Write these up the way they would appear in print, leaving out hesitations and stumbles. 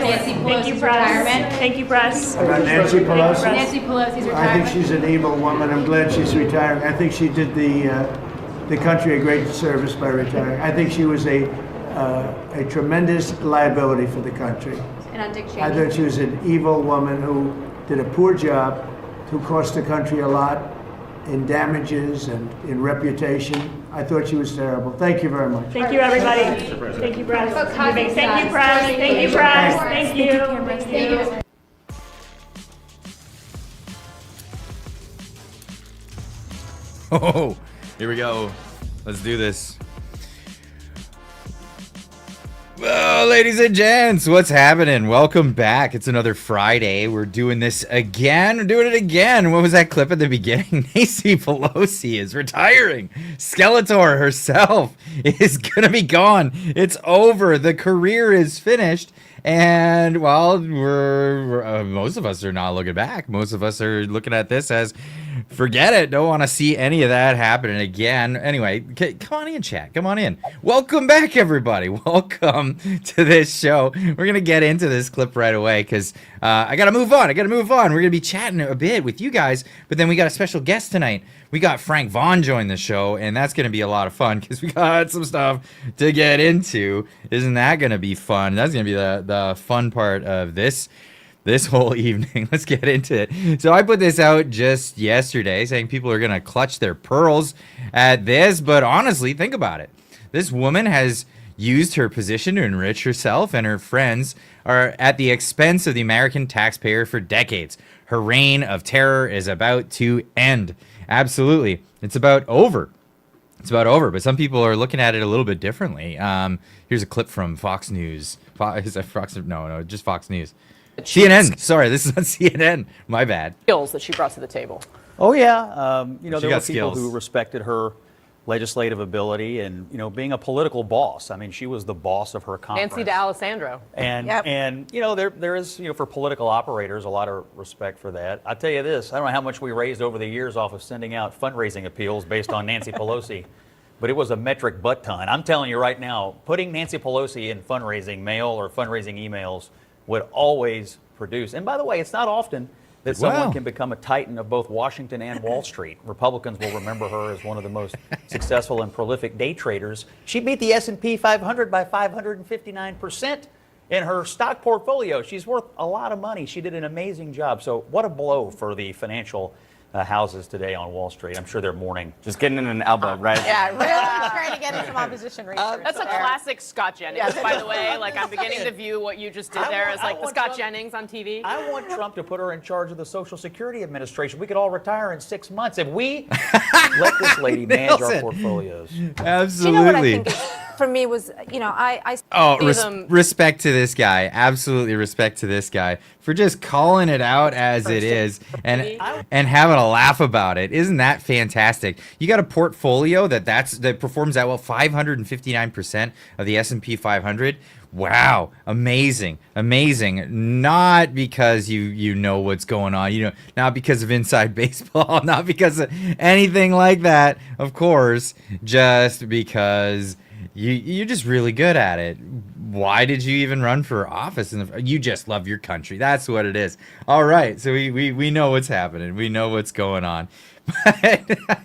press. Nancy Thank you, Pelosi's press. retirement. Thank you, press. About Nancy Pelosi? Nancy Pelosi's retirement. I think she's an evil woman. I'm glad she's retiring. I think she did the country a great service by retiring. I think she was a tremendous liability for the country. And on Dick Cheney. I thought she was an evil woman who did a poor job, who cost the country a lot in damages and in reputation. I thought she was terrible. Thank you very much. Thank you, everybody. Thank you, press. Thank you, press. Thank you, press. Thank you. Thank you. Oh, here we go. Let's do this. Well, ladies and gents, what's happening? Welcome back. It's another Friday. We're doing this again. We're doing it again. What was that clip at the beginning? Nancy Pelosi is retiring. Skeletor herself is going to be gone. It's over. The career is finished. And, well, we're most of us are not looking back. Most of us are looking at this as, forget it. Don't want to see any of that happening again. Anyway, come on in, chat. Come on in. Welcome back, everybody. Welcome to this show. We're going to get into this clip right away because I got to move on. We're going to be chatting a bit with you guys, but then we got a special guest tonight. We got Frank Vaughan join the show, and that's going to be a lot of fun because we got some stuff to get into. Isn't that going to be fun? That's going to be the fun part of this whole evening. Let's get into it. So I put this out just yesterday saying people are going to clutch their pearls at this, but honestly, think about it. This woman has used her position to enrich herself and her friends are at the expense of the American taxpayer for decades. Her reign of terror is about to end. Absolutely. It's about over. But some people are looking at it a little bit differently. Here's a clip from Fox News. Is that Fox? No, just Fox News. CNN. Sorry, this is on CNN. My bad. Skills that she brought to the table. Oh yeah, there were people skills. who respected her legislative ability and being a political boss. I mean, she was the boss of her conference. Nancy D'Alessandro. And there is for political operators a lot of respect for that. I tell you this, I don't know how much we raised over the years off of sending out fundraising appeals based on Nancy Pelosi, but it was a metric butt ton. I'm telling you right now, putting Nancy Pelosi in fundraising mail or fundraising emails would always produce. And by the way, it's not often that someone can become a titan of both Washington and Wall Street. Republicans will remember her as one of the most successful and prolific day traders. She beat the S&P 500 by 559% in her stock portfolio. She's worth a lot of money. She did an amazing job. So what a blow for the financial houses today on Wall Street. I'm sure they're mourning. Just getting in an elbow, right? Yeah, really trying to get in some opposition research. That's a classic Scott Jennings, by the way. Like, I'm beginning to view what you just did there as like the Scott Jennings on TV. I want Trump to put her in charge of the Social Security Administration. We could all retire in 6 months if we let this lady manage our portfolios. Absolutely. You know what I think for me was, respect to this guy. Absolutely respect to this guy for just calling it out as it is and having a laugh about it. Isn't that fantastic? You got a portfolio that performs that well, 559% of the S&P 500. Wow, amazing. Not because you know what's going on, not because of inside baseball, not because of anything like that, of course, just because you're just really good at it. Why did you even run for office? You just love your country. That's what it is. All right, so we know what's happening. We know what's going on.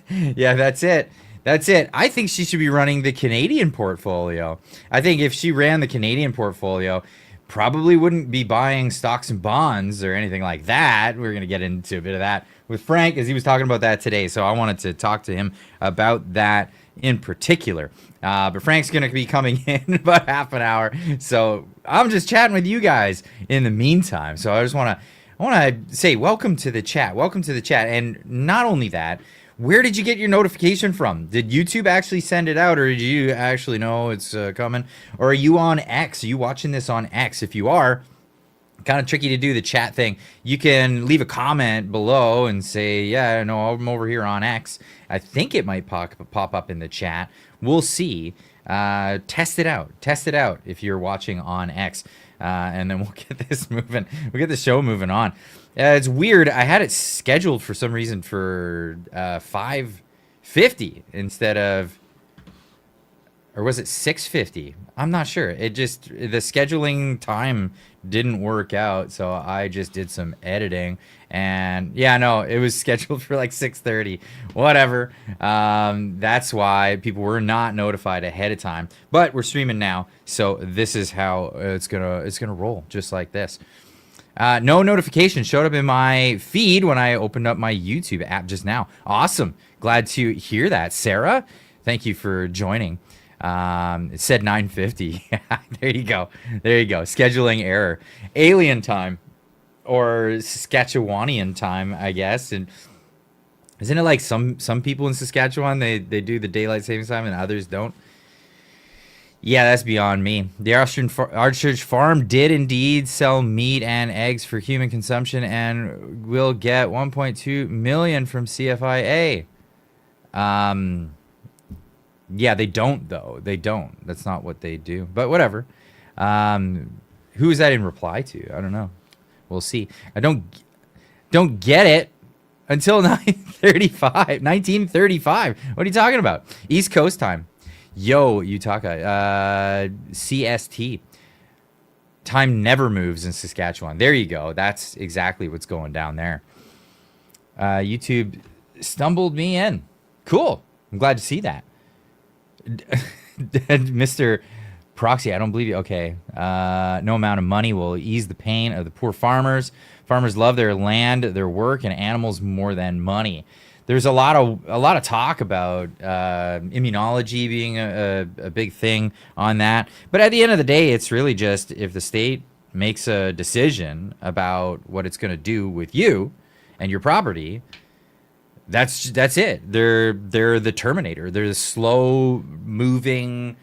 Yeah, that's it. I think she should be running the Canadian portfolio. I think if she ran the Canadian portfolio, probably wouldn't be buying stocks and bonds or anything like that. We're going to get into a bit of that with Frank as he was talking about that today. So I wanted to talk to him about that in particular. But Frank's going to be coming in about half an hour. So I'm just chatting with you guys in the meantime. So I just want to say welcome to the chat. Welcome to the chat. And not only that, where did you get your notification from? Did YouTube actually send it out, or did you actually know it's coming? Or are you on X? Are you watching this on X? If you are, kind of tricky to do the chat thing. You can leave a comment below and say, yeah, no, I'm over here on X. I think it might pop up in the chat. We'll see. Test it out. If you're watching on X. And then we'll get this moving. We'll get the show moving on. It's weird. I had it scheduled for some reason for 5:50 instead of or was it 6:50? I'm not sure. It just, the scheduling time didn't work out, so I just did some editing, and yeah, no, it was scheduled for like 6:30. Whatever. That's why people were not notified ahead of time. But we're streaming now, so this is how it's gonna roll, just like this. No notification showed up in my feed when I opened up my YouTube app just now. Awesome. Glad to hear that, Sarah. Thank you for joining. It said 9:50. There you go. There you go. Scheduling error. Alien time, or Saskatchewanian time, I guess. And isn't it like some people in Saskatchewan, they do the daylight savings time and others don't? Yeah, that's beyond me. The Archridge Farm did indeed sell meat and eggs for human consumption and will get 1.2 million from CFIA. Yeah, they don't, though. They don't. That's not what they do. But whatever. Who is that in reply to? I don't know. We'll see. I don't get it until 1935. What are you talking about? East Coast time. Yo, Utaka. CST. Time never moves in Saskatchewan. There you go. That's exactly what's going down there. YouTube stumbled me in. Cool. I'm glad to see that. Mr. Proxy, I don't believe you. Okay. No amount of money will ease the pain of the poor farmers. Farmers love their land, their work, and animals more than money. There's a lot of talk about immunology being a big thing on that. But at the end of the day, it's really just if the state makes a decision about what it's going to do with you and your property, that's it. They're the Terminator. They're the slow moving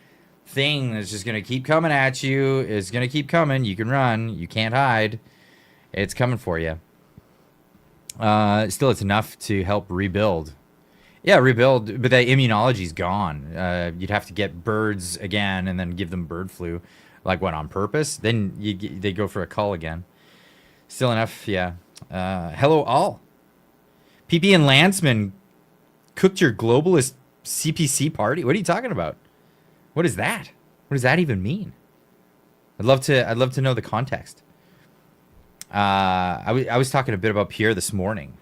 thing that's just going to keep coming at you. It's going to keep coming. You can run. You can't hide. It's coming for you. Still, it's enough to help rebuild. Yeah, rebuild, but that immunology's gone. You'd have to get birds again and then give them bird flu. Like what, on purpose? Then they go for a cull again. Still enough, yeah. Hello all. PP and Lanceman cooked your globalist CPC party? What are you talking about? What is that? What does that even mean? I'd love to know the context. I was talking a bit about Pierre this morning.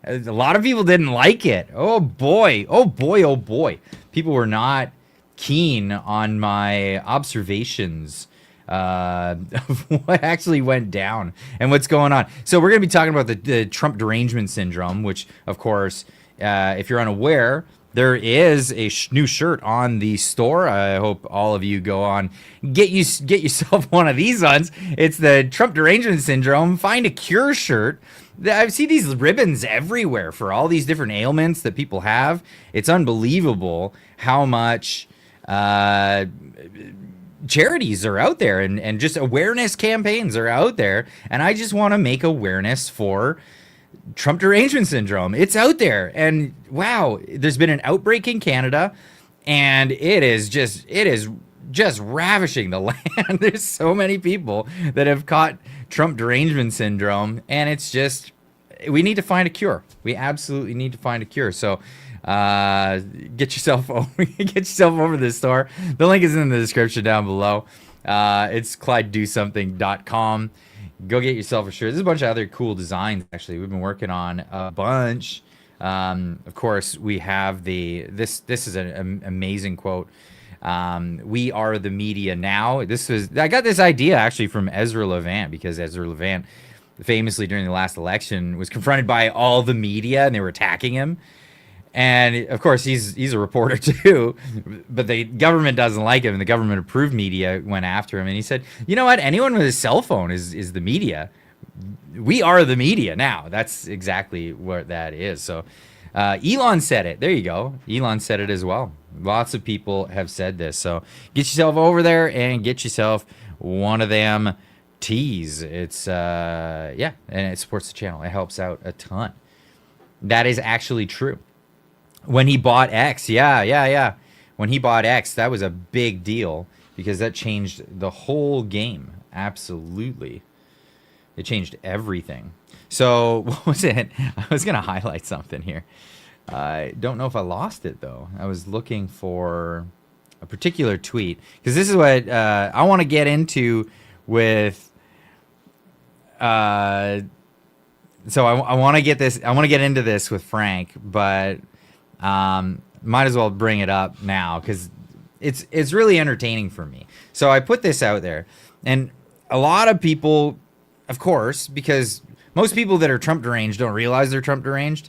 A lot of people didn't like it. Oh boy. Oh boy. Oh boy. People were not keen on my observations of what actually went down and what's going on. So we're going to be talking about the Trump derangement syndrome, which, of course, if you're unaware, there is a new shirt on the store. I hope all of you go on, get yourself one of these ones. It's the Trump derangement syndrome Find a Cure shirt. I see these ribbons everywhere for all these different ailments that people have. It's unbelievable how much charities are out there and just awareness campaigns are out there. And I just want to make awareness for Trump derangement syndrome. It's out there. And wow, there's been an outbreak in Canada and it is just ravishing the land. There's so many people that have caught Trump derangement syndrome, and it's just, we need to find a cure. We absolutely need to find a cure. So get yourself over to the store. The link is in the description down below. It's ClydeDoSomething.com. Go get yourself a shirt. There's a bunch of other cool designs, actually. We've been working on a bunch. Of course, we have this is an amazing quote. We are the media now. I got this idea actually from Ezra Levant, because Ezra Levant famously during the last election was confronted by all the media and they were attacking him. And of course, he's a reporter too, but the government doesn't like him, and the government-approved media went after him. And he said, "You know what? Anyone with a cell phone is the media. We are the media now." That's exactly what that is. So, Elon said it. There you go. Elon said it as well. Lots of people have said this. So, get yourself over there and get yourself one of them tees. It's yeah, and it supports the channel. It helps out a ton. That is actually true. When he bought X, yeah. When he bought X, that was a big deal because that changed the whole game. Absolutely. It changed everything. So, what was it? I was going to highlight something here. I don't know if I lost it, though. I was looking for a particular tweet, because this is what I want to get into with. So I want to get this. I want to get into this with Frank, but might as well bring it up now because it's really entertaining for me. So I put this out there, and a lot of people, of course, because most people that are Trump deranged don't realize they're Trump deranged.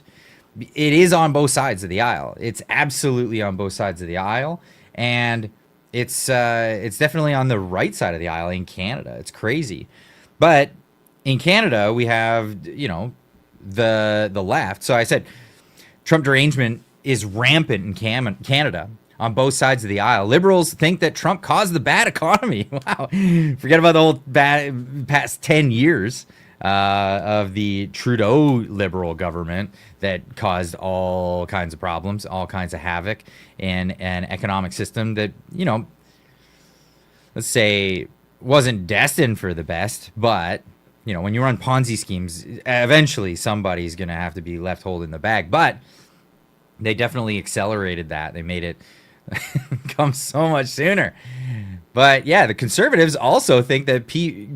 It is on both sides of the aisle. It's absolutely on both sides of the aisle, and it's definitely on the right side of the aisle in Canada. It's crazy, but in Canada we have the left. So I said Trump derangement is rampant in Canada on both sides of the aisle. Liberals think that Trump caused the bad economy. Wow, forget about the whole past 10 years of the Trudeau liberal government that caused all kinds of problems, all kinds of havoc in an economic system that, let's say wasn't destined for the best. But, when you run Ponzi schemes, eventually somebody's going to have to be left holding the bag. But they definitely accelerated that. They made it come so much sooner. But yeah, the conservatives also think that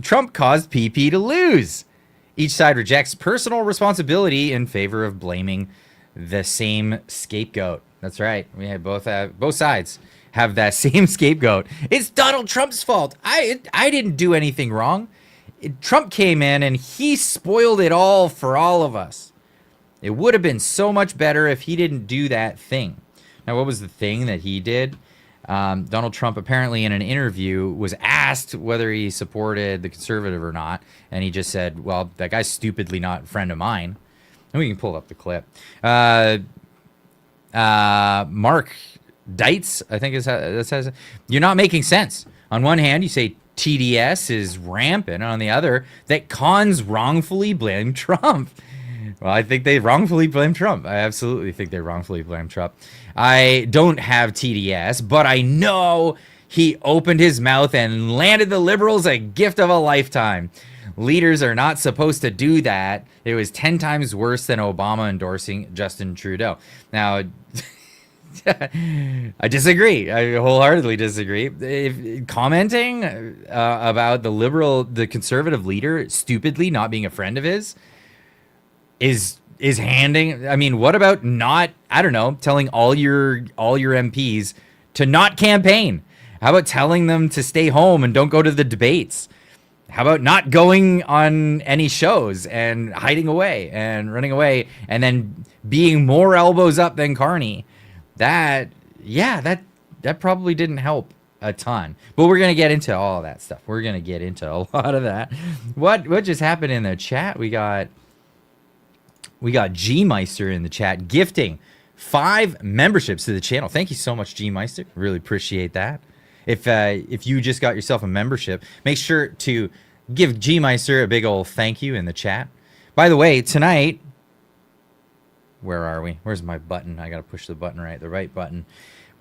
Trump caused PP to lose. Each side rejects personal responsibility in favor of blaming the same scapegoat. That's right. We had both sides have that same scapegoat. It's Donald Trump's fault. I didn't do anything wrong. Trump came in and he spoiled it all for all of us. It would have been so much better if he didn't do that thing. Now, what was the thing that he did? Donald Trump apparently in an interview was asked whether he supported the conservative or not. And he just said, well, that guy's stupidly not a friend of mine. And we can pull up the clip. Mark Dietz, I think that says, you're not making sense. On one hand, you say TDS is rampant. On the other, that cons wrongfully blame Trump. Well, I think they wrongfully blame Trump. I absolutely think they wrongfully blame Trump. I don't have TDS, but I know he opened his mouth and landed the liberals a gift of a lifetime. Leaders are not supposed to do that. It was 10 times worse than Obama endorsing Justin Trudeau. Now, I disagree. I wholeheartedly disagree. If commenting about the conservative leader stupidly not being a friend of his is handing. I mean, what about not? I don't know. Telling all your MPs to not campaign. How about telling them to stay home and don't go to the debates? How about not going on any shows and hiding away and running away and then being more elbows up than Carney? That probably didn't help a ton. But we're gonna get into all of that stuff. We're gonna get into a lot of that. What just happened in the chat? We got G Meister in the chat gifting 5 memberships to the channel. Thank you so much, G Meister. Really appreciate that. If you just got yourself a membership, make sure to give G Meister a big old thank you in the chat. By the way, tonight, where are we? Where's my button? I gotta push the button right, the right button.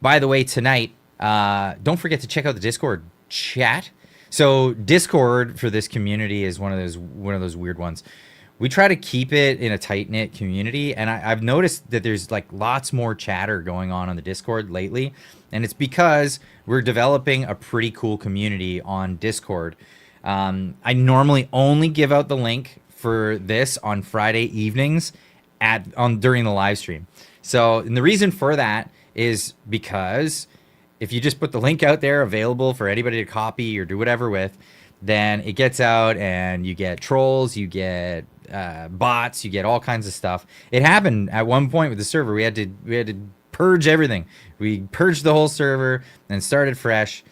By the way, tonight, don't forget to check out the Discord chat. So Discord for this community is one of those weird ones. We try to keep it in a tight-knit community, and I've noticed that there's like lots more chatter going on the Discord lately, and it's because we're developing a pretty cool community on Discord. I normally only give out the link for this on Friday evenings during the live stream. So, and the reason for that is because if you just put the link out there available for anybody to copy or do whatever with, then it gets out and you get trolls, you get bots, you get all kinds of stuff. It happened at one point with the server. We had to purge everything. We purged the whole server and started fresh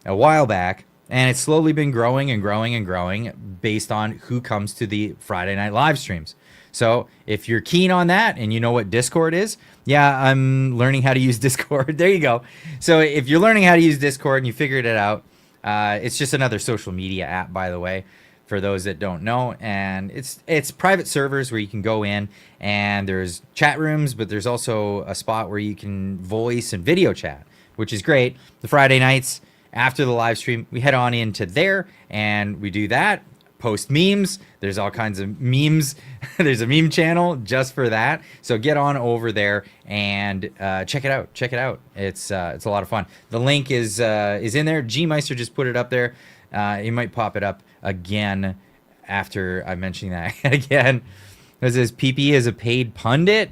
a while back, and it's slowly been growing and growing and growing based on who comes to the Friday night live streams. So if you're keen on that and you know what Discord is, yeah, I'm learning how to use Discord. There you go. So if you're learning how to use Discord and you figured it out, it's just another social media app, by the way, for those that don't know. And it's private servers where you can go in and there's chat rooms, but there's also a spot where you can voice and video chat, which is great. The Friday nights after the live stream, we head on into there and we do that. post memes. There's all kinds of memes. There's a meme channel just for that. So get on over there and check it out. Check it out. It's a lot of fun. The link is in there. G Meister just put it up there. He might pop it up again after I mention that again. It says PP is a paid pundit.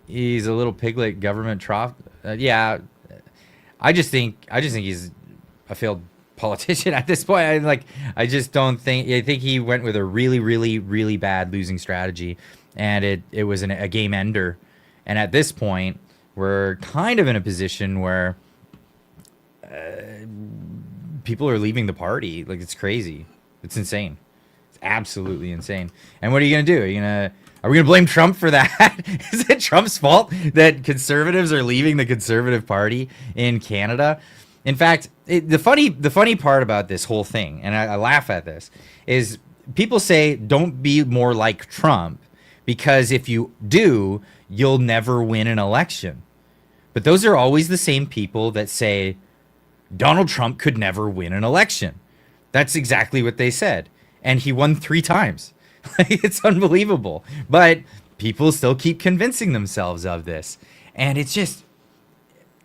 He's a little piglet government trough. Yeah, I just think he's a failed politician at this point. I just don't think. I think he went with a really, really, really bad losing strategy, and it was a game ender. And at this point, we're kind of in a position where people are leaving the party. Like, it's crazy. It's insane. It's absolutely insane. And what are you gonna do? Are we gonna blame Trump for that? Is it Trump's fault that conservatives are leaving the Conservative Party in Canada? In fact, the funny part about this whole thing, and I laugh at this, is people say don't be more like Trump, because if you do, you'll never win an election. But those are always the same people that say Donald Trump could never win an election. That's exactly what they said. And he won 3 times. It's unbelievable. But people still keep convincing themselves of this. And it's just,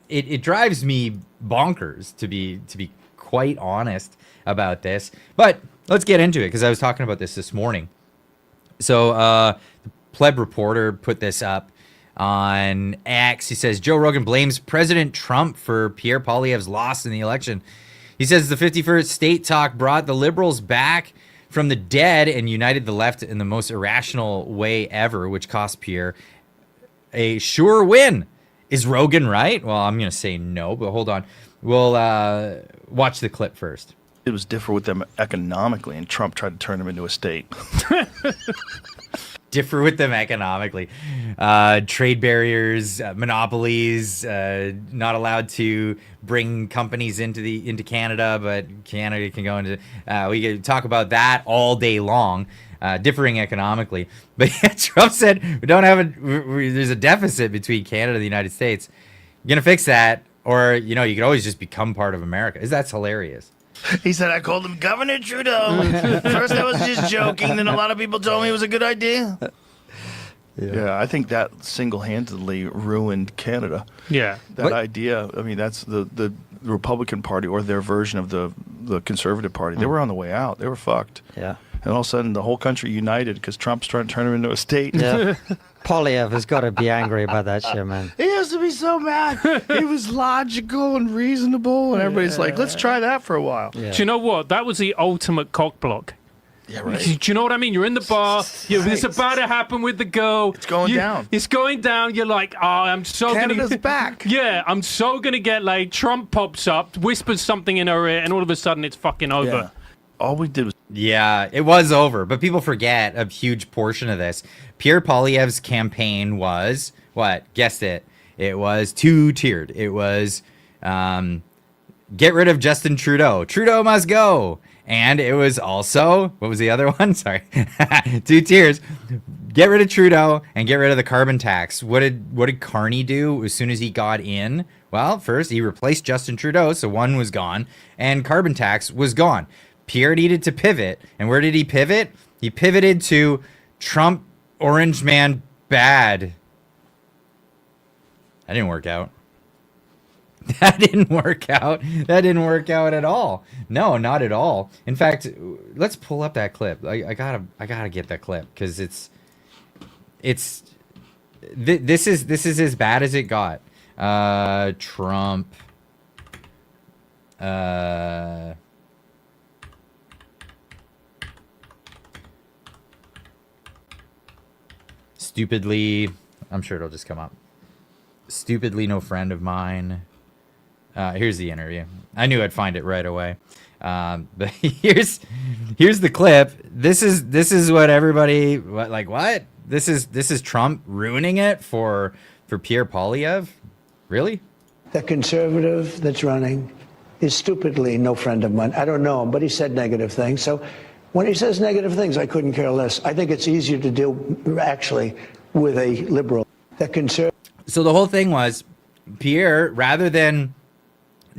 it drives me bonkers, to be quite honest about this. But let's get into it, because I was talking about this morning. So the Pleb Reporter put this up on X. He says, Joe Rogan blames President Trump for Pierre Poilievre's loss in the election. He says the 51st state talk brought the Liberals back from the dead and united the left in the most irrational way ever, which cost Pierre a sure win. Is Rogan right? Well, I'm going to say no, but hold on. We'll watch the clip first. It was different with them economically, and Trump tried to turn them into a state. Differ with them economically. Trade barriers, monopolies, not allowed to bring companies into Canada, but Canada can go into. We could talk about that all day long. Differing economically, but yeah, Trump said we don't have there's a deficit between Canada and the United States. You're gonna fix that, or you could always just become part of America. That's hilarious. He said, I called him Governor Trudeau. First I was just joking, then a lot of people told me it was a good idea. Yeah, I think that single-handedly ruined Canada. Yeah. That idea, I mean, that's the Republican Party, or their version of the Conservative Party. They were on the way out. They were fucked. Yeah. And all of a sudden, the whole country united because Trump's trying to turn them into a state. Yeah. Poilievre has got to be angry about that shit, man. He has to be so mad. He was logical and reasonable, and everybody's like, let's try that for a while. Yeah. Do you know what? That was the ultimate cock block. Yeah, right. Do you know what I mean? You're in the bar. It's about to happen with the girl. It's going down. It's going down. You're like, oh, I'm so Canada's back. Yeah, I'm so gonna get laid. Trump pops up, whispers something in her ear, and all of a sudden it's fucking over. Yeah. All we did was Yeah, it was over, but people forget a huge portion of this. Pierre Poilievre's campaign was what? Guessed it. It was 2-tiered. It was get rid of Justin Trudeau. Trudeau must go. And it was also, what was the other one? Sorry. 2 tiers. Get rid of Trudeau and get rid of the carbon tax. What did Carney do as soon as he got in? Well, first he replaced Justin Trudeau, so one was gone, and carbon tax was gone. Pierre needed to pivot. And where did he pivot? He pivoted to Trump, Orange Man, bad. That didn't work out. That didn't work out. That didn't work out at all. No, not at all. In fact, let's pull up that clip. I gotta get that clip, because this is as bad as it got. Trump. Stupidly, I'm sure it'll just come up. Stupidly no friend of mine. Here's the interview. I knew I'd find it right away. But here's the clip. This is what everybody what? This is Trump ruining it for Pierre Poilievre? Really? The conservative that's running is stupidly no friend of mine. I don't know him, but he said negative things. So when he says negative things, I couldn't care less. I think it's easier to deal actually with a liberal. So the whole thing was Pierre, rather than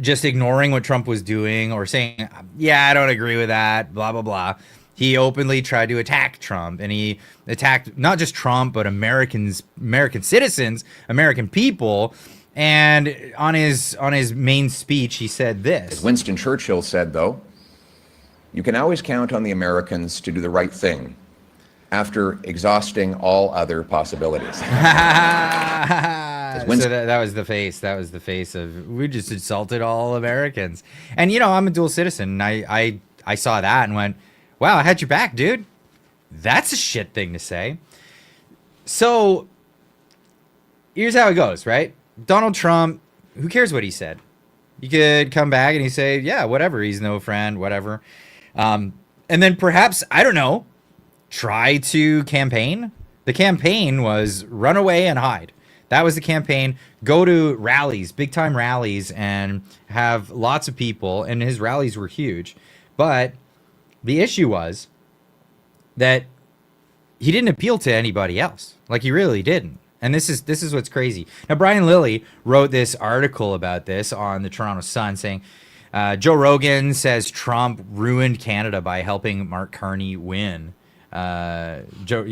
just ignoring what Trump was doing or saying, yeah, I don't agree with that, blah, blah, blah. he openly tried to attack Trump, and he attacked not just Trump, but American citizens, American people. And on his main speech, he said this. As Winston Churchill said, though, you can always count on the Americans to do the right thing after exhausting all other possibilities. So that was the face. That was the face of, we just insulted all Americans. And, you know, I'm a dual citizen. And I saw that and went, wow, I had your back, dude. That's a shit thing to say. So here's how it goes, right? Donald Trump, who cares what he said? You could come back and he say, yeah, whatever. He's no friend, whatever. And then perhaps, I don't know, try to campaign. The campaign was run away and hide. That was the campaign. Go to rallies, big time rallies, and have lots of people. And his rallies were huge. But the issue was that he didn't appeal to anybody else. Like, he really didn't. And this is what's crazy. Now, Brian Lilly wrote this article about this on the Toronto Sun saying, Joe Rogan says Trump ruined Canada by helping Mark Carney win. Joe,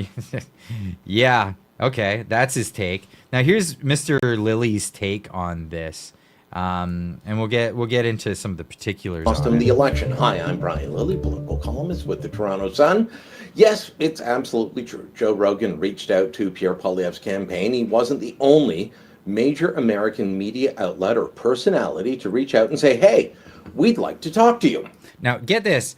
yeah, okay, that's his take. Now, here's Mr. Lilly's take on this. And we'll get into some of the particulars. Lost him the election. Hi, I'm Brian Lilly, political columnist with the Toronto Sun. Yes, it's absolutely true. Joe Rogan reached out to Pierre Poilievre's campaign. He wasn't the only major American media outlet or personality to reach out and say, hey, we'd like to talk to you. Now, get this.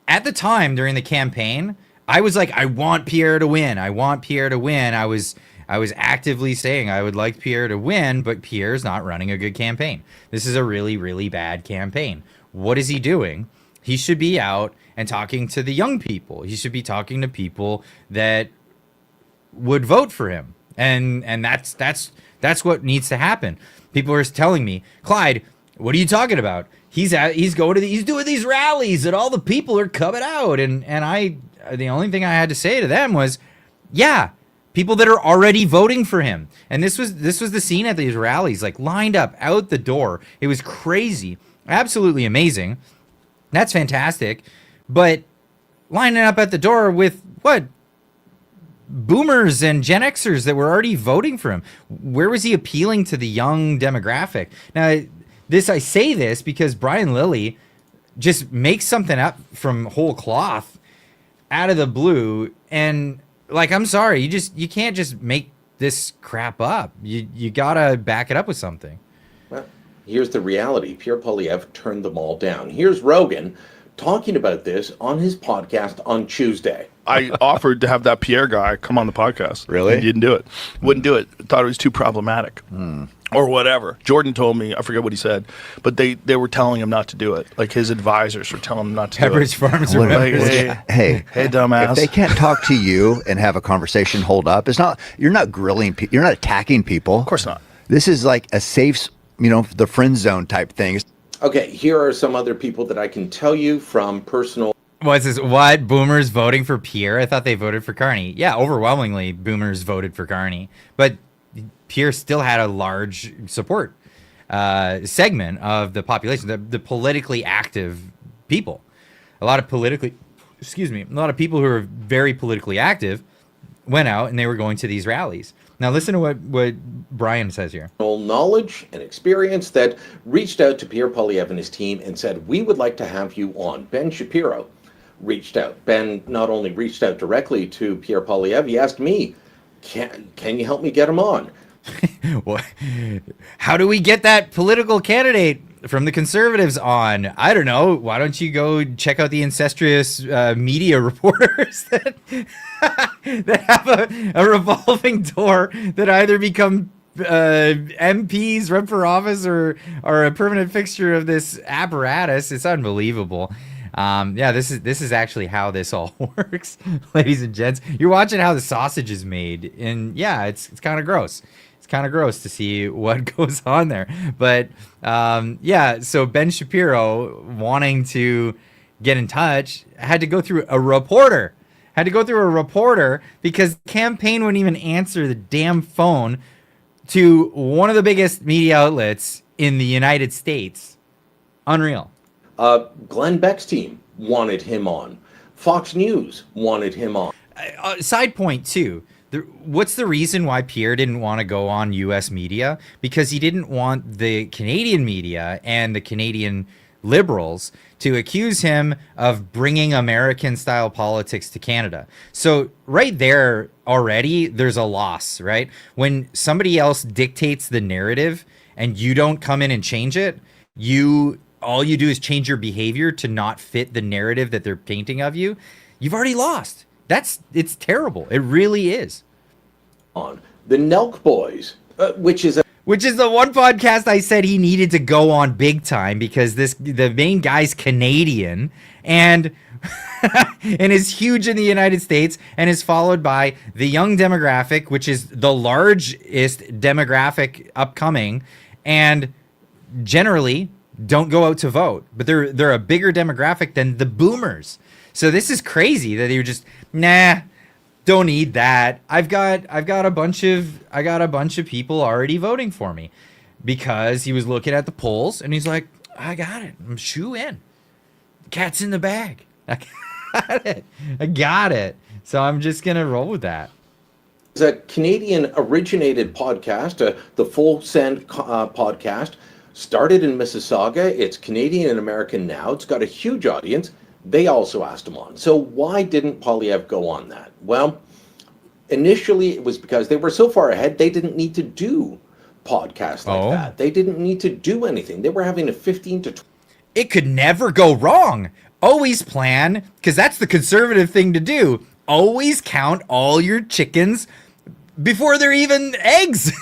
At the time during the campaign, I was like, I want Pierre to win. I want Pierre to win. I was actively saying I would like Pierre to win, but Pierre's not running a good campaign. This is a really, really bad campaign. What is he doing? He should be out and talking to the young people. He should be talking to people that would vote for him. And that's what needs to happen. People are telling me, Clyde, what are you talking about? He's doing these rallies and all the people are coming out. And the only thing I had to say to them was, yeah, people that are already voting for him. And this was the scene at these rallies, like lined up out the door. It was crazy, absolutely amazing. That's fantastic. But lining up at the door with what? Boomers and Gen Xers that were already voting for him. Where was he appealing to the young demographic? Now, I say this because Brian Lilly just makes something up from whole cloth out of the blue. And like, I'm sorry, you can't just make this crap up. You gotta back it up with something. Well, here's the reality. Pierre Poilievre turned them all down. Here's Rogan talking about this on his podcast on Tuesday. I offered to have that Pierre guy come on the podcast. Really? He didn't do it. Wouldn't do it. Thought it was too problematic. Or whatever. Jordan told me, I forget what he said, but they were telling him not to do it. Like his advisors were telling him not to Pepperidge do it. Farms. Like, Hey, hey, dumbass. if they can't talk to you and have a conversation, hold up. You're not grilling people. You're not attacking people. Of course not. This is like a safe, the friend zone type thing. Okay, here are some other people that I can tell you from personal. What's this? What? Boomers voting for Pierre? I thought they voted for Carney. Yeah, overwhelmingly, boomers voted for Carney. But Pierre still had a large support segment of the population, the politically active people. A lot of people who are very politically active went out and they were going to these rallies. Now listen to what Brian says here. Knowledge and experience that reached out to Pierre Poilievre and his team and said, we would like to have you on. Ben Shapiro reached out. Ben not only reached out directly to Pierre Poilievre, he asked me, can you help me get him on? How do we get that political candidate from the Conservatives on? I don't know. Why don't you go check out the incestuous media reporters that have a revolving door that either become MPs, run for office, or are a permanent fixture of this apparatus. It's unbelievable. Yeah, this is actually how this all works, ladies and gents. You're watching how the sausage is made, and yeah, it's kind of gross. It's kind of gross to see what goes on there. But yeah, so Ben Shapiro, wanting to get in touch, had to go through a reporter. Because the campaign wouldn't even answer the damn phone to one of the biggest media outlets in the United States. Unreal. Glenn Beck's team wanted him on. Fox News wanted him on. Side point too. What's the reason why Pierre didn't want to go on U.S. media? Because he didn't want the Canadian media and the Canadian liberals to accuse him of bringing American-style politics to Canada. So right there already, there's a loss, right? When somebody else dictates the narrative and you don't come in and change it, all you do is change your behavior to not fit the narrative that they're painting of you. You've already lost. It's terrible. It really is. On the Nelk Boys, which is the one podcast I said he needed to go on big time because the main guy's Canadian and and is huge in the United States and is followed by the young demographic, which is the largest demographic upcoming, and generally don't go out to vote, but they're a bigger demographic than the boomers. So this is crazy that you're just, nah, don't need that. I've got a bunch of people already voting for me because he was looking at the polls and he's like, I got it. I'm shoe in. Cat's in the bag. I got it. So I'm just gonna roll with that. It's a Canadian originated podcast, the Full Send podcast. Started in Mississauga. It's Canadian and American now. It's got a huge audience. They also asked him on. So why didn't Poilievre go on that? Well, initially it was because they were so far ahead, they didn't need to do podcasts like that. They didn't need to do anything. They were having a 15 to 20. It could never go wrong. Always plan, because that's the conservative thing to do. Always count all your chickens before they're even eggs.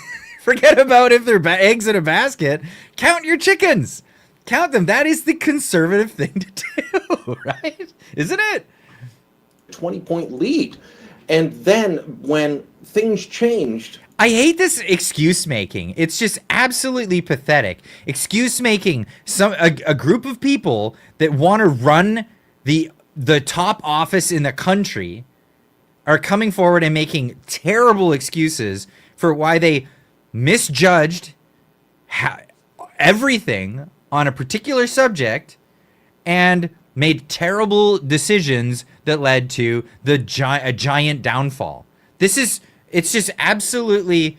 Forget about if they're eggs in a basket. Count your chickens. Count them. That is the conservative thing to do, right? Isn't it? 20-point lead. And then when things changed. I hate this excuse making. It's just absolutely pathetic. Excuse making a group of people that want to run the top office in the country are coming forward and making terrible excuses for why they misjudged everything on a particular subject and made terrible decisions that led to a giant downfall. It's just absolutely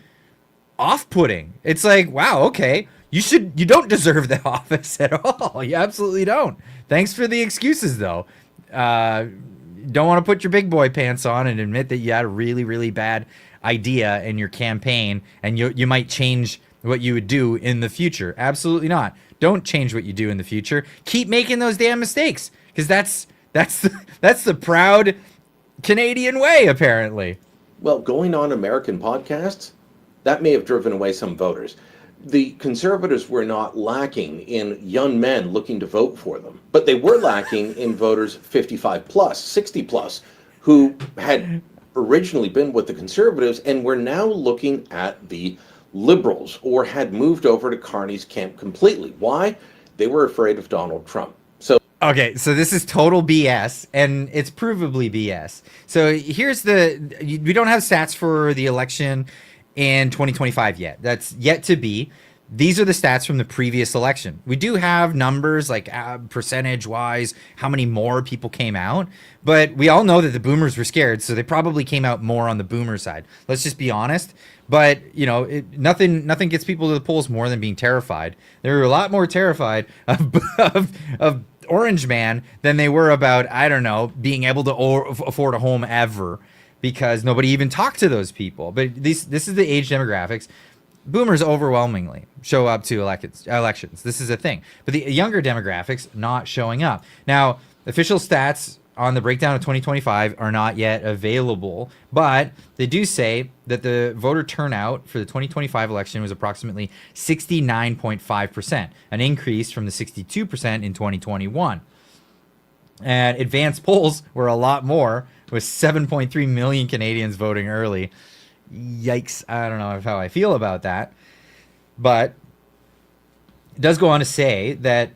off-putting. It's like, wow, okay, you don't deserve the office at all. You absolutely don't. Thanks for the excuses, though. Don't want to put your big boy pants on and admit that you had a really, really bad idea in your campaign and you might change what you would do in the future. Absolutely not. Don't change what you do in the future. Keep making those damn mistakes, because that's the proud Canadian way, apparently. Well, going on American podcasts, that may have driven away some voters. The Conservatives were not lacking in young men looking to vote for them, but they were lacking in voters 55 plus, 60 plus, who had originally been with the Conservatives and were now looking at the Liberals or had moved over to Carney's camp completely. Why? They were afraid of Donald Trump. Okay, so this is total BS, and it's provably BS. So we don't have stats for the election in 2025 yet. That's yet to be. These are the stats from the previous election. We do have numbers like percentage-wise, how many more people came out, but we all know that the boomers were scared, so they probably came out more on the boomer side. Let's just be honest. But, nothing gets people to the polls more than being terrified. They were a lot more terrified of Orange Man than they were about, I don't know, being able to afford a home ever, because nobody even talked to those people. But this is the age demographics. Boomers overwhelmingly show up to elections. This is a thing. But the younger demographics not showing up. Now, official stats on the breakdown of 2025 are not yet available, but they do say that the voter turnout for the 2025 election was approximately 69.5%, an increase from the 62% in 2021. And advanced polls were a lot more, with 7.3 million Canadians voting early. Yikes, I don't know how I feel about that. But it does go on to say that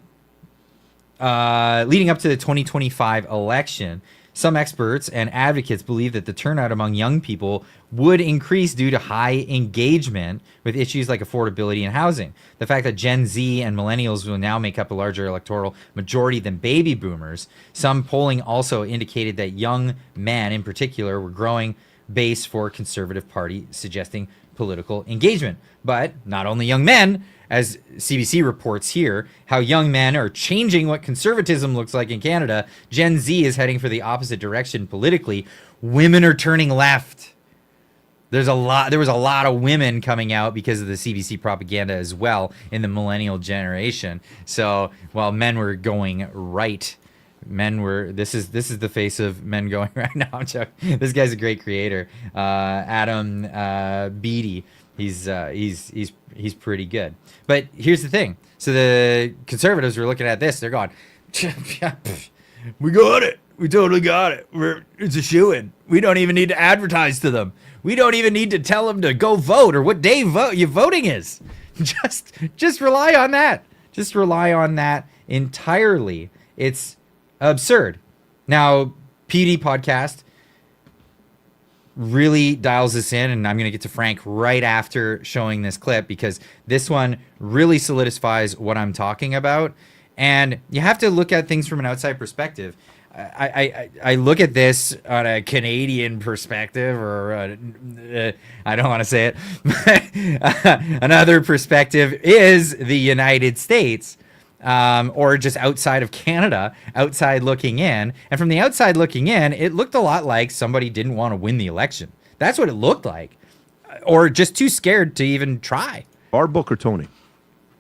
leading up to the 2025 election, Some experts and advocates believe that the turnout among young people would increase due to high engagement with issues like affordability and housing. The fact that Gen Z and millennials will now make up a larger electoral majority than baby boomers. Some polling also indicated that young men in particular were growing base for Conservative Party, suggesting political engagement. But not only young men, as CBC reports here, how young men are changing what conservatism looks like in Canada. Gen Z is heading for the opposite direction politically. Women are turning left. There was a lot of women coming out because of the CBC propaganda as well in the millennial generation. So while men were going right, this is the face of men going right now. I'm joking. This guy's a great creator. Adam Beatty. He's pretty good. But here's the thing. So the Conservatives were looking at this. They're going, we got it. We totally got it. It's a shoo-in. We don't even need to advertise to them. We don't even need to tell them to go vote or what day your voting is. Just rely on that. Just rely on that entirely. It's absurd. Now, PD podcast really dials this in, and I'm going to get to Frank right after showing this clip because this one really solidifies what I'm talking about. And you have to look at things from an outside perspective. I look at this on a Canadian perspective, or I don't want to say it. Another perspective is the United States. Or just outside of Canada, outside looking in. And from the outside looking in, it looked a lot like somebody didn't want to win the election. That's what it looked like. Or just too scared to even try. Our Booker Tony,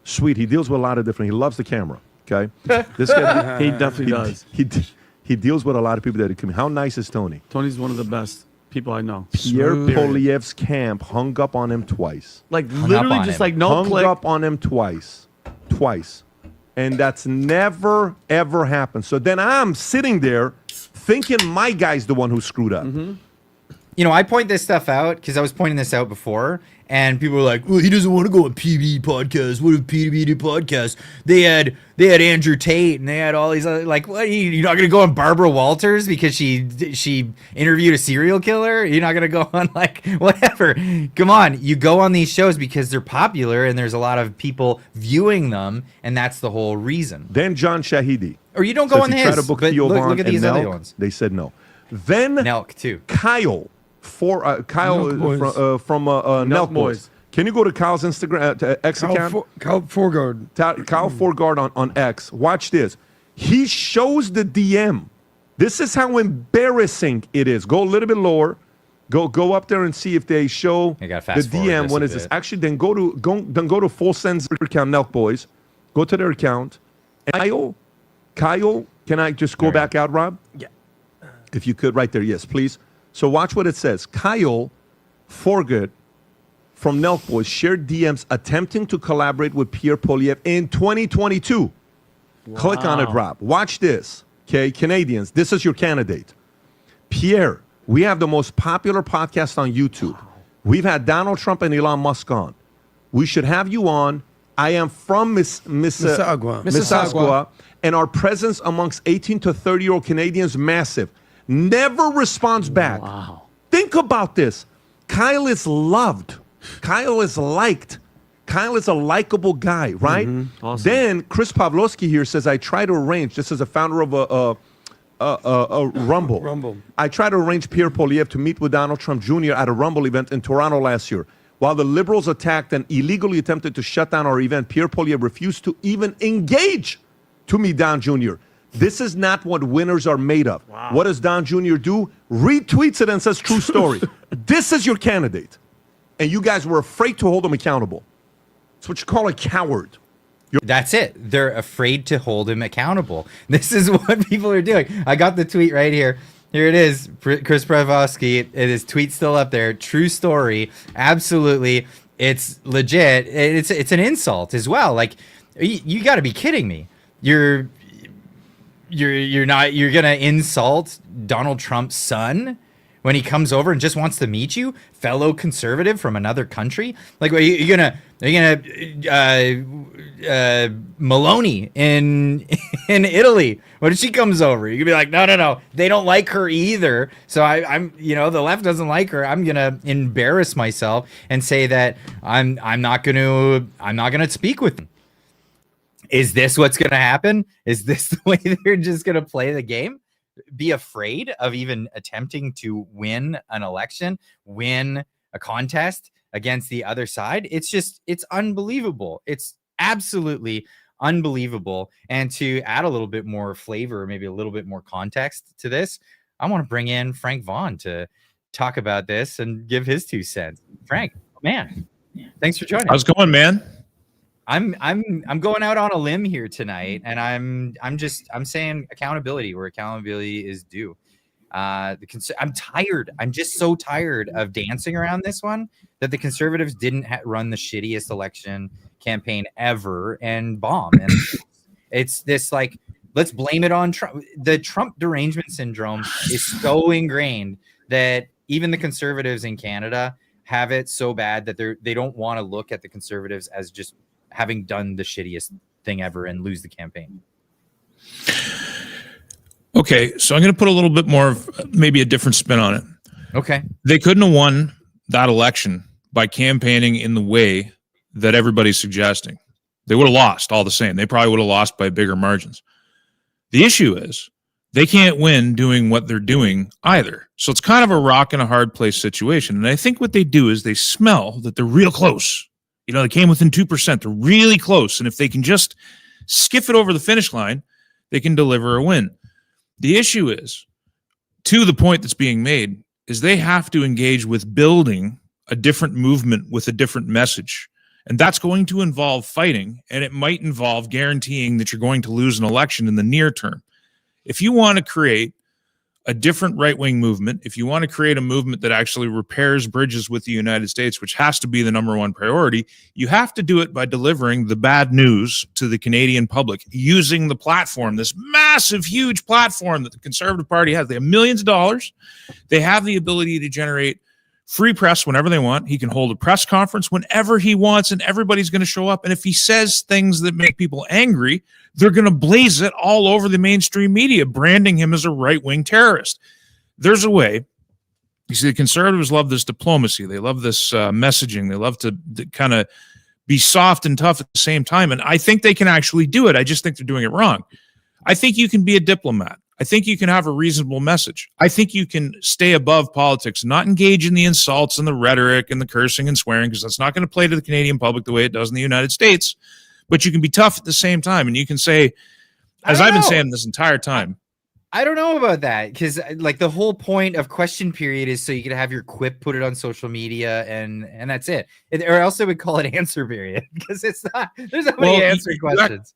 sweet. He deals with a lot of different. He loves the camera. Okay, this guy. He definitely does. He deals with a lot of people that come. How nice is Tony? Tony's one of the best people I know. Pierre Poilievre's camp hung up on him twice. Like literally, just like no click. Hung up on him twice. And that's never, ever happened. So then I'm sitting there thinking my guy's the one who screwed up. Mm-hmm. You know, I point this stuff out because I was pointing this out before, and people were like, well, he doesn't want to go on PB podcast. What if PB podcast? They had Andrew Tate, and they had all these other, like, what? You're not going to go on Barbara Walters because she interviewed a serial killer? You're not going to go on, like, whatever. Come on. You go on these shows because they're popular, and there's a lot of people viewing them, and that's the whole reason. Then John Shahidi. Or you don't go on his, but look at these other Nelk, ones. They said no. Then Nelk, too. Kyle from Nelk Boys. Can you go to Kyle's Instagram X account? Kyle Forgard. Kyle Forgard on X. Watch this. He shows the DM. This is how embarrassing it is. Go a little bit lower. Go up there and see if they show the DM. When is this? Actually, then go to Full Send's account, Nelk Boys. Go to their account. And Kyle, can I just go back out, Rob? Yeah. If you could, right there. Yes, please. So watch what it says. Kyle Forgard from Nelk Boys shared DMs attempting to collaborate with Pierre Poilievre in 2022. Wow. Click on it, Rob. Watch this. Okay, Canadians, this is your candidate. Pierre, we have the most popular podcast on YouTube. Wow. We've had Donald Trump and Elon Musk on. We should have you on. I am from Mississauga, and our presence amongst 18 to 30-year-old Canadians massive. Never responds back. Wow. Think about this. Kyle is loved. Kyle is liked. Kyle is a likable guy, right? Mm-hmm. Awesome. Then Chris Pavlovsky here says, I try to arrange, this is a founder of a Rumble. I try to arrange Pierre Poilievre to meet with Donald Trump Jr. at a Rumble event in Toronto last year. While the Liberals attacked and illegally attempted to shut down our event, Pierre Poilievre refused to even engage to meet Don Jr. This is not what winners are made of. Wow. What does Don Jr. do? Retweets it and says, true story. This is your candidate. And you guys were afraid to hold him accountable. It's what you call a coward. That's it. They're afraid to hold him accountable. This is what people are doing. I got the tweet right here. Here it is. Chris Pravosky. His tweet's still up there. True story. Absolutely. It's legit. It's an insult as well. Like, you got to be kidding me. You're gonna insult Donald Trump's son when he comes over and just wants to meet you, fellow conservative from another country? Like, are you gonna They're gonna Maloney in Italy. What if she comes over? You could be like, no. They don't like her either. So I'm the left doesn't like her. I'm gonna embarrass myself and say that I'm not gonna speak with them. Is this what's gonna happen? Is this the way they're just gonna play the game? Be afraid of even attempting to win an election, win a contest against the other side? It's unbelievable. It's absolutely unbelievable. And to add a little bit more flavor, maybe a little bit more context to this, I want to bring in Frank Vaughan to talk about this and give his 2 cents. Frank, man, thanks for joining. How's it going, man? I'm going out on a limb here tonight, and I'm saying accountability where accountability is due. I'm tired. I'm just so tired of dancing around this one, that the Conservatives didn't run the shittiest election campaign ever and bomb. And it's this like, let's blame it on Trump. The Trump derangement syndrome is so ingrained that even the Conservatives in Canada have it so bad that they don't want to look at the Conservatives as just having done the shittiest thing ever and lose the campaign. Okay, so I'm going to put a little bit more of maybe a different spin on it. Okay. They couldn't have won that election by campaigning in the way that everybody's suggesting. They would have lost all the same. They probably would have lost by bigger margins. The issue is they can't win doing what they're doing either. So it's kind of a rock and a hard place situation. And I think what they do is they smell that they're real close. They came within 2%. They're really close. And if they can just skiff it over the finish line, they can deliver a win. The issue is, to the point that's being made, is they have to engage with building a different movement with a different message. And that's going to involve fighting, and it might involve guaranteeing that you're going to lose an election in the near term. If you want to create a different right-wing movement, if you want to create a movement that actually repairs bridges with the United States, which has to be the number one priority, you have to do it by delivering the bad news to the Canadian public, using the platform, this massive, huge platform that the Conservative Party has. They have millions of dollars. They have the ability to generate free press whenever they want. He can hold a press conference whenever he wants, and everybody's going to show up. And if he says things that make people angry, they're going to blaze it all over the mainstream media, branding him as a right-wing terrorist. There's a way. You see, the Conservatives love this diplomacy. They love this messaging. They love to kind of be soft and tough at the same time. And I think they can actually do it. I just think they're doing it wrong. I think you can be a diplomat. I think you can have a reasonable message. I think you can stay above politics, not engage in the insults and the rhetoric and the cursing and swearing, because that's not going to play to the Canadian public the way it does in the United States. But you can be tough at the same time. And you can say, as I've been saying this entire time, I don't know about that, because like the whole point of question period is so you can have your quip, put it on social media, and that's it. Or else they would call it answer period, because it's not. There's not many answering questions.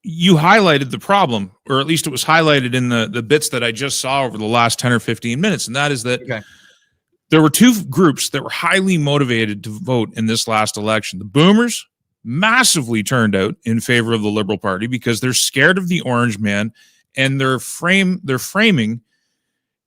You highlighted the problem, or at least it was highlighted in the bits that I just saw over the last 10 or 15 minutes, and that is that there were two groups that were highly motivated to vote in this last election. The boomers massively turned out in favor of the Liberal Party because they're scared of the orange man, and their framing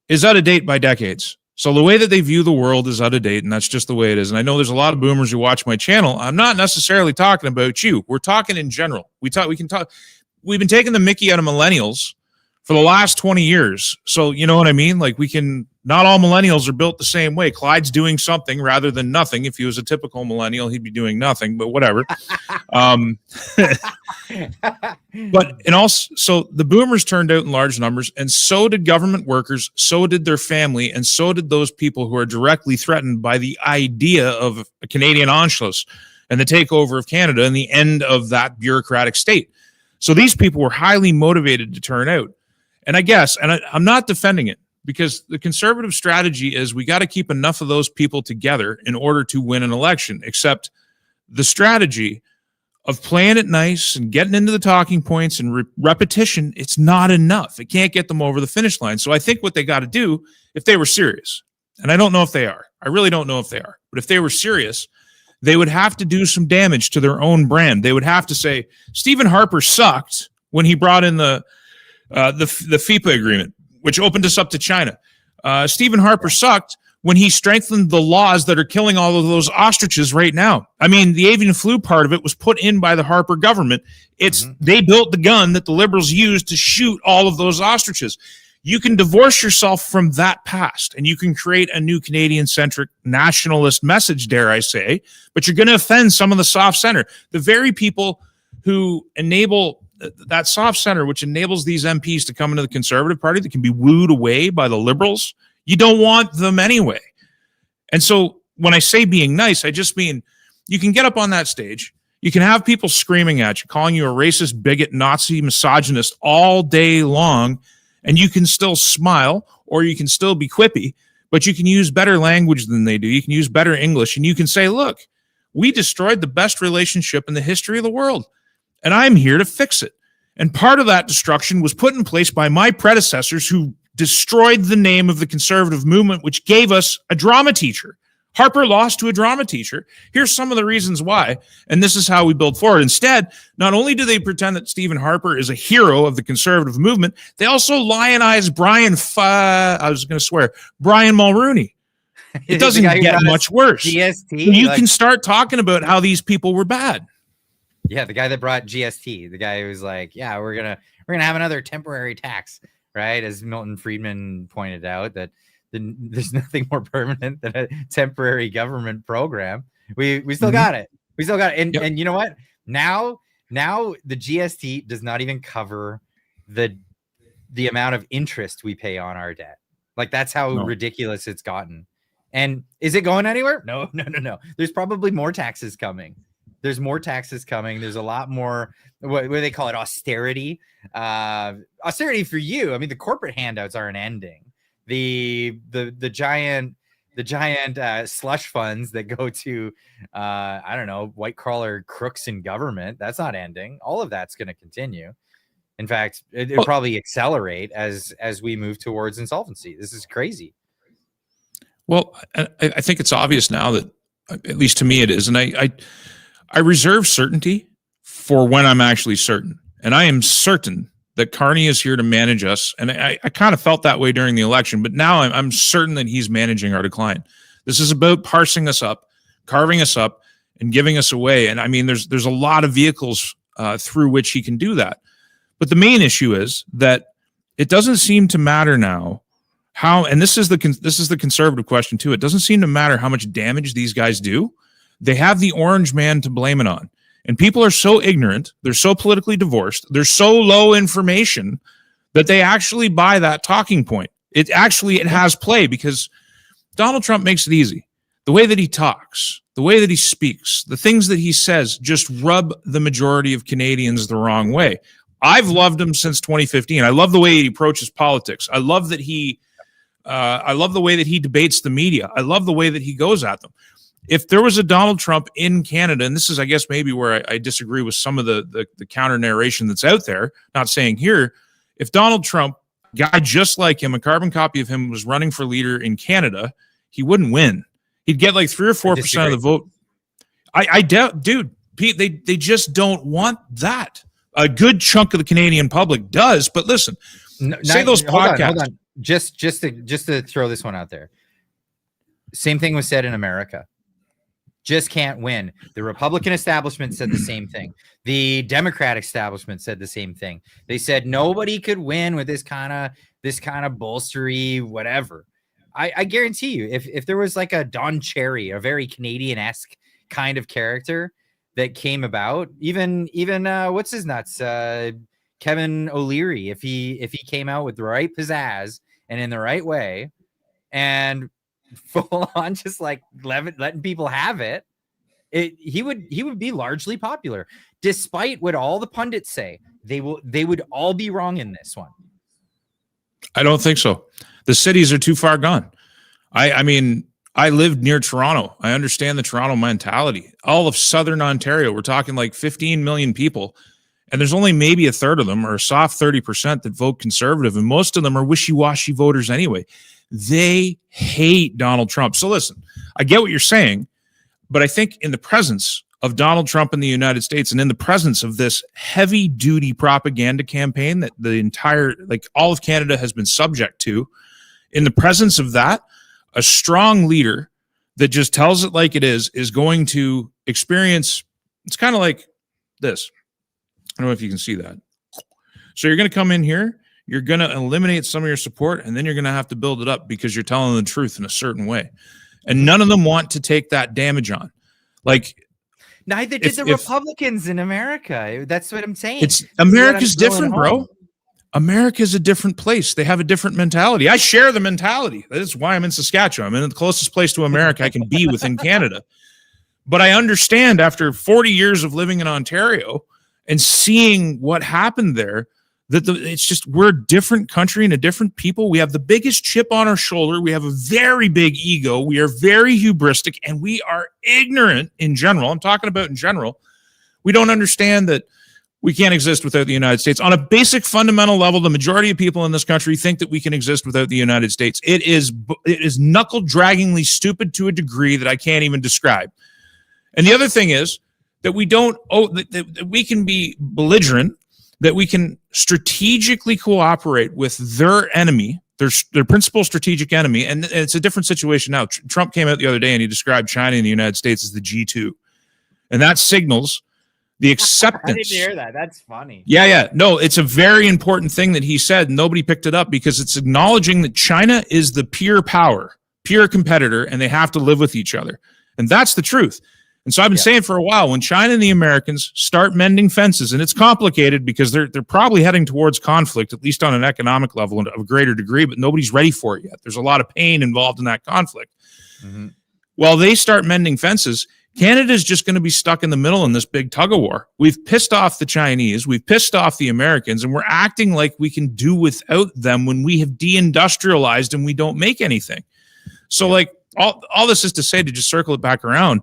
is out of date by decades. So the way that they view the world is out of date, and that's just the way it is. And I know there's a lot of boomers who watch my channel. I'm not necessarily talking about you. We're talking in general. We've been taking the mickey out of millennials for the last 20 years. So you know what I mean? Like, not all millennials are built the same way. Clyde's doing something rather than nothing. If he was a typical millennial, he'd be doing nothing, but whatever. So the boomers turned out in large numbers, and so did government workers, so did their family, and so did those people who are directly threatened by the idea of a Canadian Anschluss and the takeover of Canada and the end of that bureaucratic state. So these people were highly motivated to turn out. And I guess, and I'm not defending it, because the Conservative strategy is we got to keep enough of those people together in order to win an election, except the strategy of playing it nice and getting into the talking points and repetition, it's not enough. It can't get them over the finish line. So I think what they got to do, if they were serious, and I don't know if they are, I really don't know if they are, but if they were serious, they would have to do some damage to their own brand. They would have to say, Stephen Harper sucked when he brought in the FIPA agreement, which opened us up to China. Stephen Harper sucked when he strengthened the laws that are killing all of those ostriches right now. I mean, the avian flu part of it was put in by the Harper government. They built the gun that the liberals used to shoot all of those ostriches. You can divorce yourself from that past, and you can create a new Canadian-centric nationalist message, dare I say, but you're going to offend some of the soft center. The very people who enable that soft center, which enables these MPs to come into the Conservative Party that can be wooed away by the liberals, you don't want them anyway. And so when I say being nice, I just mean you can get up on that stage, you can have people screaming at you, calling you a racist, bigot, Nazi, misogynist all day long, and you can still smile, or you can still be quippy, but you can use better language than they do. You can use better English, and you can say, look, we destroyed the best relationship in the history of the world, and I'm here to fix it. And part of that destruction was put in place by my predecessors who destroyed the name of the conservative movement, which gave us a drama teacher. Harper lost to a drama teacher. Here's some of the reasons why, and this is how we build forward. Instead, not only do they pretend that Stephen Harper is a hero of the conservative movement, they also lionize Brian Mulroney. It doesn't get much worse. GST, you can start talking about how these people were bad. Yeah, the guy that brought GST, the guy who was like, yeah, we're gonna have another temporary tax, right? As Milton Friedman pointed out, that there's nothing more permanent than a temporary government program. We still got it. We still got it. And you know what? Now the GST does not even cover the amount of interest we pay on our debt. Like, that's how ridiculous it's gotten. And is it going anywhere? No. There's probably more taxes coming. There's more taxes coming. There's a lot more, what do they call it? Austerity. Austerity for you. I mean, the corporate handouts aren't ending. The giant slush funds that go to I don't know, white collar crooks in government, that's not ending. All of that's going to continue. In fact, it'll probably accelerate as we move towards insolvency. This is crazy. Well, I think it's obvious now that, at least to me it is, and I reserve certainty for when I'm actually certain, and I am certain that Carney is here to manage us. And I kind of felt that way during the election, but now I'm certain that he's managing our decline. This is about parsing us up, carving us up, and giving us away. And I mean, there's a lot of vehicles through which he can do that. But the main issue is that it doesn't seem to matter now how, and this is the conservative question too. It doesn't seem to matter how much damage these guys do. They have the orange man to blame it on. And people are so ignorant, they're so politically divorced, they're so low information that they actually buy that talking point. It has play, because Donald Trump makes it easy. The way that he talks, the way that he speaks, the things that he says just rub the majority of Canadians the wrong way. I've loved him since 2015. I love the way he approaches politics. I love that I love the way that he debates the media. I love the way that he goes at them. If there was a Donald Trump in Canada, and this is, I guess, maybe where I disagree with some of the counter narration that's out there, not saying here, if Donald Trump, a guy just like him, a carbon copy of him, was running for leader in Canada, he wouldn't win. He'd get like 3 or 4% of the vote. I doubt, dude, Pete, they just don't want that. A good chunk of the Canadian public does, but listen, those podcasts. Hold on. Just to throw this one out there. Same thing was said in America. Just can't win. The Republican establishment said the same thing. The Democrat establishment said the same thing. They said nobody could win with this kind of bolstery whatever. I guarantee you, if there was like a Don Cherry, a very Canadian-esque kind of character that came about, even what's his nuts, Kevin O'Leary, if he came out with the right pizzazz and in the right way, and full on just like letting people have it, he would be largely popular, despite what all the pundits say. They would all be wrong in this one. I don't think so. The cities are too far gone. I mean, I lived near Toronto. I understand the Toronto mentality. All of Southern Ontario, we're talking like 15 million people, and there's only maybe a third of them, or a soft 30%, that vote conservative, and most of them are wishy-washy voters anyway. They hate Donald Trump. So listen, I get what you're saying, but I think in the presence of Donald Trump in the United States, and in the presence of this heavy-duty propaganda campaign that the entire, like all of Canada has been subject to, in the presence of that, a strong leader that just tells it like it is going to experience. It's kind of like this. I don't know if you can see that. So you're going to come in here, you're going to eliminate some of your support, and then you're going to have to build it up because you're telling the truth in a certain way. And none of them want to take that damage on. Like, neither did the Republicans in America. That's what I'm saying. America's different, bro. America's a different place. They have a different mentality. I share the mentality. That's why I'm in Saskatchewan. I'm in the closest place to America I can be within Canada. But I understand after 40 years of living in Ontario and seeing what happened there, that it's just, we're a different country and a different people. We have the biggest chip on our shoulder. We have a very big ego. We are very hubristic, and we are ignorant in general. I'm talking about in general. We don't understand that we can't exist without the United States. On a basic fundamental level, the majority of people in this country think that we can exist without the United States. It is knuckle-draggingly stupid to a degree that I can't even describe. And the other thing is that we don't that we can be belligerent, that we can strategically cooperate with their enemy, their principal strategic enemy, and it's a different situation now. Trump came out the other day and he described China and the United States as the G2, and that signals the acceptance. I didn't hear that. That's funny. Yeah. No, it's a very important thing that he said. Nobody picked it up because it's acknowledging that China is the pure power, pure competitor, and they have to live with each other. And that's the truth. And so I've been saying for a while, when China and the Americans start mending fences, and it's complicated because they're probably heading towards conflict, at least on an economic level of a greater degree, but nobody's ready for it yet. There's a lot of pain involved in that conflict. Mm-hmm. While they start mending fences, Canada's just going to be stuck in the middle in this big tug of war. We've pissed off the Chinese, we've pissed off the Americans, and we're acting like we can do without them when we have deindustrialized and we don't make anything. So like all this is to say, to just circle it back around,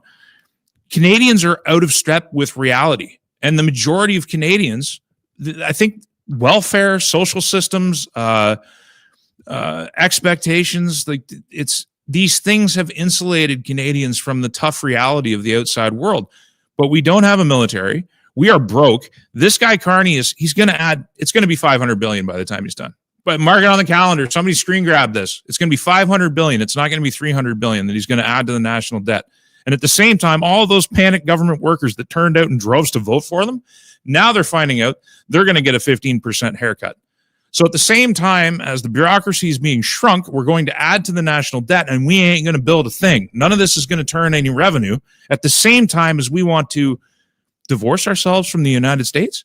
Canadians are out of step with reality. And the majority of Canadians, I think welfare, social systems, expectations, like these things have insulated Canadians from the tough reality of the outside world. But we don't have a military. We are broke. This guy Carney he's going to add, it's going to be $500 billion by the time he's done. But mark it on the calendar. Somebody screen grab this. It's going to be $500 billion. It's not going to be $300 billion that he's going to add to the national debt. And at the same time, all those panicked government workers that turned out in droves to vote for them, now they're finding out they're going to get a 15% haircut. So at the same time as the bureaucracy is being shrunk, we're going to add to the national debt, and we ain't going to build a thing. None of this is going to turn any revenue. At the same time as we want to divorce ourselves from the United States,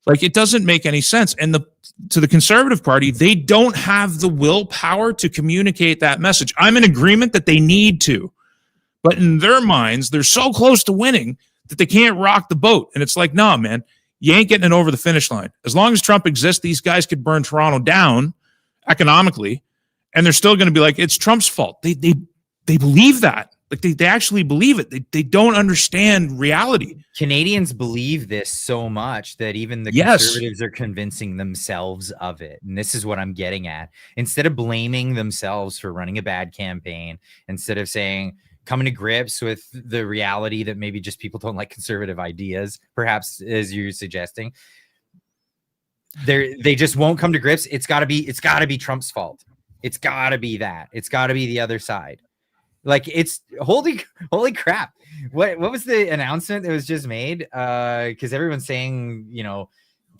like it doesn't make any sense. And to the Conservative Party, they don't have the willpower to communicate that message. I'm in agreement that they need to. But in their minds, they're so close to winning that they can't rock the boat. And it's like, nah, man, you ain't getting it over the finish line. As long as Trump exists, these guys could burn Toronto down economically, and they're still going to be like, it's Trump's fault. They believe that. Like they actually believe it. They don't understand reality. Canadians believe this so much that even the Conservatives are convincing themselves of it. And this is what I'm getting at. Instead of blaming themselves for running a bad campaign, instead of saying, coming to grips with the reality that maybe just people don't like conservative ideas, perhaps as you're suggesting, they just won't come to grips. It's got to be Trump's fault. It's got to be that. It's got to be the other side. Like it's holy crap. What was the announcement that was just made? Because everyone's saying, you know,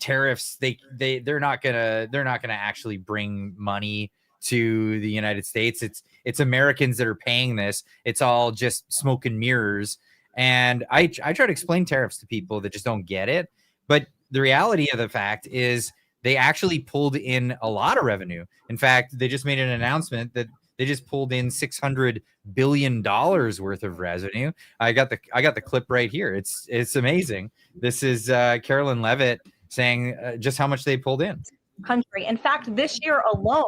tariffs, they're not gonna actually bring money to the United States. It's Americans that are paying this. It's all just smoke and mirrors. And I try to explain tariffs to people that just don't get it. But the reality of the fact is they actually pulled in a lot of revenue. In fact, they just made an announcement that they just pulled in $600 billion worth of revenue. I got the clip right here. It's amazing. This is Carolyn Levitt saying just how much they pulled in. Country. In fact, this year alone,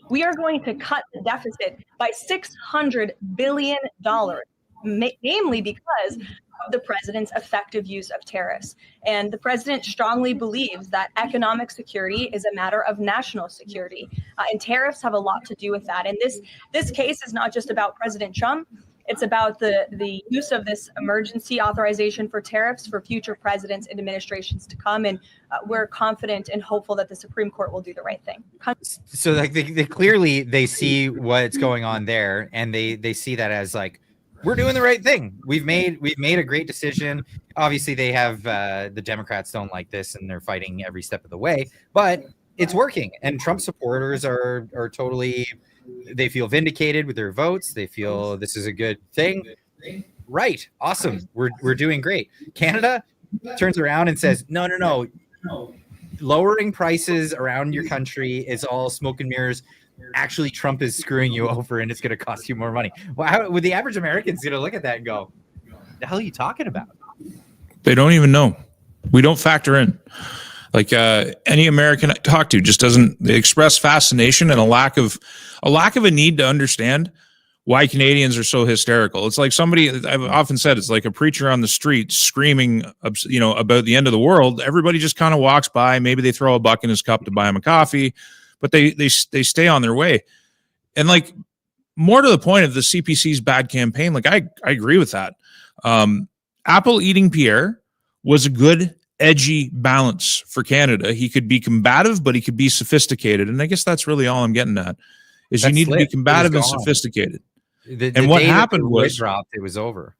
we are going to cut the deficit by $600 billion, namely because of the president's effective use of tariffs. And the president strongly believes that economic security is a matter of national security, and tariffs have a lot to do with that. And this case is not just about President Trump. It's about the use of this emergency authorization for tariffs for future presidents and administrations to come. And we're confident and hopeful that the Supreme Court will do the right thing. So like they clearly they see what's going on there, and they see that as like, we're doing the right thing. We've made a great decision. Obviously, they have the Democrats don't like this, and they're fighting every step of the way. But it's working, and Trump supporters are totally. They feel vindicated with their votes. They feel this is a good thing. Right? Awesome. We're doing great. Canada turns around and says, no. Lowering prices around your country is all smoke and mirrors. Actually, Trump is screwing you over, and it's going to cost you more money. Well, how would the average American's going to look at that and go, the hell are you talking about? They don't even know. We don't factor in. Like any American I talk to just doesn't. They express fascination and a lack of a need to understand why Canadians are so hysterical. It's like somebody, I've often said, it's like a preacher on the street screaming, about the end of the world. Everybody just kind of walks by. Maybe they throw a buck in his cup to buy him a coffee, but they stay on their way. And like, more to the point of the CPC's bad campaign, like I agree with that. Apple eating Pierre was a good, edgy balance for Canada. He could be combative, but he could be sophisticated. And I guess that's really all I'm getting at, is you need to be combative and sophisticated. And what happened was dropped, it was over.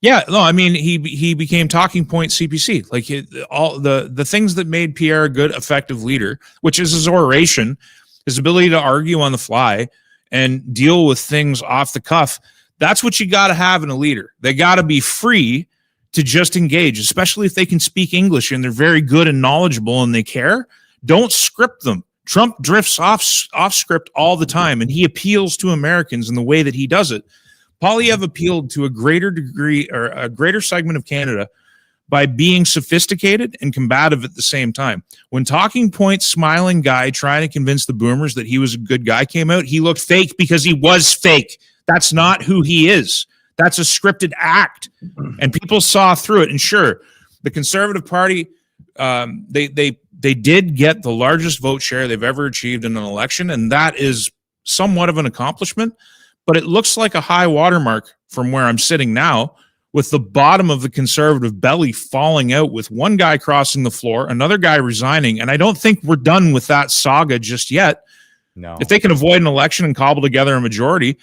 Yeah, no, I mean, he became talking point CPC. Like all the things that made Pierre a good, effective leader, which is his oration, his ability to argue on the fly and deal with things off the cuff. That's what you got to have in a leader. They got to be free to just engage, especially if they can speak English and they're very good and knowledgeable and they care. Don't script them. Trump drifts off script all the time, and he appeals to Americans in the way that he does it. Poilievre appealed to a greater degree or a greater segment of Canada by being sophisticated and combative at the same time. When talking point smiling guy trying to convince the boomers that he was a good guy came out, he looked fake because he was fake. That's not who he is. That's a scripted act, and people saw through it. And sure, the Conservative Party, they did get the largest vote share they've ever achieved in an election, and that is somewhat of an accomplishment. But it looks like a high watermark from where I'm sitting now, with the bottom of the Conservative belly falling out, with one guy crossing the floor, another guy resigning, and I don't think we're done with that saga just yet. No, if they can avoid an election and cobble together a majority.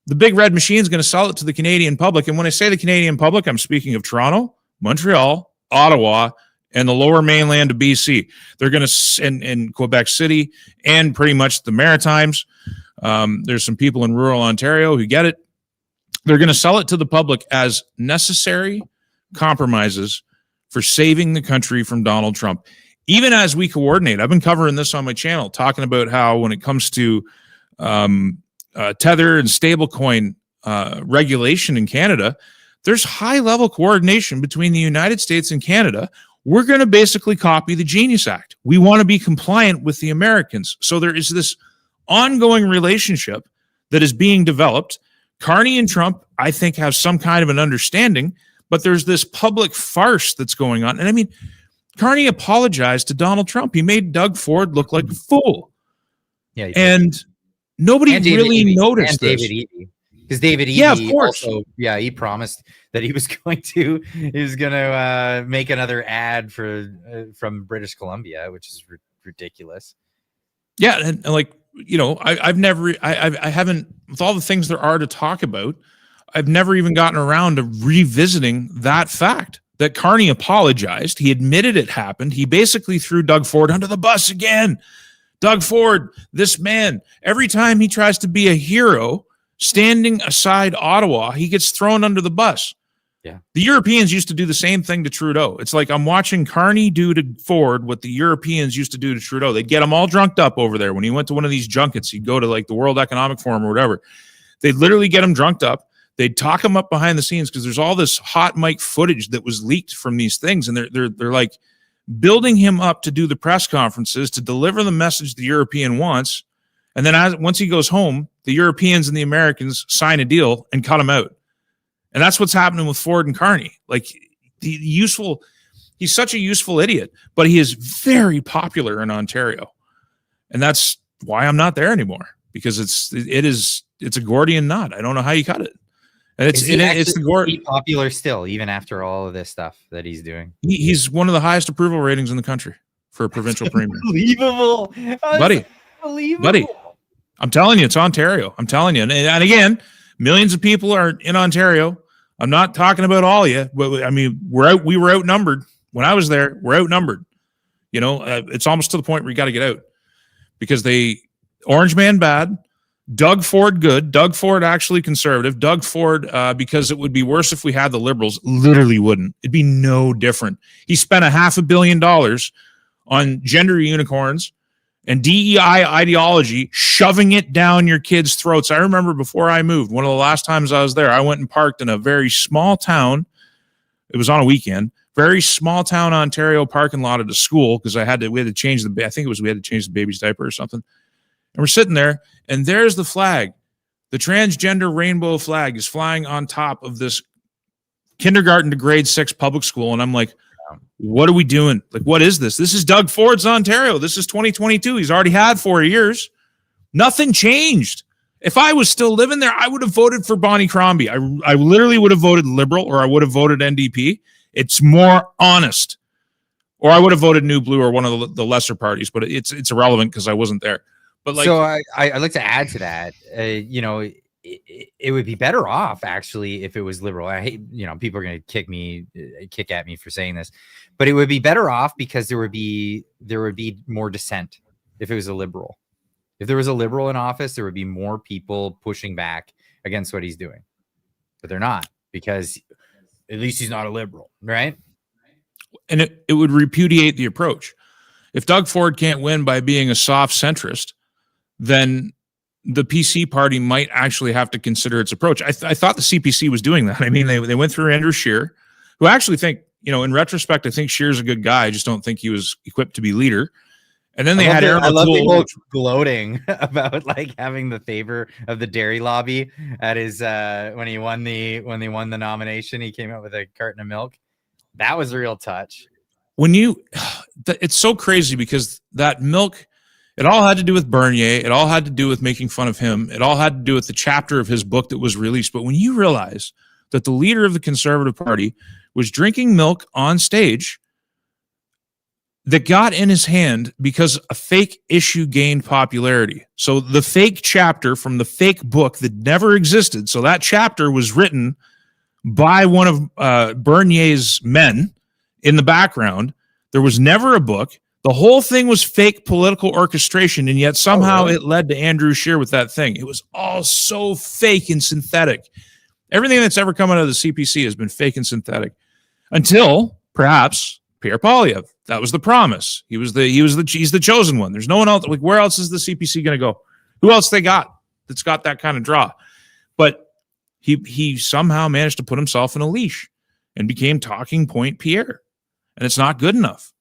The big red machine is going to sell it to the Canadian public. And when I say the Canadian public, I'm speaking of Toronto, Montreal, Ottawa, and the lower mainland of BC. They're going to, in Quebec City and pretty much the Maritimes. There's some people in rural Ontario who get it. They're going to sell it to the public as necessary compromises for saving the country from Donald Trump. Even as we coordinate, I've been covering this on my channel, talking about how when it comes to Tether and stablecoin regulation in Canada, there's high-level coordination between the United States and Canada. We're going to basically copy the Genius Act. We want to be compliant with the Americans. So there is this ongoing relationship that is being developed. Carney and Trump, I think, have some kind of an understanding, but there's this public farce that's going on. And I mean, Carney apologized to Donald Trump. He made Doug Ford look like a fool. Yeah, and nobody really noticed this. Because David Eby, yeah, of course. Also, he promised that he was going to make another ad from British Columbia, which is ridiculous. Yeah, and like, I haven't, with all the things there are to talk about, I've never even gotten around to revisiting that fact that Carney apologized. He admitted it happened. He basically threw Doug Ford under the bus again. Doug Ford, this man, every time he tries to be a hero, standing aside Ottawa, he gets thrown under the bus. Yeah. The Europeans used to do the same thing to Trudeau. It's like I'm watching Carney do to Ford what the Europeans used to do to Trudeau. They'd get him all drunked up over there. When he went to one of these junkets, he'd go to like the World Economic Forum or whatever. They'd literally get him drunked up. They'd talk him up behind the scenes because there's all this hot mic footage that was leaked from these things. And they're like building him up to do the press conferences, to deliver the message the European wants. And then once he goes home, the Europeans and the Americans sign a deal and cut him out. And that's what's happening with Ford and Carney. Like, he's such a useful idiot, but he is very popular in Ontario. And that's why I'm not there anymore, because it it's a Gordian knot. I don't know how you cut it. And it's the Gordian popular still, even after all of this stuff that he's doing. He's one of the highest approval ratings in the country for a provincial premier. Unbelievable, buddy. I'm telling you, it's Ontario. I'm telling you, and again, millions of people are in Ontario. I'm not talking about all of you, but I mean, we were outnumbered when I was there. We're outnumbered. You know, it's almost to the point where you got to get out because Orange Man bad, Doug Ford good, Doug Ford actually conservative, Doug Ford because it would be worse if we had the Liberals. Literally wouldn't. It'd be no different. He spent $500 million on gender unicorns and DEI ideology, shoving it down your kids' throats. I remember before I moved, one of the last times I was there, I went and parked in a very small town. It was on a weekend, very small town Ontario parking lot at a school because we had to change we had to change the baby's diaper or something. And we're sitting there, and there's the flag. The transgender rainbow flag is flying on top of this kindergarten to grade 6 public school. And I'm like, what are we doing? Like, what is this? This is Doug Ford's Ontario. This is 2022. He's already had 4 years. Nothing changed. If I was still living there, I would have voted for Bonnie Crombie. I literally would have voted Liberal, or I would have voted NDP. It's more honest. Or I would have voted New Blue or one of the lesser parties, but it's irrelevant because I wasn't there. But like, so I'd like to add to that. You know, it would be better off actually if it was Liberal. I hate, you know, people are going to kick at me for saying this, but it would be better off because there would be more dissent if it was a Liberal. If there was a Liberal in office, there would be more people pushing back against what he's doing, but they're not, because at least he's not a Liberal, right? And it would repudiate the approach. If Doug Ford can't win by being a soft centrist, then the PC party might actually have to consider its approach. I thought the CPC was doing that. I mean, they went through Andrew Scheer, who I actually think, you know, in retrospect, I think Scheer's a good guy. I just don't think he was equipped to be leader. And then they had Aaron O'Toole. I love people gloating about like having the favor of the dairy lobby at his when he won the nomination. He came out with a carton of milk. That was a real touch. It's so crazy because that milk, it all had to do with Bernier. It all had to do with making fun of him. It all had to do with the chapter of his book that was released. But when you realize that the leader of the Conservative Party was drinking milk on stage that got in his hand because a fake issue gained popularity. So the fake chapter from the fake book that never existed. So that chapter was written by one of Bernier's men in the background. There was never a book. The whole thing was fake political orchestration, and yet somehow it led to Andrew Scheer with that thing. It was all so fake and synthetic. Everything that's ever come out of the CPC has been fake and synthetic until perhaps Pierre Poilievre. That was the promise. He's the chosen one. There's no one else. Like, where else is the CPC going to go? Who else they got that's got that kind of draw? But he somehow managed to put himself in a leash and became talking point Pierre, and it's not good enough.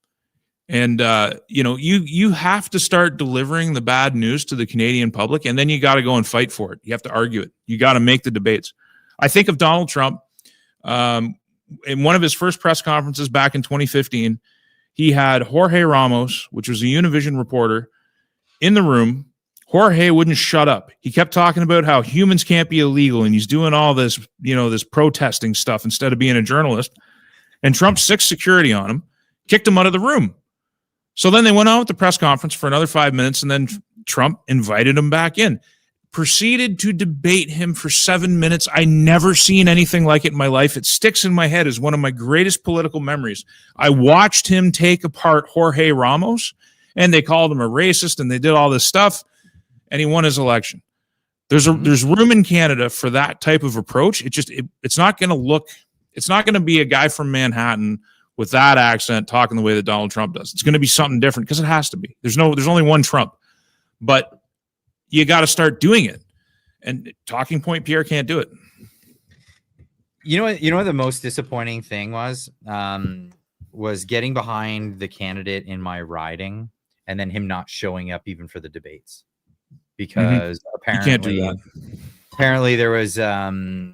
And you have to start delivering the bad news to the Canadian public, and then you got to go and fight for it. You have to argue it. You got to make the debates. I think of Donald Trump in one of his first press conferences back in 2015. He had Jorge Ramos, which was a Univision reporter, in the room. Jorge wouldn't shut up. He kept talking about how humans can't be illegal, and he's doing all this, this protesting stuff instead of being a journalist. And Trump sicked security on him, kicked him out of the room. So then they went on with the press conference for another 5 minutes, and then Trump invited him back in, proceeded to debate him for 7 minutes. I never seen anything like it in my life. It sticks in my head as one of my greatest political memories. I watched him take apart Jorge Ramos, and they called him a racist, and they did all this stuff, and he won his election. There's room in Canada for that type of approach. It's not going to be a guy from Manhattan with that accent talking the way that Donald Trump does. It's going to be something different because it has to be. There's only one Trump, but you got to start doing it. And talking point Pierre can't do it. You know what the most disappointing thing was getting behind the candidate in my riding and then him not showing up even for the debates, because apparently there was a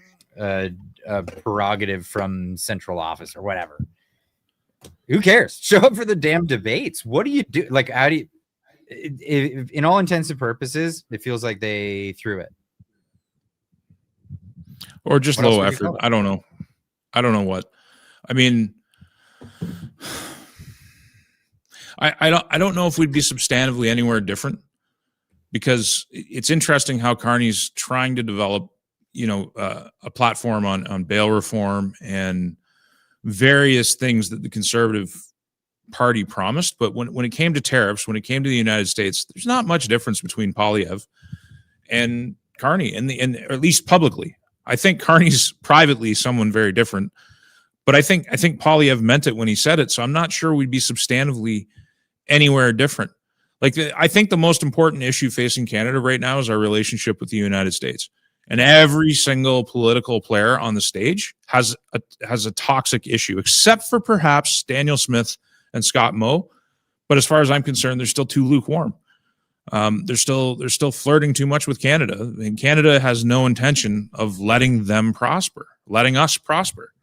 prerogative from central office or whatever. Who cares? Show up for the damn debates. What do you do? Like, how do you, in all intents and purposes, it feels like they threw it. Or just What else low would you effort. call it? I don't know. I don't know what. I mean, I don't know if we'd be substantively anywhere different, because it's interesting how Carney's trying to develop, a platform on bail reform and various things that the Conservative Party promised. But when it came to tariffs, when it came to the United States, there's not much difference between Poilievre and Carney, and or at least publicly. I think Carney's privately someone very different, but I think Poilievre meant it when he said it. So I'm not sure we'd be substantively anywhere different. I think the most important issue facing Canada right now is our relationship with the United States. And every single political player on the stage has a toxic issue, except for perhaps Daniel Smith and Scott Moe. But as far as I'm concerned, they're still too lukewarm. They're still flirting too much with Canada, and Canada has no intention of letting us prosper.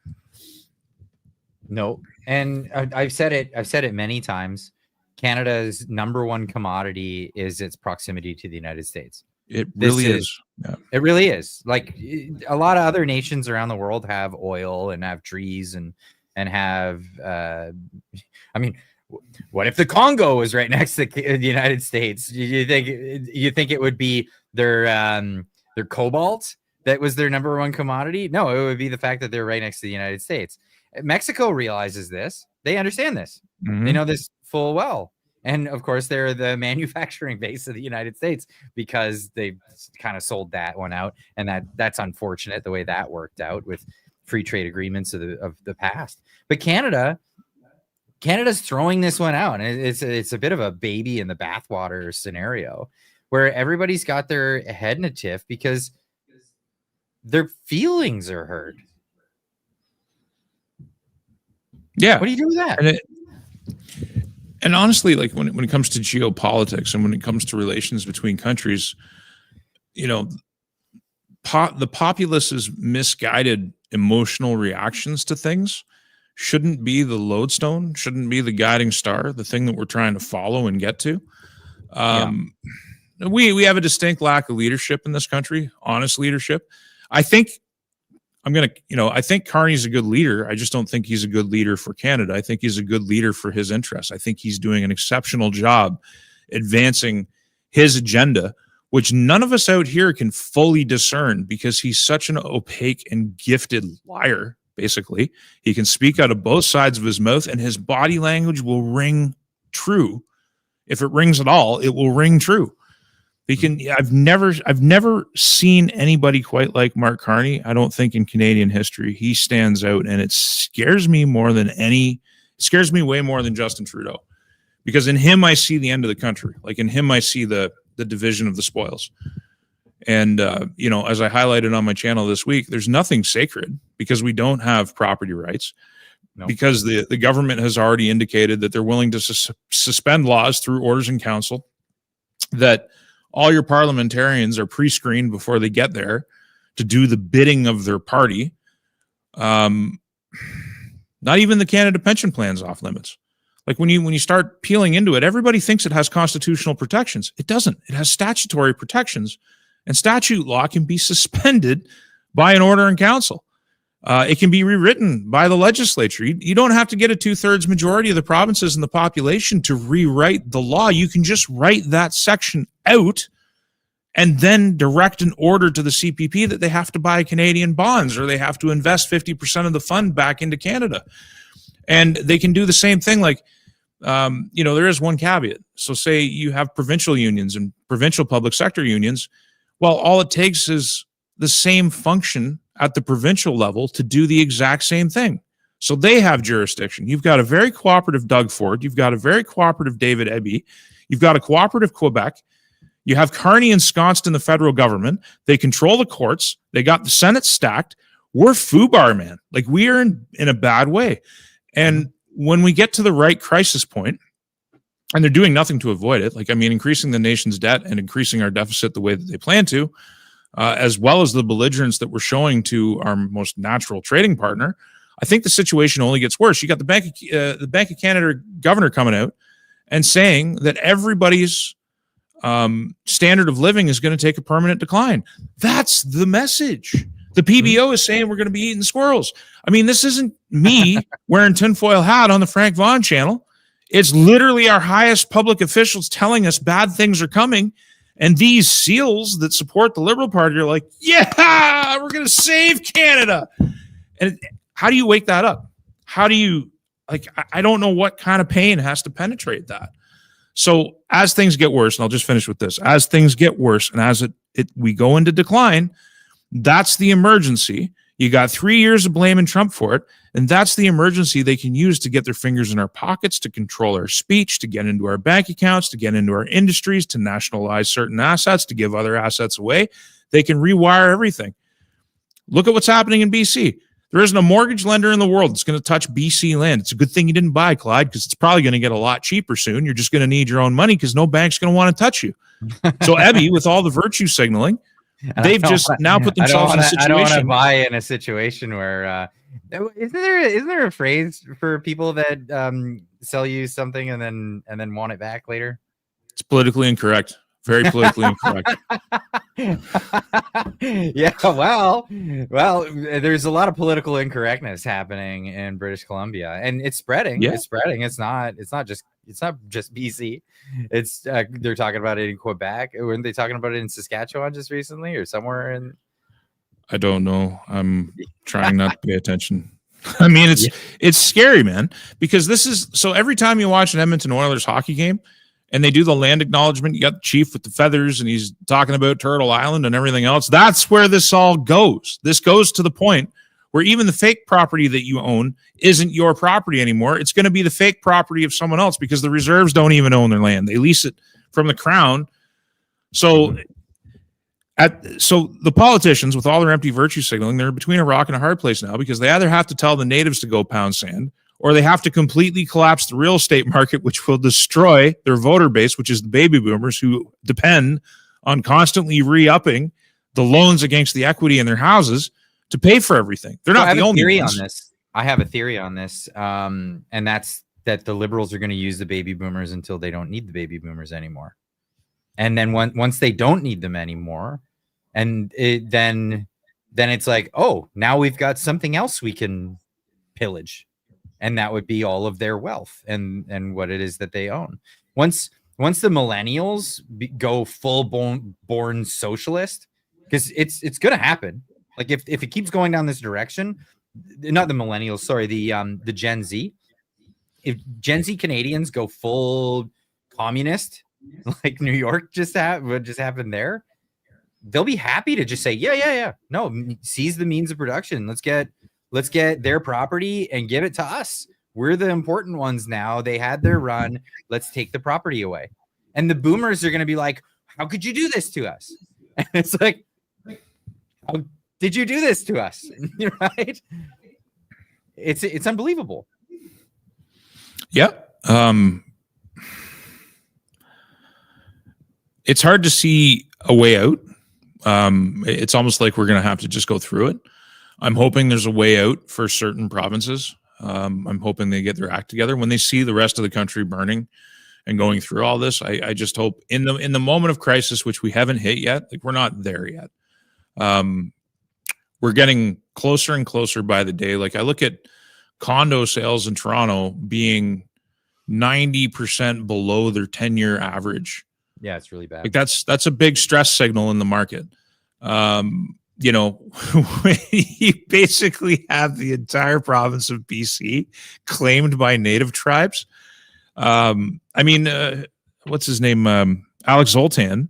No, and I've said it many times. Canada's number one commodity is its proximity to the United States. It really is. Yeah. It really is. Like a lot of other nations around the world have oil and have trees and have. I mean, what if the Congo was right next to the United States? You think it would be their cobalt that was their number one commodity? No, it would be the fact that they're right next to the United States. Mexico realizes this. They understand this. Mm-hmm. They know this full well. And of course, they're the manufacturing base of the United States because they kind of sold that one out. And that's unfortunate the way that worked out with free trade agreements of the past. But Canada's throwing this one out. And it's a bit of a baby in the bathwater scenario where everybody's got their head in a tiff because their feelings are hurt. Yeah. What do you do with that? And honestly, like when it comes to geopolitics and when it comes to relations between countries, the populace's misguided emotional reactions to things shouldn't be the lodestone, shouldn't be the guiding star, the thing that we're trying to follow and get to. We have a distinct lack of leadership in this country, honest leadership. I think Carney's a good leader. I just don't think he's a good leader for Canada. I think he's a good leader for his interests. I think he's doing an exceptional job advancing his agenda, which none of us out here can fully discern because he's such an opaque and gifted liar, basically. He can speak out of both sides of his mouth, and his body language will ring true. If it rings at all, it will ring true. I've never seen anybody quite like Mark Carney. I don't think in Canadian history. He stands out, and it scares me way more than Justin Trudeau, because in him I see the end of the country. Like in him I see the division of the spoils. And as I highlighted on my channel this week, there's nothing sacred because we don't have property rights. No. Because the government has already indicated that they're willing to suspend laws through orders in council, that all your parliamentarians are pre-screened before they get there to do the bidding of their party. Not even the Canada pension plan's off limits. Like when you start peeling into it, everybody thinks it has constitutional protections. It doesn't. It has statutory protections, and statute law can be suspended by an order in council. It can be rewritten by the legislature. You don't have to get a 2/3 majority of the provinces and the population to rewrite the law. You can just write that section out and then direct an order to the CPP that they have to buy Canadian bonds or they have to invest 50% of the fund back into Canada. And they can do the same thing. Like, there is one caveat. So say you have provincial unions and provincial public sector unions. Well, all it takes is the same function at the provincial level to do the exact same thing. So they have jurisdiction. You've got a very cooperative Doug Ford. You've got a very cooperative David Eby. You've got a cooperative Quebec. You have Carney ensconced in the federal government. They control the courts. They got the Senate stacked. We're FUBAR, man. Like, we are in a bad way. And when we get to the right crisis point, and they're doing nothing to avoid it, increasing the nation's debt and increasing our deficit the way that they plan to, as well as the belligerence that we're showing to our most natural trading partner, I think the situation only gets worse. You got the Bank of Canada governor coming out and saying that everybody's standard of living is going to take a permanent decline. That's the message. The PBO is saying we're going to be eating squirrels. I mean, this isn't me wearing tinfoil hat on the Frank Vaughan channel. It's literally our highest public officials telling us bad things are coming. And these SEALs that support the Liberal Party are like, yeah, we're going to save Canada. And how do you wake that up? How do you, like, I don't know what kind of pain has to penetrate that. So as things get worse, and I'll just finish with this, as things get worse and as we go into decline, that's the emergency. You got 3 years of blaming Trump for it, and that's the emergency they can use to get their fingers in our pockets, to control our speech, to get into our bank accounts, to get into our industries, to nationalize certain assets, to give other assets away. They can rewire everything. Look at what's happening in BC. There isn't a mortgage lender in the world that's going to touch BC land. It's a good thing you didn't buy, Clyde, because it's probably going to get a lot cheaper soon. You're just going to need your own money because no bank's going to want to touch you. So Ebby, with all the virtue signaling, they've just now put themselves in a situation. I don't want to buy in a situation where isn't there a phrase for people that sell you something and then want it back later? It's politically incorrect. Very politically incorrect. Yeah, well, there's a lot of political incorrectness happening in British Columbia, and it's spreading. Yeah. It's spreading. It's not just BC. It's they're talking about it in Quebec. Weren't they talking about it in Saskatchewan just recently, or somewhere in? I don't know. I'm trying not to pay attention. I mean, it's scary, man, because this is so every time you watch an Edmonton Oilers hockey game and they do the land acknowledgement, you got the chief with the feathers and he's talking about Turtle Island and everything else. That's where this all goes. This goes to the point where even the fake property that you own isn't your property anymore. It's going to be the fake property of someone else because the reserves don't even own their land. They lease it from the crown. So the politicians, with all their empty virtue signaling, they're between a rock and a hard place now because they either have to tell the natives to go pound sand or they have to completely collapse the real estate market, which will destroy their voter base, which is the baby boomers who depend on constantly re-upping the loans against the equity in their houses to pay for everything. They're not the only ones. I have a theory on this, and that's that the Liberals are going to use the baby boomers until they don't need the baby boomers anymore. And then once they don't need them anymore, and then it's like, oh, now we've got something else we can pillage. And that would be all of their wealth and what it is that they own. Once the millennials go full born socialist, because it's going to happen. Like if it keeps going down this direction, not the millennials, sorry, the Gen Z. If Gen Z Canadians go full communist, like New York what just happened there, they'll be happy to just say, yeah. No, seize the means of production. Let's get their property and give it to us. We're the important ones now. They had their run. Let's take the property away. And the boomers are going to be like, how could you do this to us? And it's like, how did you do this to us? Right? It's unbelievable. Yep. It's hard to see a way out. It's almost like we're going to have to just go through it. I'm hoping there's a way out for certain provinces. I'm hoping they get their act together when they see the rest of the country burning and going through all this. I just hope in the moment of crisis, which we haven't hit yet, like we're not there yet. We're getting closer and closer by the day. Like I look at condo sales in Toronto being 90% below their 10-year average. Yeah, it's really bad. Like that's a big stress signal in the market. You basically have the entire province of BC claimed by native tribes. What's his name? Alex Zoltan.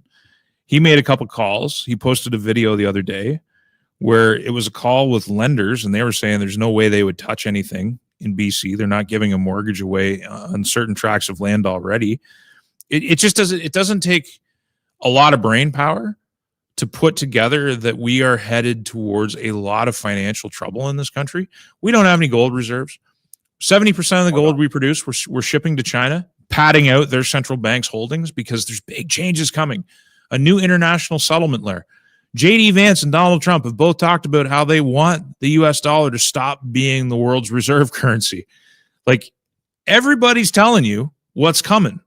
He made a couple calls. He posted a video the other day where it was a call with lenders, and they were saying there's no way they would touch anything in BC. They're not giving a mortgage away on certain tracts of land already. It just doesn't. It doesn't take a lot of brain power to put together that we are headed towards a lot of financial trouble in this country. We don't have any gold reserves. 70% of the gold we produce, we're shipping to China, padding out their central bank's holdings because there's big changes coming. A new international settlement layer. J.D. Vance and Donald Trump have both talked about how they want the U.S. dollar to stop being the world's reserve currency. Like, everybody's telling you what's coming.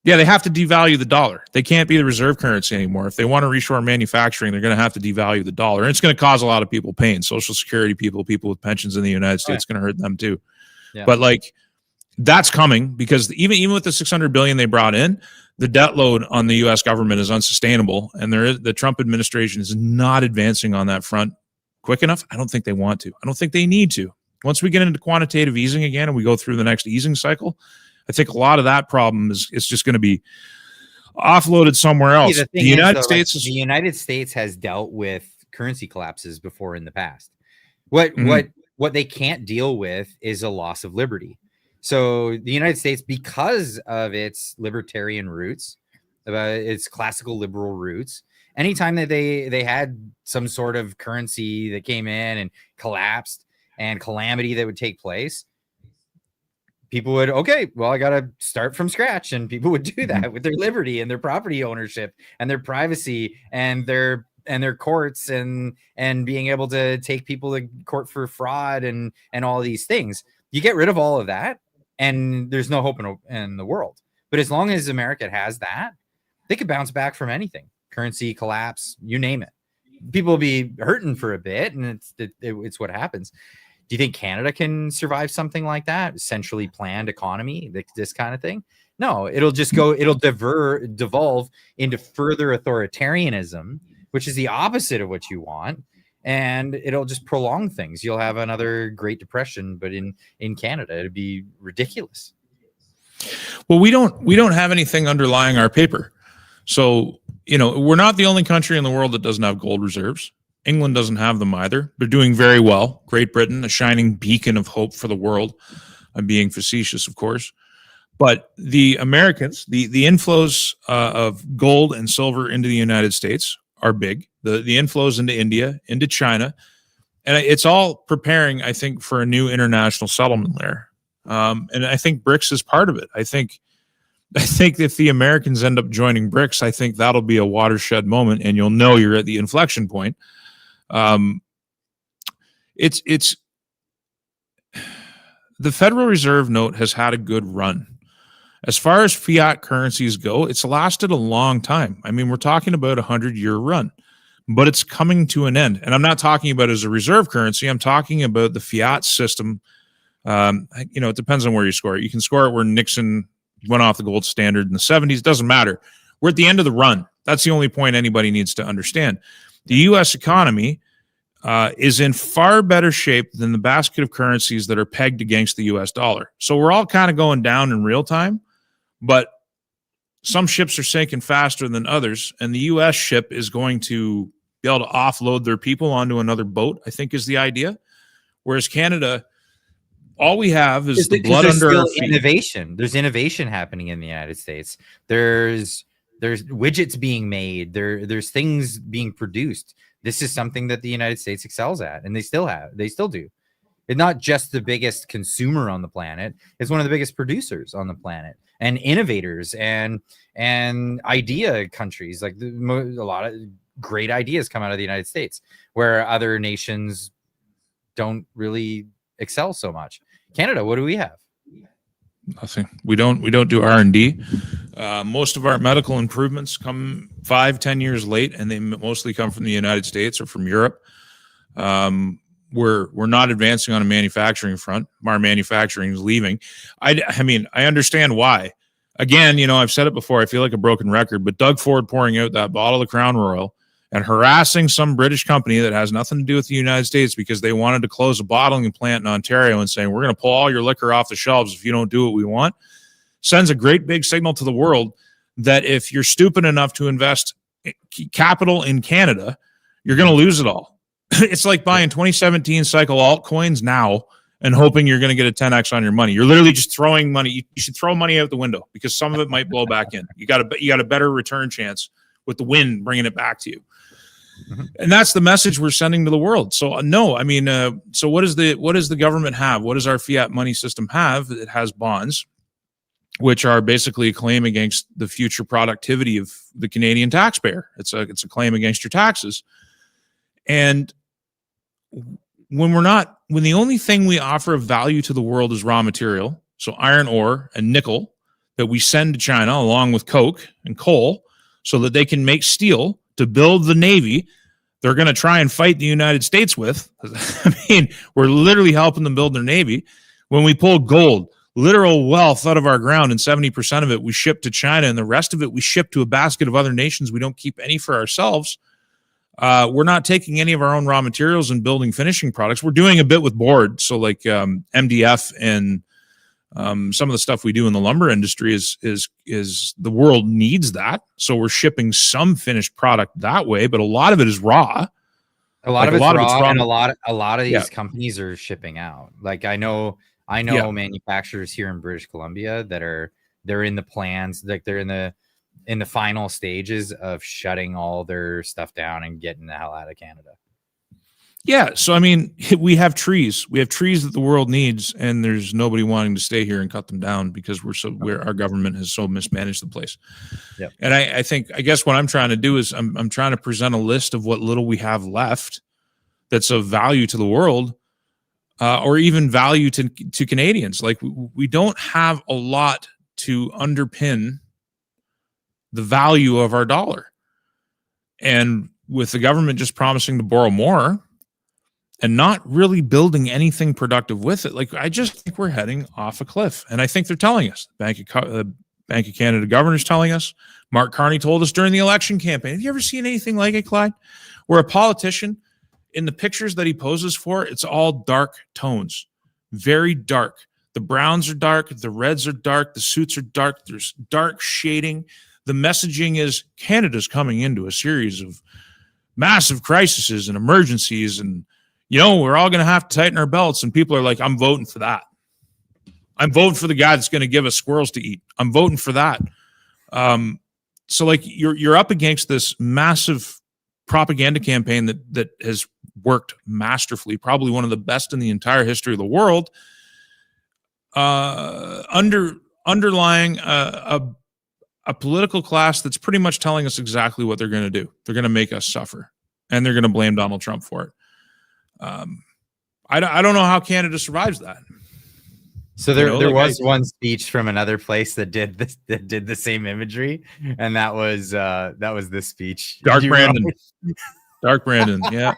Yeah, they have to devalue the dollar. They can't be the reserve currency anymore. If they want to reshore manufacturing, they're going to have to devalue the dollar. And it's going to cause a lot of people pain. Social Security people with pensions in the United States, going to hurt them too. Yeah. But like, that's coming because even with the $600 billion they brought in, the debt load on the U.S. government is unsustainable. And the Trump administration is not advancing on that front quick enough. I don't think they want to. I don't think they need to. Once we get into quantitative easing again and we go through the next easing cycle, I think a lot of that problem is just going to be offloaded somewhere else. The United States the United States has dealt with currency collapses before in the past. What they can't deal with is a loss of liberty. So the United States, because of its libertarian roots, its classical liberal roots, anytime that they had some sort of currency that came in and collapsed and calamity that would take place, people would, okay, well, I got to start from scratch. And people would do that with their liberty and their property ownership and their privacy and their courts and being able to take people to court for fraud and all of these things. You get rid of all of that and there's no hope in the world. But as long as America has that, they could bounce back from anything. Currency collapse, you name it. People will be hurting for a bit, and it's what happens. Do you think Canada can survive something like that? Centrally planned economy, this kind of thing? No, it'll just go, it'll devolve into further authoritarianism, which is the opposite of what you want. And it'll just prolong things. You'll have another Great Depression, but in Canada, it'd be ridiculous. Well, we don't have anything underlying our paper. So, we're not the only country in the world that doesn't have gold reserves. England doesn't have them either. They're doing very well. Great Britain, a shining beacon of hope for the world. I'm being facetious, of course. But the Americans, the inflows of gold and silver into the United States are big. The inflows into India, into China. And it's all preparing, I think, for a new international settlement there. And I think BRICS is part of it. I think if the Americans end up joining BRICS, I think that'll be a watershed moment, and you'll know you're at the inflection point. It's the Federal Reserve note has had a good run. As far as fiat currencies go, it's lasted a long time. I mean, we're talking about a 100-year run, but it's coming to an end. And I'm not talking about as a reserve currency. I'm talking about the fiat system. It depends on where you score it. You can score it where Nixon went off the gold standard in the 70s. Doesn't matter. We're at the end of the run. That's the only point anybody needs to understand. The U.S. economy is in far better shape than the basket of currencies that are pegged against the U.S. dollar. So we're all kind of going down in real time, but some ships are sinking faster than others, and the U.S. ship is going to be able to offload their people onto another boat, I think is the idea. Whereas Canada, all we have is the blood under our feet. Innovation. There's innovation happening in the United States. There's widgets being made. There's things being produced. This is something that the United States excels at, and they still do. It's not just the biggest consumer on the planet. It's one of the biggest producers on the planet, and innovators and idea countries. Like a lot of great ideas come out of the United States, where other nations don't really excel so much. Canada, what do we have? Nothing. We don't do R&D. Most of our medical improvements come 5-10 years late, and they mostly come from the United States or from Europe. We're not advancing on a manufacturing front. Our manufacturing is leaving. I mean, I understand why. Again, I've said it before. I feel like a broken record, but Doug Ford pouring out that bottle of Crown Royal and harassing some British company that has nothing to do with the United States because they wanted to close a bottling plant in Ontario and saying, we're going to pull all your liquor off the shelves if you don't do what we want, sends a great big signal to the world that if you're stupid enough to invest capital in Canada, you're going to lose it all. It's like buying 2017 cycle altcoins now and hoping you're going to get a 10x on your money. You're literally just throwing money. You should throw money out the window because some of it might blow back in. You got a better return chance with the wind bringing it back to you. Mm-hmm. And that's the message we're sending to the world. So no, I mean, so what does the government have? What does our fiat money system have? It has bonds, which are basically a claim against the future productivity of the Canadian taxpayer. It's a claim against your taxes. And when the only thing we offer of value to the world is raw material, so iron ore and nickel, that we send to China along with coke and coal so that they can make steel to build the Navy they're going to try and fight the United States with. I mean, we're literally helping them build their Navy. When we pull gold, literal wealth out of our ground, and 70% of it we ship to China, and the rest of it we ship to a basket of other nations. We don't keep any for ourselves. We're not taking any of our own raw materials and building finishing products. We're doing a bit with board. So like MDF and some of the stuff we do in the lumber industry is the world needs that. So we're shipping some finished product that way, but a lot of it is raw. A lot of it's raw, and a lot of these companies are shipping out. Like I know manufacturers here in British Columbia that they're in the plans, like they're in the final stages of shutting all their stuff down and getting the hell out of Canada. Yeah, so I mean, we have trees. We have trees that the world needs, and there's nobody wanting to stay here and cut them down because our government has so mismanaged the place. Yeah, and I guess what I'm trying to do is I'm trying to present a list of what little we have left that's of value to the world, or even value to Canadians. Like we don't have a lot to underpin the value of our dollar, and with the government just promising to borrow more and not really building anything productive with it, like I just think we're heading off a cliff. And I think they're telling us. Bank of Canada governor's telling us. Mark Carney told us during the election campaign. Have you ever seen anything like it, Clyde? Where a politician, in the pictures that he poses for, it's all dark tones, very dark. The browns are dark, the reds are dark, the suits are dark. There's dark shading. The messaging is Canada's coming into a series of massive crises and emergencies, and we're all going to have to tighten our belts. And people are like, I'm voting for that. I'm voting for the guy that's going to give us squirrels to eat. I'm voting for that. So like you're up against this massive propaganda campaign that has worked masterfully, probably one of the best in the entire history of the world, underlying a political class that's pretty much telling us exactly what they're going to do. They're going to make us suffer, and they're going to blame Donald Trump for it. I don't know how Canada survives that. So there was one speech from another place that did the same imagery, and that was this speech. Dark Brandon, yeah.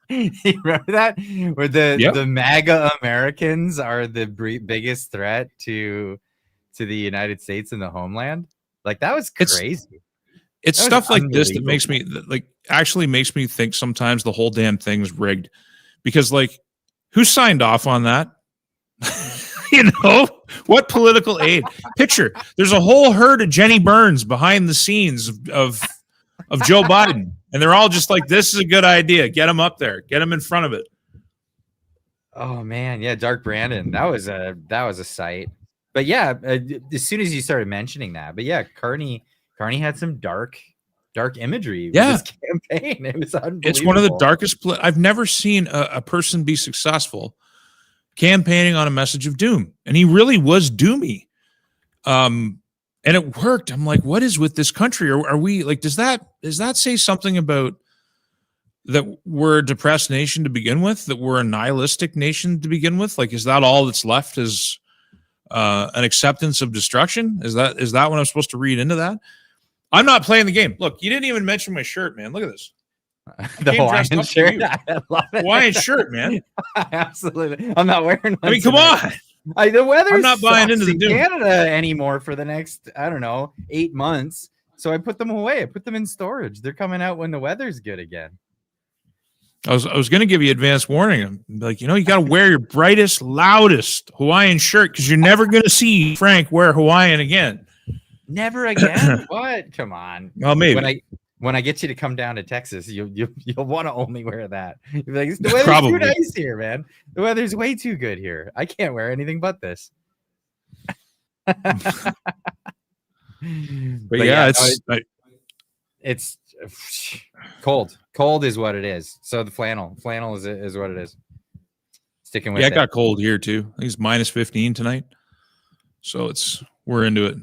You remember that? Where the MAGA Americans are the biggest threat to the United States and the homeland. Like that was crazy. It's stuff like this that makes me actually makes me think sometimes the whole damn thing's rigged, because like who signed off on that? What political aid? Picture there's a whole herd of Jenny Burns behind the scenes of Joe Biden, and they're all just like, this is a good idea. Get them up there. Get them in front of it. Oh man, yeah, Dark Brandon. That was a sight. But yeah, as soon as you started mentioning that, but yeah, Carney had some dark imagery. Yeah, with his campaign. It was unbelievable. It's one of the darkest. I've never seen a person be successful campaigning on a message of doom, and he really was doomy. And it worked. I'm like, what is with this country? Are we like? Does that say something about that we're a depressed nation to begin with? That we're a nihilistic nation to begin with? Like, is that all that's left? Is an acceptance of destruction? Is that what I'm supposed to read into that? I'm not playing the game. Look, you didn't even mention my shirt, man. Look at this. The Hawaiian shirt. I love it. Hawaiian shirt, man. Absolutely. I'm not wearing one. I mean, come on. The weather. I'm not buying into the doom. Canada anymore for the next, 8 months. So I put them away. I put them in storage. They're coming out when the weather's good again. I was going to give you advance warning. I'm like, you got to wear your brightest, loudest Hawaiian shirt because you're never going to see Frank wear Hawaiian again. Never again? What? Come on. Well, maybe. When I get you to come down to Texas, you'll want to only wear that. You'll be like, the weather's too nice here, man. The weather's way too good here. I can't wear anything but this. But yeah, it's cold. Cold is what it is. So the flannel is what it is. Sticking with it. Yeah, it got cold here too. I think it's minus 15 tonight. So we're into it.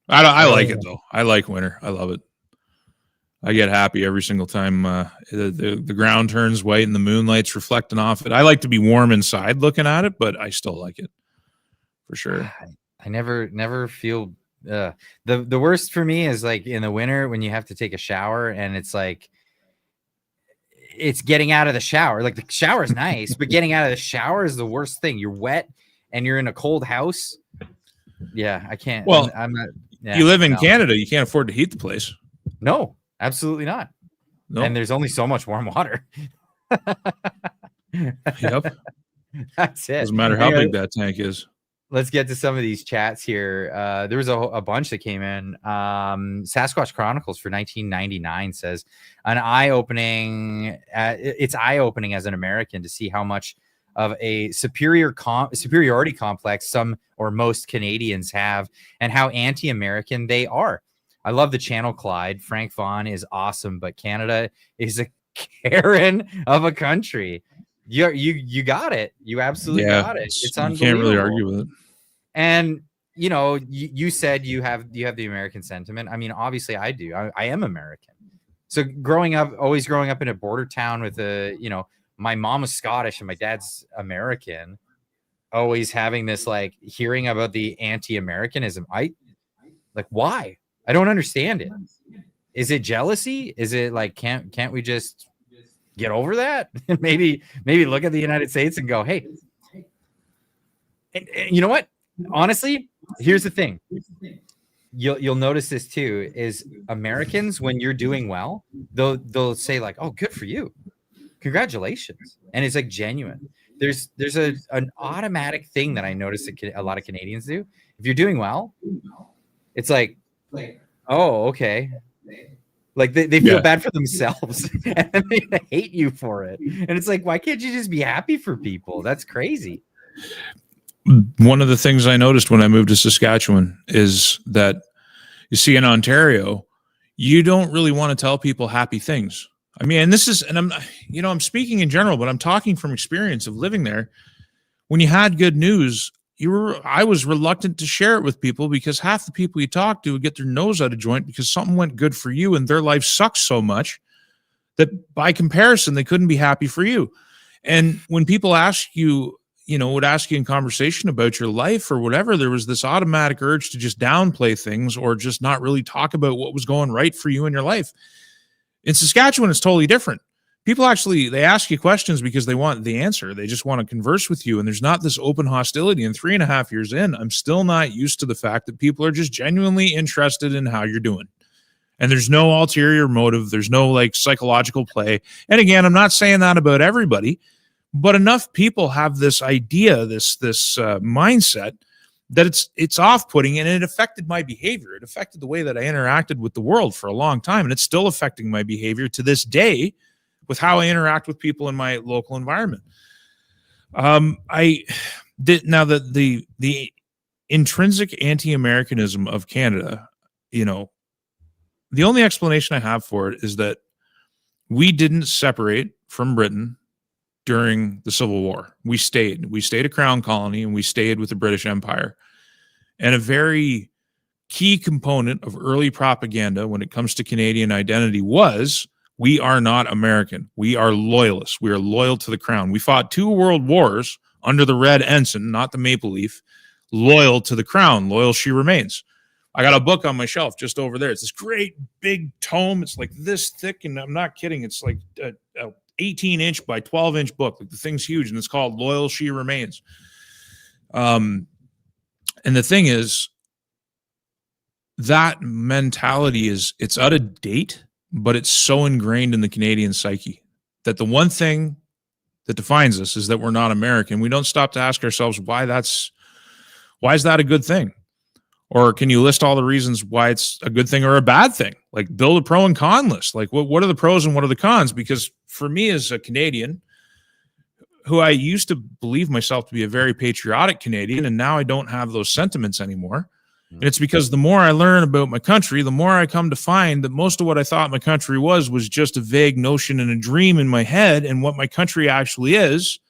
I like it though. I like winter. I love it. I get happy every single time the ground turns white and the moonlight's reflecting off it. I like to be warm inside looking at it, but I still like it for sure. I never feel The worst for me is like in the winter when you have to take a shower and it's like it's getting out of the shower. Like the shower is nice, but getting out of the shower is the worst thing. You're wet and you're in a cold house. Yeah, I can't. Well, I'm not. Yeah, you live in Canada. You can't afford to heat the place. No, absolutely not. No. And there's only so much warm water. Yep. That's it. Doesn't matter how big that tank is. Let's get to some of these chats here. There was a bunch that came in. Sasquatch Chronicles for 1999 says, it's eye-opening as an American to see how much of a superiority complex some or most Canadians have and how anti-American they are. I love the channel, Clyde. Frank Vaughan is awesome, but Canada is a Karen of a country. You got it. You absolutely got it. It's unbelievable. You can't really argue with it. And you know, you said you have the American sentiment. I mean, obviously I do. I am American. So always growing up in a border town with my mom was Scottish and my dad's American, always having this like hearing about the anti-Americanism. Why? I don't understand it. Is it jealousy? Is it like can't we just get over that? And maybe look at the United States and go, hey, and you know what? Honestly, here's the thing. You'll notice this too, is Americans, when you're doing well, they'll say like, oh, good for you. Congratulations. And it's like genuine. There's an automatic thing that I notice that a lot of Canadians do. If you're doing well, it's like, oh, okay. Like they feel bad for themselves and they hate you for it. And it's like, why can't you just be happy for people? That's crazy. One of the things I noticed when I moved to Saskatchewan is that you see in Ontario, you don't really want to tell people happy things. I mean, I'm speaking in general, but I'm talking from experience of living there. When you had good news, I was reluctant to share it with people because half the people you talk to would get their nose out of joint because something went good for you and their life sucks so much that by comparison, they couldn't be happy for you. And when people ask you, would ask you in conversation about your life or whatever, there was this automatic urge to just downplay things or just not really talk about what was going right for you in your life. In Saskatchewan, it's totally different. People they ask you questions because they want the answer. They just want to converse with you. And there's not this open hostility. And 3.5 years in, I'm still not used to the fact that people are just genuinely interested in how you're doing. And there's no ulterior motive. There's no like psychological play. And again, I'm not saying that about everybody, but enough people have this idea, this mindset that it's off-putting, and it affected my behavior. It affected the way that I interacted with the world for a long time. And it's still affecting my behavior to this day with how I interact with people in my local environment. The intrinsic anti-Americanism of Canada, the only explanation I have for it is that we didn't separate from Britain during the Civil War. We stayed a crown colony, and we stayed with the British Empire. And a very key component of early propaganda when it comes to Canadian identity was, we are not American. We are loyalists. We are loyal to the crown. We fought 2 world wars under the red ensign, not the maple leaf, loyal to the crown. Loyal she remains. I got a book on my shelf just over there. It's this great big tome. It's like this thick, and I'm not kidding. It's like a 18-inch by 12-inch book. Like the thing's huge, and it's called Loyal She Remains. And the thing is, that mentality it's out of date, but it's so ingrained in the Canadian psyche that the one thing that defines us is that we're not American. We don't stop to ask ourselves why is that a good thing? Or can you list all the reasons why it's a good thing or a bad thing? Like build a pro and con list. Like what are the pros and what are the cons? Because for me as a Canadian, who I used to believe myself to be a very patriotic Canadian, and now I don't have those sentiments anymore. And it's because the more I learn about my country, the more I come to find that most of what I thought my country was just a vague notion and a dream in my head. And what my country actually is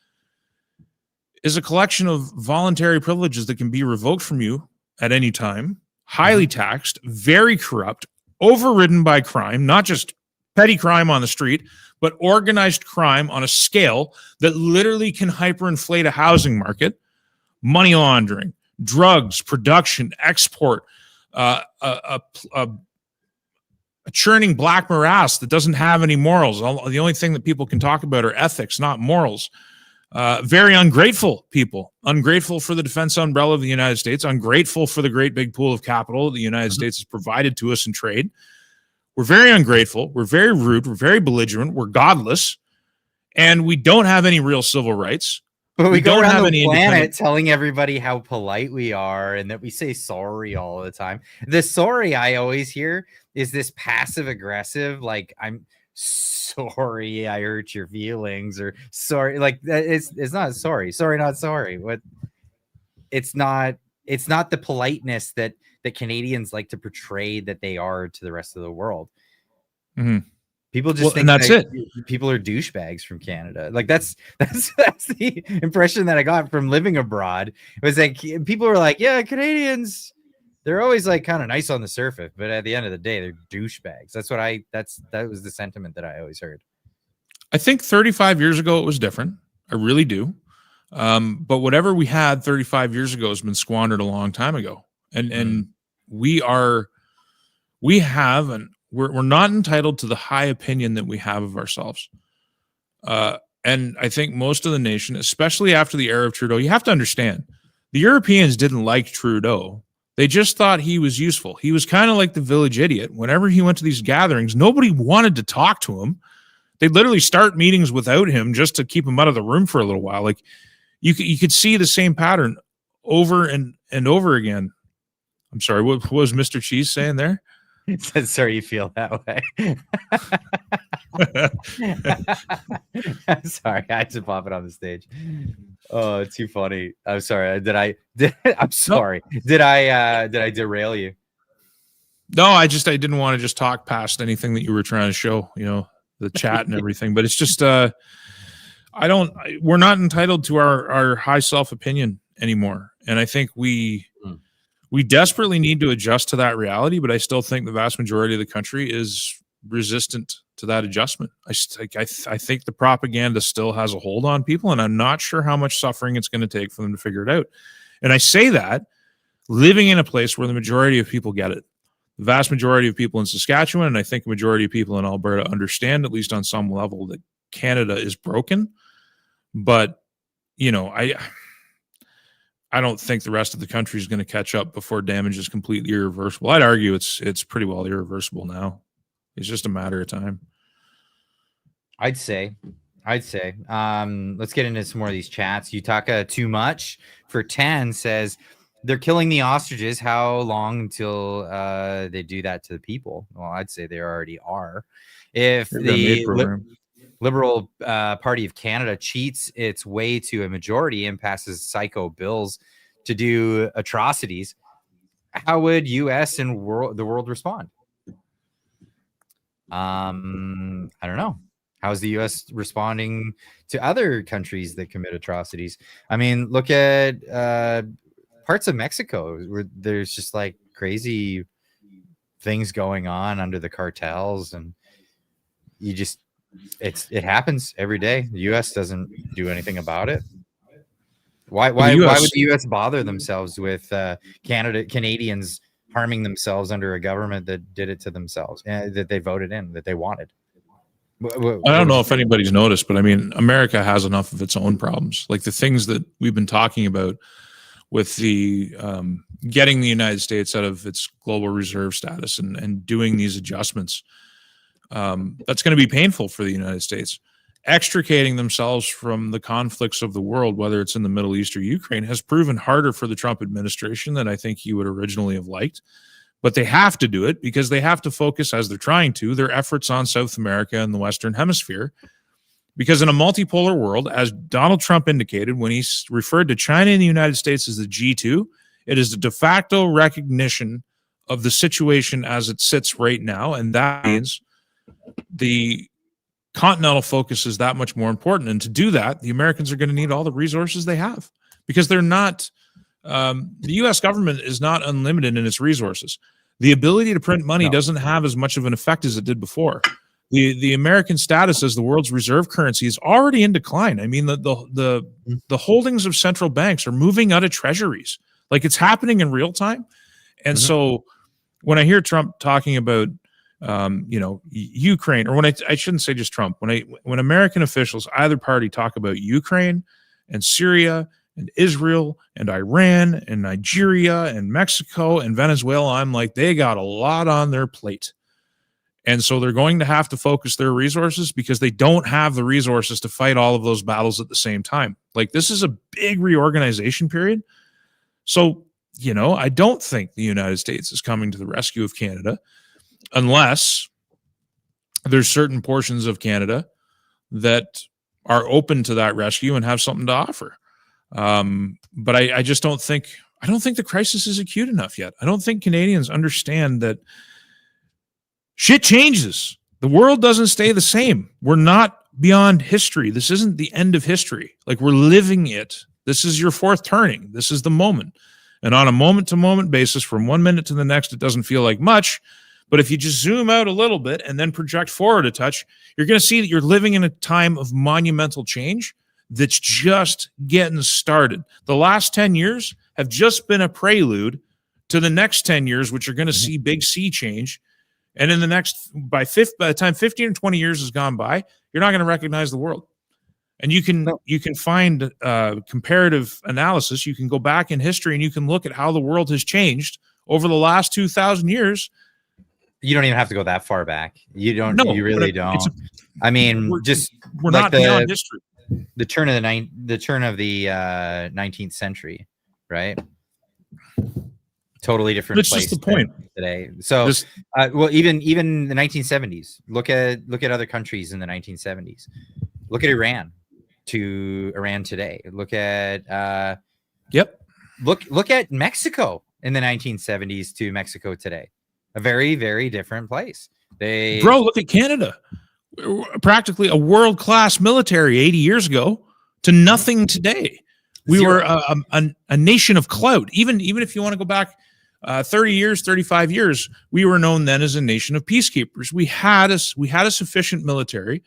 a collection of voluntary privileges that can be revoked from you at any time, highly taxed, very corrupt, overridden by crime, not just petty crime on the street, but organized crime on a scale that literally can hyperinflate a housing market, money laundering, drugs, production, export, a churning black morass that doesn't have any morals. The only thing that people can talk about are ethics, not morals. Very ungrateful people, ungrateful for the defense umbrella of the United States, ungrateful for the great big pool of capital the United States has provided to us in trade. We're very ungrateful. We're very rude. We're very belligerent. We're godless. And we don't have any real civil rights. But we go don't have around any the planet independent... telling everybody how polite we are and that we say sorry all the time. The sorry I always hear is this passive aggressive, like, I'm sorry I hurt your feelings, or sorry, like it's not sorry, not sorry. What? It's not the politeness that Canadians like to portray that they are to the rest of the world. Mm-hmm. People just think and that's it. People are douchebags from Canada. Like that's the impression that I got from living abroad. It was like people were like, yeah, Canadians, they're always like kind of nice on the surface, but at the end of the day, they're douchebags. That was the sentiment that I always heard. I think 35 years ago it was different. I really do. But whatever we had 35 years ago has been squandered a long time ago. And we're not entitled to the high opinion that we have of ourselves. And I think most of the nation, especially after the era of Trudeau, you have to understand, the Europeans didn't like Trudeau. They just thought he was useful. He was kind of like the village idiot. Whenever he went to these gatherings, nobody wanted to talk to him. They'd literally start meetings without him just to keep him out of the room for a little while. Like you could see the same pattern over and over again. I'm sorry, what was Mr. Cheese saying there? He said, sorry you feel that way. I'm sorry, I had to pop it on the stage. Oh, it's too funny. I'm sorry. I'm sorry. No. Did I derail you? No, I didn't want to just talk past anything that you were trying to show, the chat and everything. But it's just we're not entitled to our high self-opinion anymore. And I think we desperately need to adjust to that reality, but I still think the vast majority of the country is resistant to that adjustment. I think the propaganda still has a hold on people, and I'm not sure how much suffering it's going to take for them to figure it out. And I say that living in a place where the majority of people get it. The vast majority of people in Saskatchewan, and I think the majority of people in Alberta understand, at least on some level, that Canada is broken. But, I don't think the rest of the country is going to catch up before damage is completely irreversible. I'd argue it's pretty well irreversible now. It's just a matter of time. I'd say. Let's get into some more of these chats. Utaka Too Much for 10 says, they're killing the ostriches. How long until they do that to the people? Well, I'd say they already are. If the Liberal Party of Canada cheats its way to a majority and passes psycho bills to do atrocities, how would U.S. and the world respond? I don't know. How's the U.S. responding to other countries that commit atrocities? I mean, look at parts of Mexico where there's just like crazy things going on under the cartels, and it happens every day. The U.S. doesn't do anything about it. Why would the U.S. bother themselves with Canadians harming themselves under a government that did it to themselves, that they voted in, that they wanted? I don't know if anybody's noticed, but I mean, America has enough of its own problems. Like the things that we've been talking about with the getting the United States out of its global reserve status and doing these adjustments. That's going to be painful for the United States. Extricating themselves from the conflicts of the world, whether it's in the Middle East or Ukraine, has proven harder for the Trump administration than I think he would originally have liked. But they have to do it because they have to focus, as they're trying to, their efforts on South America and the Western Hemisphere. Because in a multipolar world, as Donald Trump indicated when he referred to China and the United States as the G2, it is a de facto recognition of the situation as it sits right now. And that means the continental focus is that much more important. And to do that, the Americans are going to need all the resources they have, because they're not, the U.S. government is not unlimited in its resources. The ability to print money doesn't have as much of an effect as it did before. The American status as the world's reserve currency is already in decline. I mean, the holdings of central banks are moving out of treasuries. Like, it's happening in real time. And so when I hear Trump talking about, Ukraine, or when I shouldn't say just Trump, when American officials, either party, talk about Ukraine and Syria and Israel and Iran and Nigeria and Mexico and Venezuela, I'm like, they got a lot on their plate. And so they're going to have to focus their resources because they don't have the resources to fight all of those battles at the same time. Like, this is a big reorganization period. So, I don't think the United States is coming to the rescue of Canada unless there's certain portions of Canada that are open to that rescue and have something to offer. But I just don't think the crisis is acute enough yet. I don't think Canadians understand that shit changes. The world doesn't stay the same. We're not beyond history. This isn't the end of history. Like, we're living it. This is your fourth turning. This is the moment. And on a moment-to-moment basis, from 1 minute to the next, it doesn't feel like much. But if you just zoom out a little bit and then project forward a touch, you're going to see that you're living in a time of monumental change that's just getting started. The last 10 years have just been a prelude to the next 10 years, which are going to see big sea change. And in the next, by the time 15 or 20 years has gone by, you're not going to recognize the world. And you can find comparative analysis. You can go back in history and you can look at how the world has changed over the last 2,000 years. You don't even have to go that far back. You don't. No, you really don't. I mean, we're not beyond history. The turn of the 19th century, right? Totally different. That's place just the point today. So, even the 1970s. Look at other countries in the 1970s. Look at Iran to Iran today. Look at Look at Mexico in the 1970s to Mexico today. A very, very different place. Look at Canada. Practically a world-class military 80 years ago to nothing today. We were a nation of clout. Even if you want to go back 30 years, 35 years, we were known then as a nation of peacekeepers. We had a sufficient military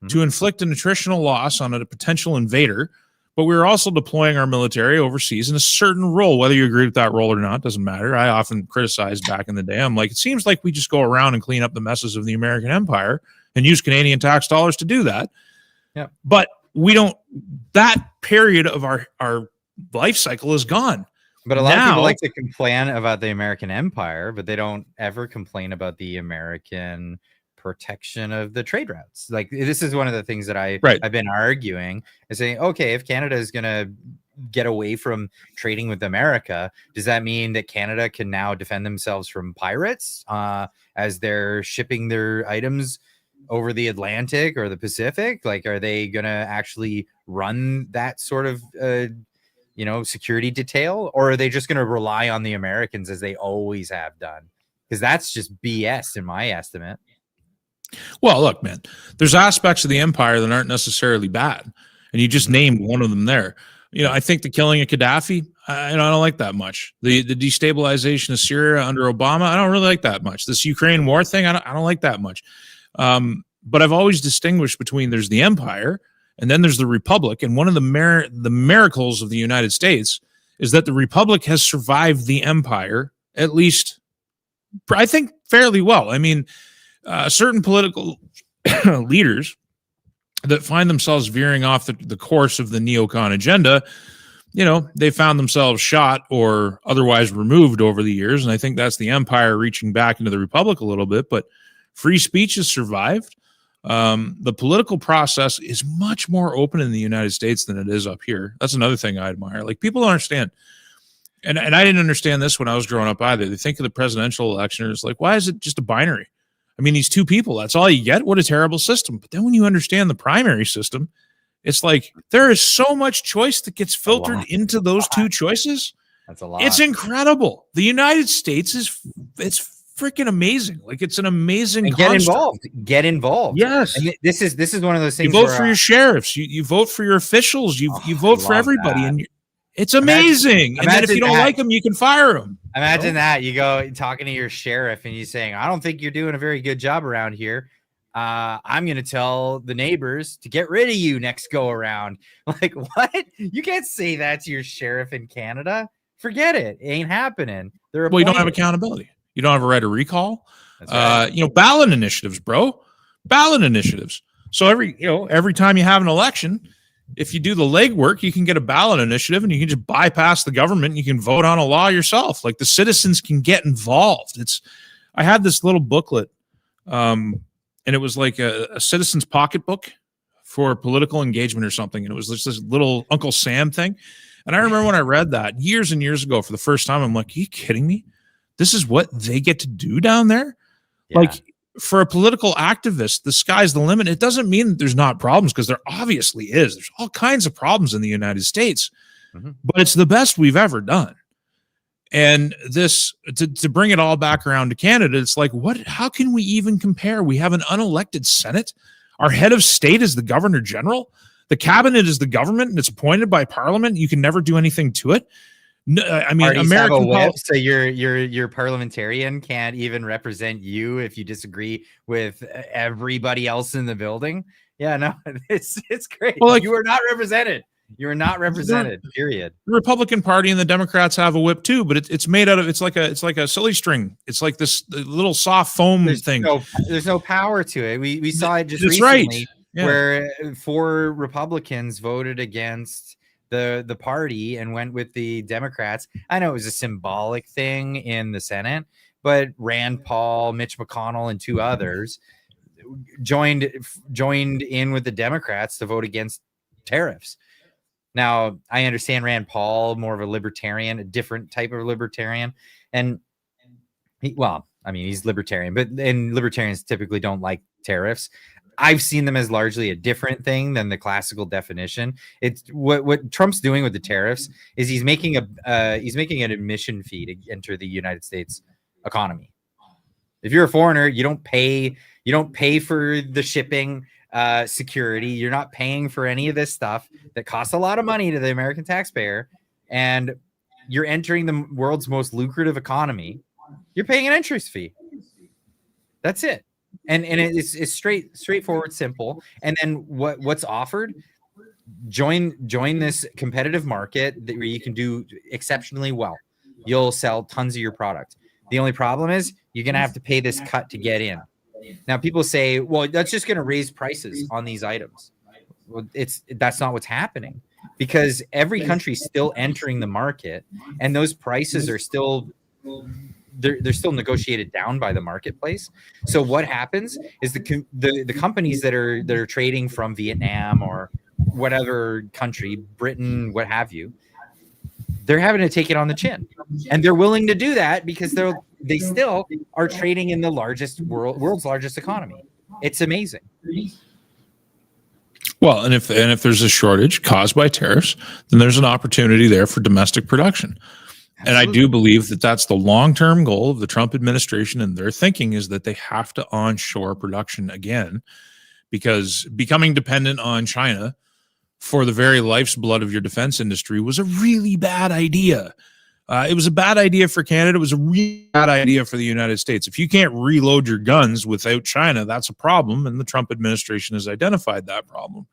to inflict an attritional loss on a potential invader, but we were also deploying our military overseas in a certain role. Whether you agree with that role or not doesn't matter. I often criticized back in the day. I'm like, it seems like we just go around and clean up the messes of the American empire and use Canadian tax dollars to do that. Yeah. But we don't. That period of our life cycle is gone. But a lot of people like to complain about the American empire, but they don't ever complain about the American protection of the trade routes. Like, this is one of the things that I've been arguing, is saying, okay, if Canada is going to get away from trading with America, does that mean that Canada can now defend themselves from pirates as they're shipping their items over the Atlantic or the Pacific? Like, are they going to actually run that sort of security detail, or are they just going to rely on the Americans as they always have done? Because that's just BS in my estimate. Well, look, man, there's aspects of the empire that aren't necessarily bad, and you just named one of them there. I think the killing of Gaddafi, I don't like that much. The destabilization of Syria under Obama, I don't really like that much. This Ukraine war thing, I don't like that much. But I've always distinguished between there's the empire and then there's the republic. And one of the miracles of the United States is that the republic has survived the empire, at least, I think, fairly well. I mean, certain political leaders that find themselves veering off the course of the neocon agenda, they found themselves shot or otherwise removed over the years. And I think that's the empire reaching back into the republic a little bit. But free speech has survived. The political process is much more open in the United States than it is up here. That's another thing I admire. Like, people don't understand. And I didn't understand this when I was growing up either. They think of the presidential election as like, why is it just a binary? I mean, these two people, that's all you get? What a terrible system. But then when you understand the primary system, it's like there is so much choice that gets filtered into those two choices. That's a lot. It's incredible. The United States it's freaking amazing. Like, it's an amazing construct. Get involved. Yes. And this is one of those things. You vote for your sheriffs. You vote for your officials. You vote for everybody. And it's amazing. And then if you don't like them, you can fire them. Imagine that. You go talking to your sheriff and you saying, I don't think you're doing a very good job around here. I'm going to tell the neighbors to get rid of you next go around. Like, what? You can't say that to your sheriff in Canada. Forget it. It ain't happening. Well, you don't have accountability. You don't have a right of recall. Right. Ballot initiatives, bro. Ballot initiatives. So every time you have an election, if you do the legwork, you can get a ballot initiative and you can just bypass the government and you can vote on a law yourself. Like the citizens can get involved. I had this little booklet, and it was like a citizen's pocketbook for political engagement or something. And it was just this little Uncle Sam thing. And I remember when I read that years and years ago for the first time, I'm like, are you kidding me? This is what they get to do down there? Yeah. Like, for a political activist, the sky's the limit. It doesn't mean that there's not problems, because there obviously is. There's all kinds of problems in the United States, but it's the best we've ever done. And this, to bring it all back around to Canada, it's like, how can we even compare? We have an unelected Senate. Our head of state is the Governor General. The cabinet is the government, and it's appointed by Parliament. You can never do anything to it. No, I mean, Parties American have a whip, so your parliamentarian can't even represent you if you disagree with everybody else in the building. Yeah, no, it's great. Well, you are not represented. You are not represented. Period. The Republican Party and the Democrats have a whip too, but it's made out of it's like a silly string. It's like this little soft foam thing. There's no power to it. We saw it just That's recently, right. Yeah. where 4 Republicans voted against the party and went with the Democrats. I know it was a symbolic thing in the Senate, but Rand Paul, Mitch McConnell, and 2 others joined in with the Democrats to vote against tariffs. Now, I understand Rand Paul, more of a libertarian, a different type of libertarian, and he's libertarian, and libertarians typically don't like tariffs. I've seen them as largely a different thing than the classical definition. It's what Trump's doing with the tariffs is he's making an admission fee to enter the United States economy. If you're a foreigner, you don't pay for the shipping, security. You're not paying for any of this stuff that costs a lot of money to the American taxpayer, and you're entering the world's most lucrative economy. You're paying an entrance fee. That's it. And it's straightforward, simple. And then what's offered? Join this competitive market where you can do exceptionally well. You'll sell tons of your product. The only problem is you're gonna have to pay this cut to get in. Now people say, well, that's just gonna raise prices on these items. Well, that's not what's happening, because every country's still entering the market, and those prices are still they're still negotiated down by the marketplace. So what happens is the companies that are trading from Vietnam or whatever country, Britain, what have you, they're having to take it on the chin, and they're willing to do that because they still are trading in the world's largest economy. It's amazing. Well, and if there's a shortage caused by tariffs, then there's an opportunity there for domestic production. And I do believe that that's the long-term goal of the Trump administration, and their thinking is that they have to onshore production again, because becoming dependent on China for the very life's blood of your defense industry was a really bad idea. It was a bad idea for Canada. It was a really bad idea for the United States. If you can't reload your guns without China, that's a problem, and the Trump administration has identified that problem.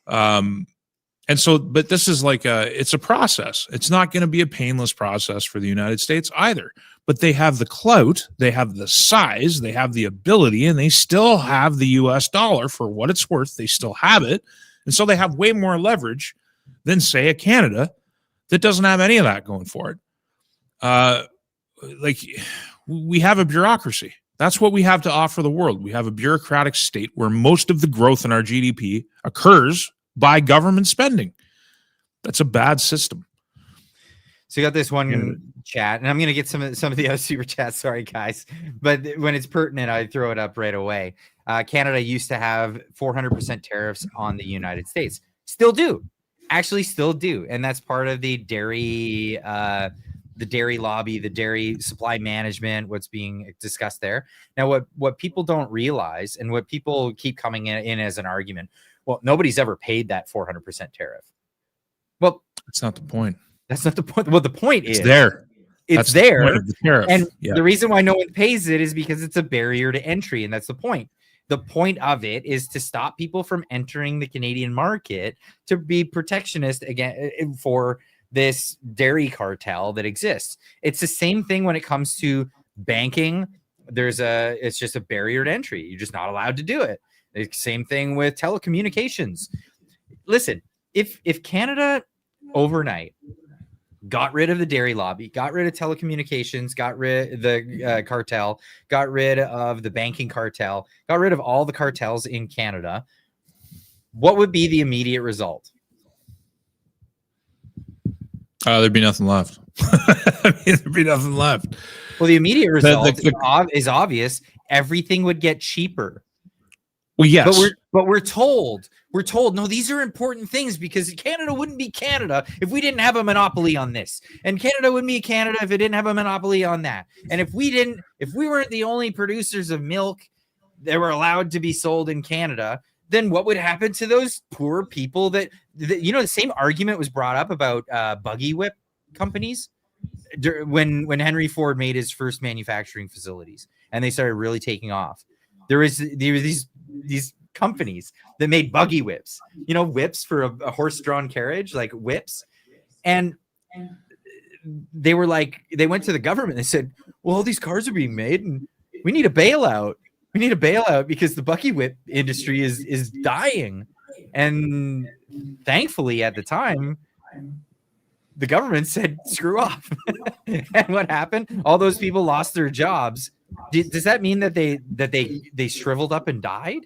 And so, but this is like it's a process. It's not going to be a painless process for the United States either. But they have the clout, they have the size, they have the ability, and they still have the US dollar for what it's worth. They still have it. And so they have way more leverage than, say, a Canada that doesn't have any of that going for it. Like, we have a bureaucracy. That's what we have to offer the world. We have a bureaucratic state where most of the growth in our GDP occurs by government spending. That's a bad system. So you got this one chat, and I'm going to get some of the other super chats. Sorry, guys, but when it's pertinent, I throw it up right away. Canada used to have 400% tariffs on the United States. Still do, and that's part of the dairy lobby, the dairy supply management. What's being discussed there now? What people don't realize, and what people keep coming in as an argument. Well, nobody's ever paid that 400% tariff. Well, that's not the point. That's not the point. Well, the point is there. It's there. The point of the tariff. And the reason why no one pays it is because it's a barrier to entry. And that's the point. The point of it is to stop people from entering the Canadian market, to be protectionist again for this dairy cartel that exists. It's the same thing when it comes to Banking, it's just a barrier to entry. You're just not allowed to do it. Same thing with telecommunications. Listen, if Canada overnight got rid of the dairy lobby, got rid of telecommunications, got rid of the cartel, got rid of the banking cartel, got rid of all the cartels in Canada, what would be the immediate result? There'd be nothing left. I mean, there'd be nothing left. Well, the immediate result is obvious. Everything would get cheaper. Well, yes. But we're told, no, these are important things because Canada wouldn't be Canada if we didn't have a monopoly on this. And Canada wouldn't be Canada if it didn't have a monopoly on that. And if we weren't the only producers of milk that were allowed to be sold in Canada, then what would happen to those poor people that the same argument was brought up about buggy whip companies when Henry Ford made his first manufacturing facilities and they started really taking off. There were these companies that made buggy whips, whips for a horse-drawn carriage, like whips. And they were like, they went to the government. They said, well, all these cars are being made and we need a bailout. We need a bailout because the buggy whip industry is dying. And thankfully at the time, the government said, screw off. And what happened? All those people lost their jobs. Does that mean that they shriveled up and died?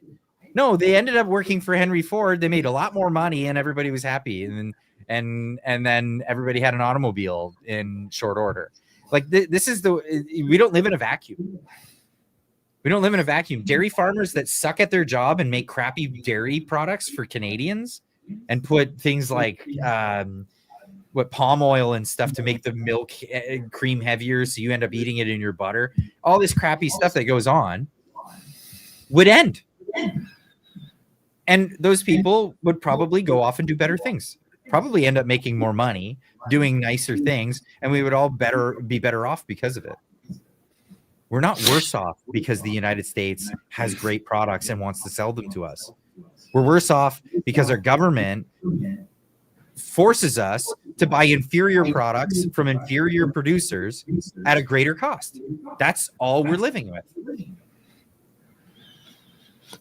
No, they ended up working for Henry Ford. They made a lot more money and everybody was happy. And then everybody had an automobile in short order. Like we don't live in a vacuum. We don't live in a vacuum. Dairy farmers that suck at their job and make crappy dairy products for Canadians and put things like palm oil and stuff to make the milk cream heavier so you end up eating it in your butter. All this crappy stuff that goes on would end. And those people would probably go off and do better things. Probably end up making more money, doing nicer things, and we would all be better off because of it. We're not worse off because the United States has great products and wants to sell them to us. We're worse off because our government forces us to buy inferior products from inferior producers at a greater cost. That's all we're living with.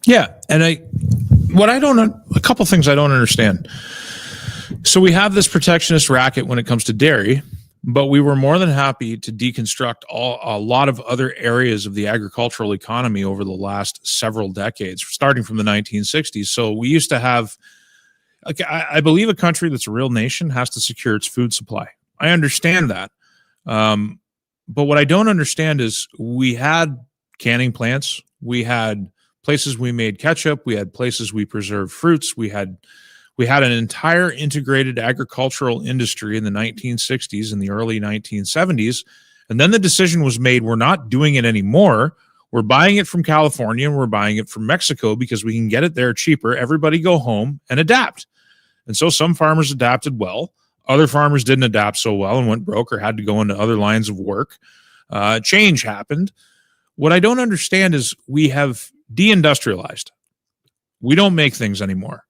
Yeah, and a couple things I don't understand. So we have this protectionist racket when it comes to dairy, but we were more than happy to deconstruct a lot of other areas of the agricultural economy over the last several decades, starting from the 1960s. So we used to have, I believe a country that's a real nation has to secure its food supply. I understand that. But what I don't understand is we had canning plants. We had places we made ketchup. We had places we preserved fruits. We had an entire integrated agricultural industry in the 1960s and the early 1970s. And then the decision was made, we're not doing it anymore. We're buying it from California and we're buying it from Mexico because we can get it there cheaper. Everybody go home and adapt. And so some farmers adapted well. Other farmers didn't adapt so well and went broke or had to go into other lines of work. Change happened. What I don't understand is we have deindustrialized. We don't make things anymore.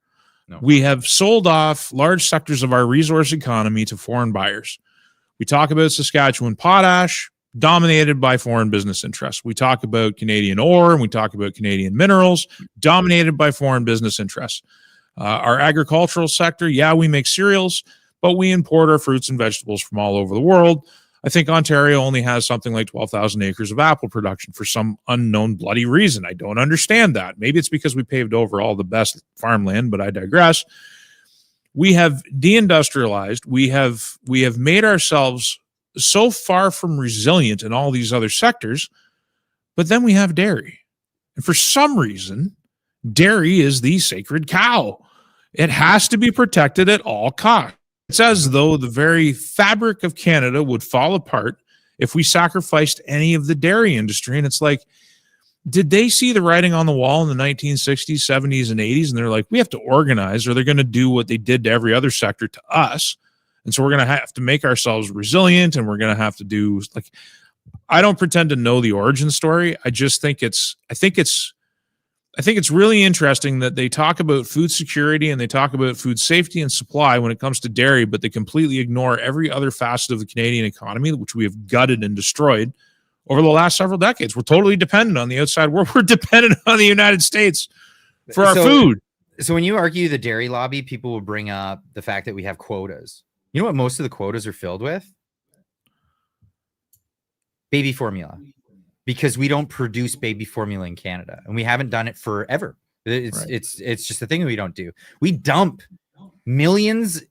No. We have sold off large sectors of our resource economy to foreign buyers. We talk about Saskatchewan potash, dominated by foreign business interests. We talk about Canadian ore, and we talk about Canadian minerals, dominated by foreign business interests. Our agricultural sector, we make cereals, but we import our fruits and vegetables from all over the world. I think Ontario only has something like 12,000 acres of apple production for some unknown bloody reason. I don't understand that. Maybe it's because we paved over all the best farmland, but I digress. We have deindustrialized. We have made ourselves so far from resilient in all these other sectors, but then we have dairy. And for some reason, dairy is the sacred cow. It has to be protected at all costs. It's as though the very fabric of Canada would fall apart if we sacrificed any of the dairy industry. And it's like, did they see the writing on the wall in the 1960s, 70s, and 80s? And they're like, we have to organize or they're going to do what they did to every other sector to us. And so we're going to have to make ourselves resilient and we're going to have to do like, I don't pretend to know the origin story. I just think it's really interesting that they talk about food security and they talk about food safety and supply when it comes to dairy, but they completely ignore every other facet of the Canadian economy, which we have gutted and destroyed over the last several decades. We're totally dependent on the outside world. We're dependent on the United States for our food. So when you argue the dairy lobby, people will bring up the fact that we have quotas. You know what most of the quotas are filled with? Baby formula. Because we don't produce baby formula in Canada, and we haven't done it forever. It's just a thing we don't do. We dump billions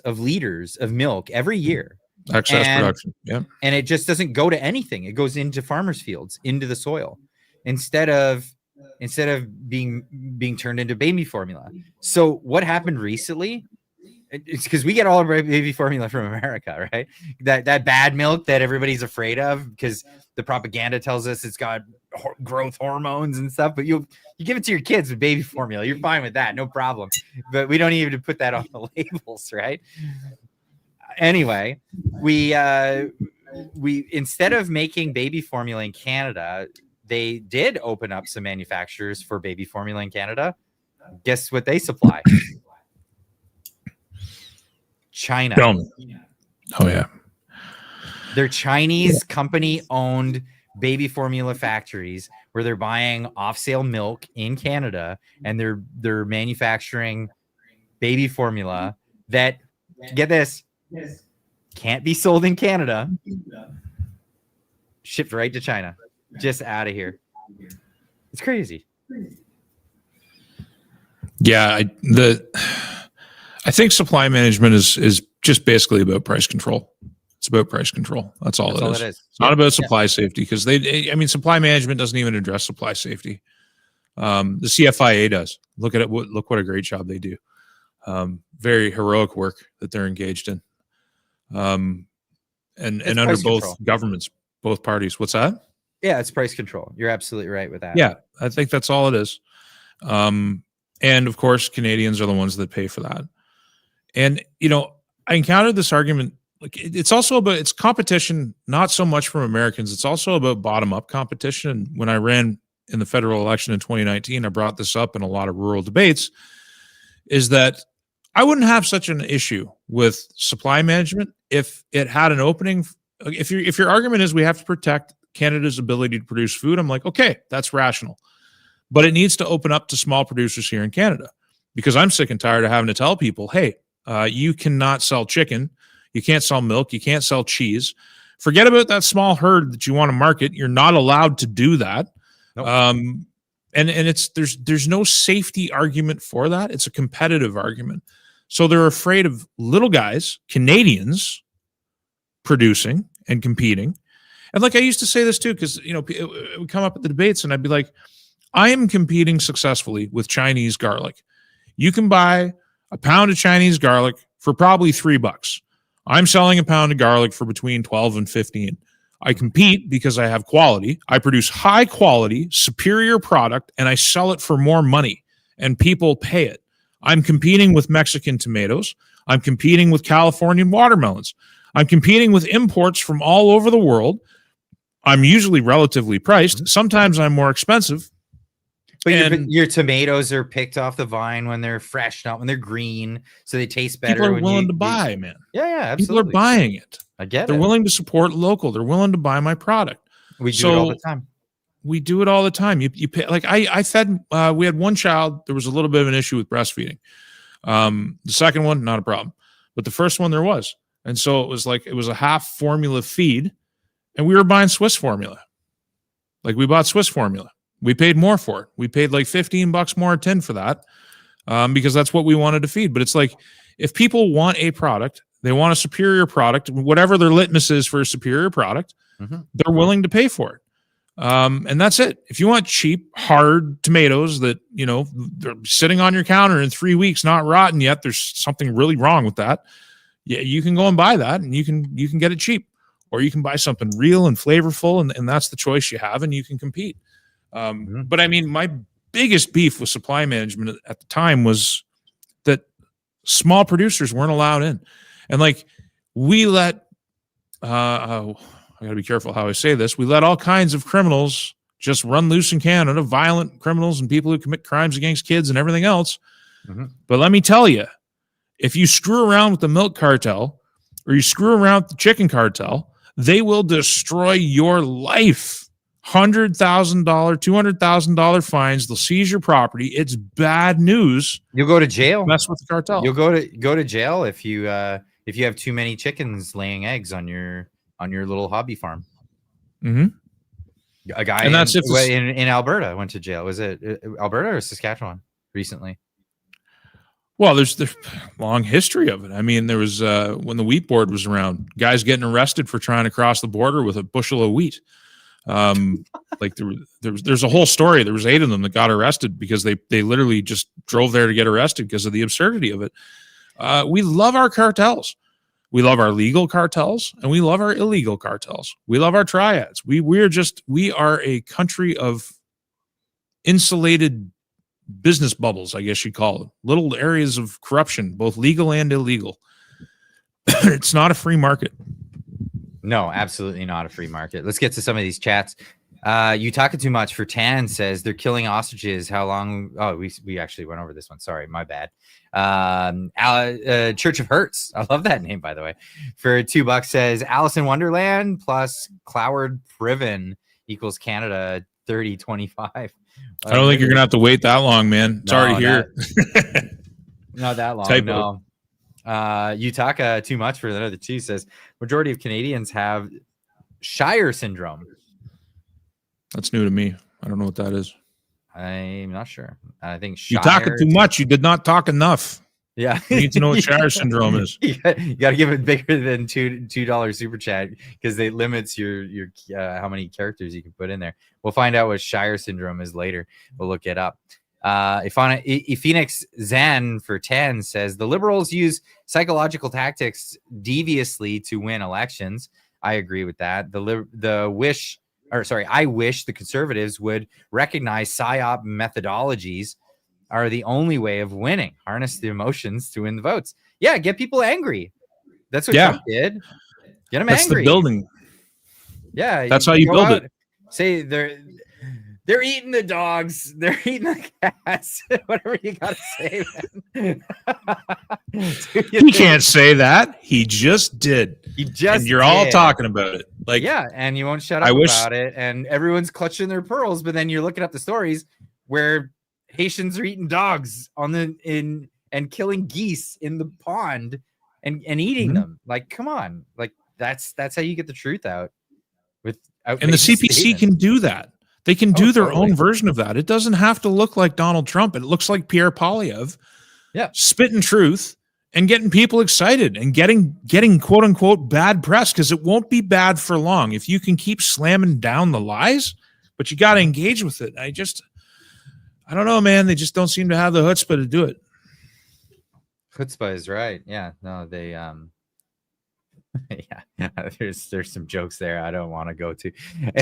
of liters of milk every year. Excess production. Yeah. And it just doesn't go to anything. It goes into farmers' fields, into the soil, instead of being turned into baby formula. So what happened recently? It's because we get all our baby formula from America, right? That bad milk that everybody's afraid of because the propaganda tells us it's got growth hormones and stuff. But you give it to your kids with baby formula, you're fine with that, no problem. But we don't even put that on the labels, right? Anyway, we instead of making baby formula in Canada, they did open up some manufacturers for baby formula in Canada. Guess what they supply? China. Oh yeah. They're Chinese company-owned baby formula factories where they're buying off-sale milk in Canada, and they're manufacturing baby formula that, get this, can't be sold in Canada, shipped right to China, just out of here. It's crazy. Yeah, I think supply management is just basically about price control. It's about price control. That's all it is. It's not about supply safety, because supply management doesn't even address supply safety. The CFIA does. Look at it. Look what a great job they do. Very heroic work that they're engaged in. And under both governments, both parties. What's that? Yeah, it's price control. You're absolutely right with that. Yeah, I think that's all it is. And of course, Canadians are the ones that pay for that. And, I encountered this argument. Like, it's also about, it's competition, not so much from Americans. It's also about bottom-up competition. And when I ran in the federal election in 2019, I brought this up in a lot of rural debates, is that I wouldn't have such an issue with supply management if it had an opening. If your argument is we have to protect Canada's ability to produce food, I'm like, okay, that's rational. But it needs to open up to small producers here in Canada, because I'm sick and tired of having to tell people, hey, you cannot sell chicken, you can't sell milk, you can't sell cheese. Forget about that small herd that you want to market. You're not allowed to do that. Nope. And it's there's no safety argument for that. It's a competitive argument. So they're afraid of little guys, Canadians, producing and competing. And like I used to say this too, because it would come up at the debates, and I'd be like, I am competing successfully with Chinese garlic. You can buy a pound of Chinese garlic for probably $3. I'm selling a pound of garlic for between 12 and 15. I compete because I have quality. I produce high quality, superior product, and I sell it for more money, and people pay it. I'm competing with Mexican tomatoes. I'm competing with Californian watermelons. I'm competing with imports from all over the world. I'm usually relatively priced. Sometimes I'm more expensive. But your tomatoes are picked off the vine when they're fresh, not when they're green, so they taste better. People are willing to buy, man. Yeah, absolutely. People are buying it. I get it. They're willing to support local. They're willing to buy my product. We do it all the time. We do it all the time. You pay, like I fed. We had one child. There was a little bit of an issue with breastfeeding. The second one, not a problem, but the first one there was, and so it was a half formula feed, and we were buying Swiss formula. Like, we bought Swiss formula. We paid more for it. We paid like $15 more a tin for that, because that's what we wanted to feed. But it's like, if people want a product, they want a superior product, whatever their litmus is for a superior product, they're willing to pay for it. And that's it. If you want cheap, hard tomatoes that, they're sitting on your counter in 3 weeks, not rotten yet, there's something really wrong with that. Yeah, you can go and buy that, and you can get it cheap, or you can buy something real and flavorful, and that's the choice you have, and you can compete. But I mean, my biggest beef with supply management at the time was that small producers weren't allowed in. And like, we let, I gotta be careful how I say this. We let all kinds of criminals just run loose in Canada, violent criminals and people who commit crimes against kids and everything else. But let me tell you, if you screw around with the milk cartel, or you screw around with the chicken cartel, they will destroy your life. $100,000, $200,000 fines. They'll seize your property. It's bad news. You'll go to jail. Mess with the cartel. You'll go to jail if you have too many chickens laying eggs on your little hobby farm. Mm-hmm. A guy in Alberta went to jail. Was it Alberta or Saskatchewan recently? Well, there's long history of it. I mean, there was when the wheat board was around, guys getting arrested for trying to cross the border with a bushel of wheat. Like there's a whole story. There was 8 of them that got arrested because they literally just drove there to get arrested because of the absurdity of it. We love our cartels. We love our legal cartels and we love our illegal cartels. We love our triads. We are a country of insulated business bubbles, I guess you'd call it. Little areas of corruption, both legal and illegal. It's not a free market. No, absolutely not a free market. Let's get to some of these chats. You talking too much for Tan says they're killing ostriches. How long? Oh, we actually went over this one. Sorry, my bad. Church of Hertz. I love that name, by the way. For $2 says Alice in Wonderland plus Cloward Priven equals Canada 3025. I don't think you're gonna have to wait that long, man. It's already here. Not that long. Typo. No. Utaka too much for another 2 says majority of Canadians have Shire syndrome. That's new to me. I don't know what that is. I'm not sure. I think Shire. You talking too much. You did not talk enough. Yeah, you need to know what Shire syndrome is. You got to give it bigger than $2 super chat because it limits your how many characters you can put in there. We'll find out what Shire syndrome is later. We'll look it up. Phoenix Zan for 10 says the Liberals use psychological tactics deviously to win elections. I agree with that. I wish the Conservatives would recognize PSYOP methodologies are the only way of winning. Harness the emotions to win the votes. Yeah, get people angry. That's what Trump did. Get them angry. That's the building. Yeah, that's how you build it. Say they're eating the dogs. They're eating the cats. Whatever you gotta say, man. He can't say that. He just did. And you're all talking about it. Like, yeah, and you won't shut up about it. And everyone's clutching their pearls. But then you're looking up the stories where Haitians are eating dogs and killing geese in the pond and eating them. Like, come on. Like that's how you get the truth out. And the CPC can do that. They can do their own version of that. It doesn't have to look like Donald Trump. It looks like Pierre Poilievre, spitting truth and getting people excited and getting quote unquote bad press, because it won't be bad for long if you can keep slamming down the lies, but you got to engage with it. I don't know, man. They just don't seem to have the chutzpah to do it. Chutzpah is right. Yeah, no, they yeah, there's some jokes there I don't want to go to.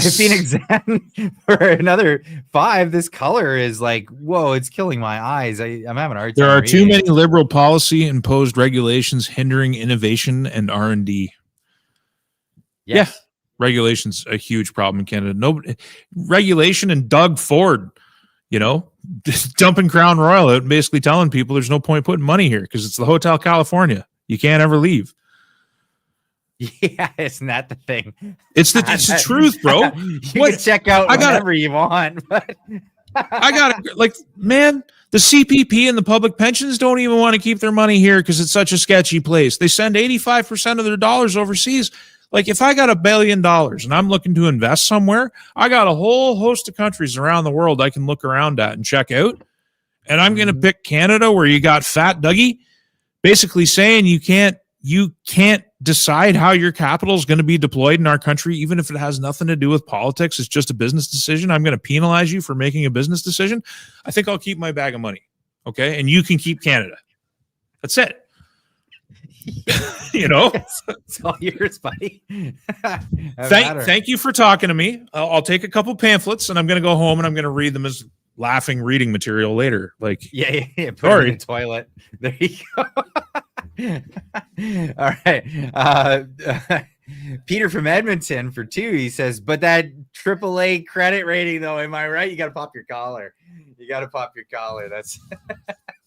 Phoenix Zen for another 5. This color is like, whoa, it's killing my eyes. I'm having a hard time. There are too many liberal policy imposed regulations hindering innovation and R&D. Yes. Yeah, regulation's a huge problem in Canada. Regulation and Doug Ford, dumping Crown Royal out and basically telling people there's no point putting money here because it's the Hotel California. You can't ever leave. Yeah, isn't that the thing? It's the truth, bro. You can check out whenever you want. But I got it. Man, the CPP and the public pensions don't even want to keep their money here because it's such a sketchy place. They send 85% of their dollars overseas. Like, if I got $1 billion and I'm looking to invest somewhere, I got a whole host of countries around the world I can look around at and check out. And I'm going to pick Canada, where you got Fat Dougie basically saying you can't decide how your capital is going to be deployed in our country, even if it has nothing to do with politics. It's just a business decision. I'm going to penalize you for making a business decision. I think I'll keep my bag of money. Okay. And you can keep Canada. That's it. It's all yours, buddy. Thank you for talking to me. I'll take a couple pamphlets and I'm going to go home and I'm going to read them as laughing reading material later. Like, yeah. Put it in the toilet. There you go. All right. Peter from Edmonton for 2. He says, but that AAA credit rating, though, am I right? You got to pop your collar. That's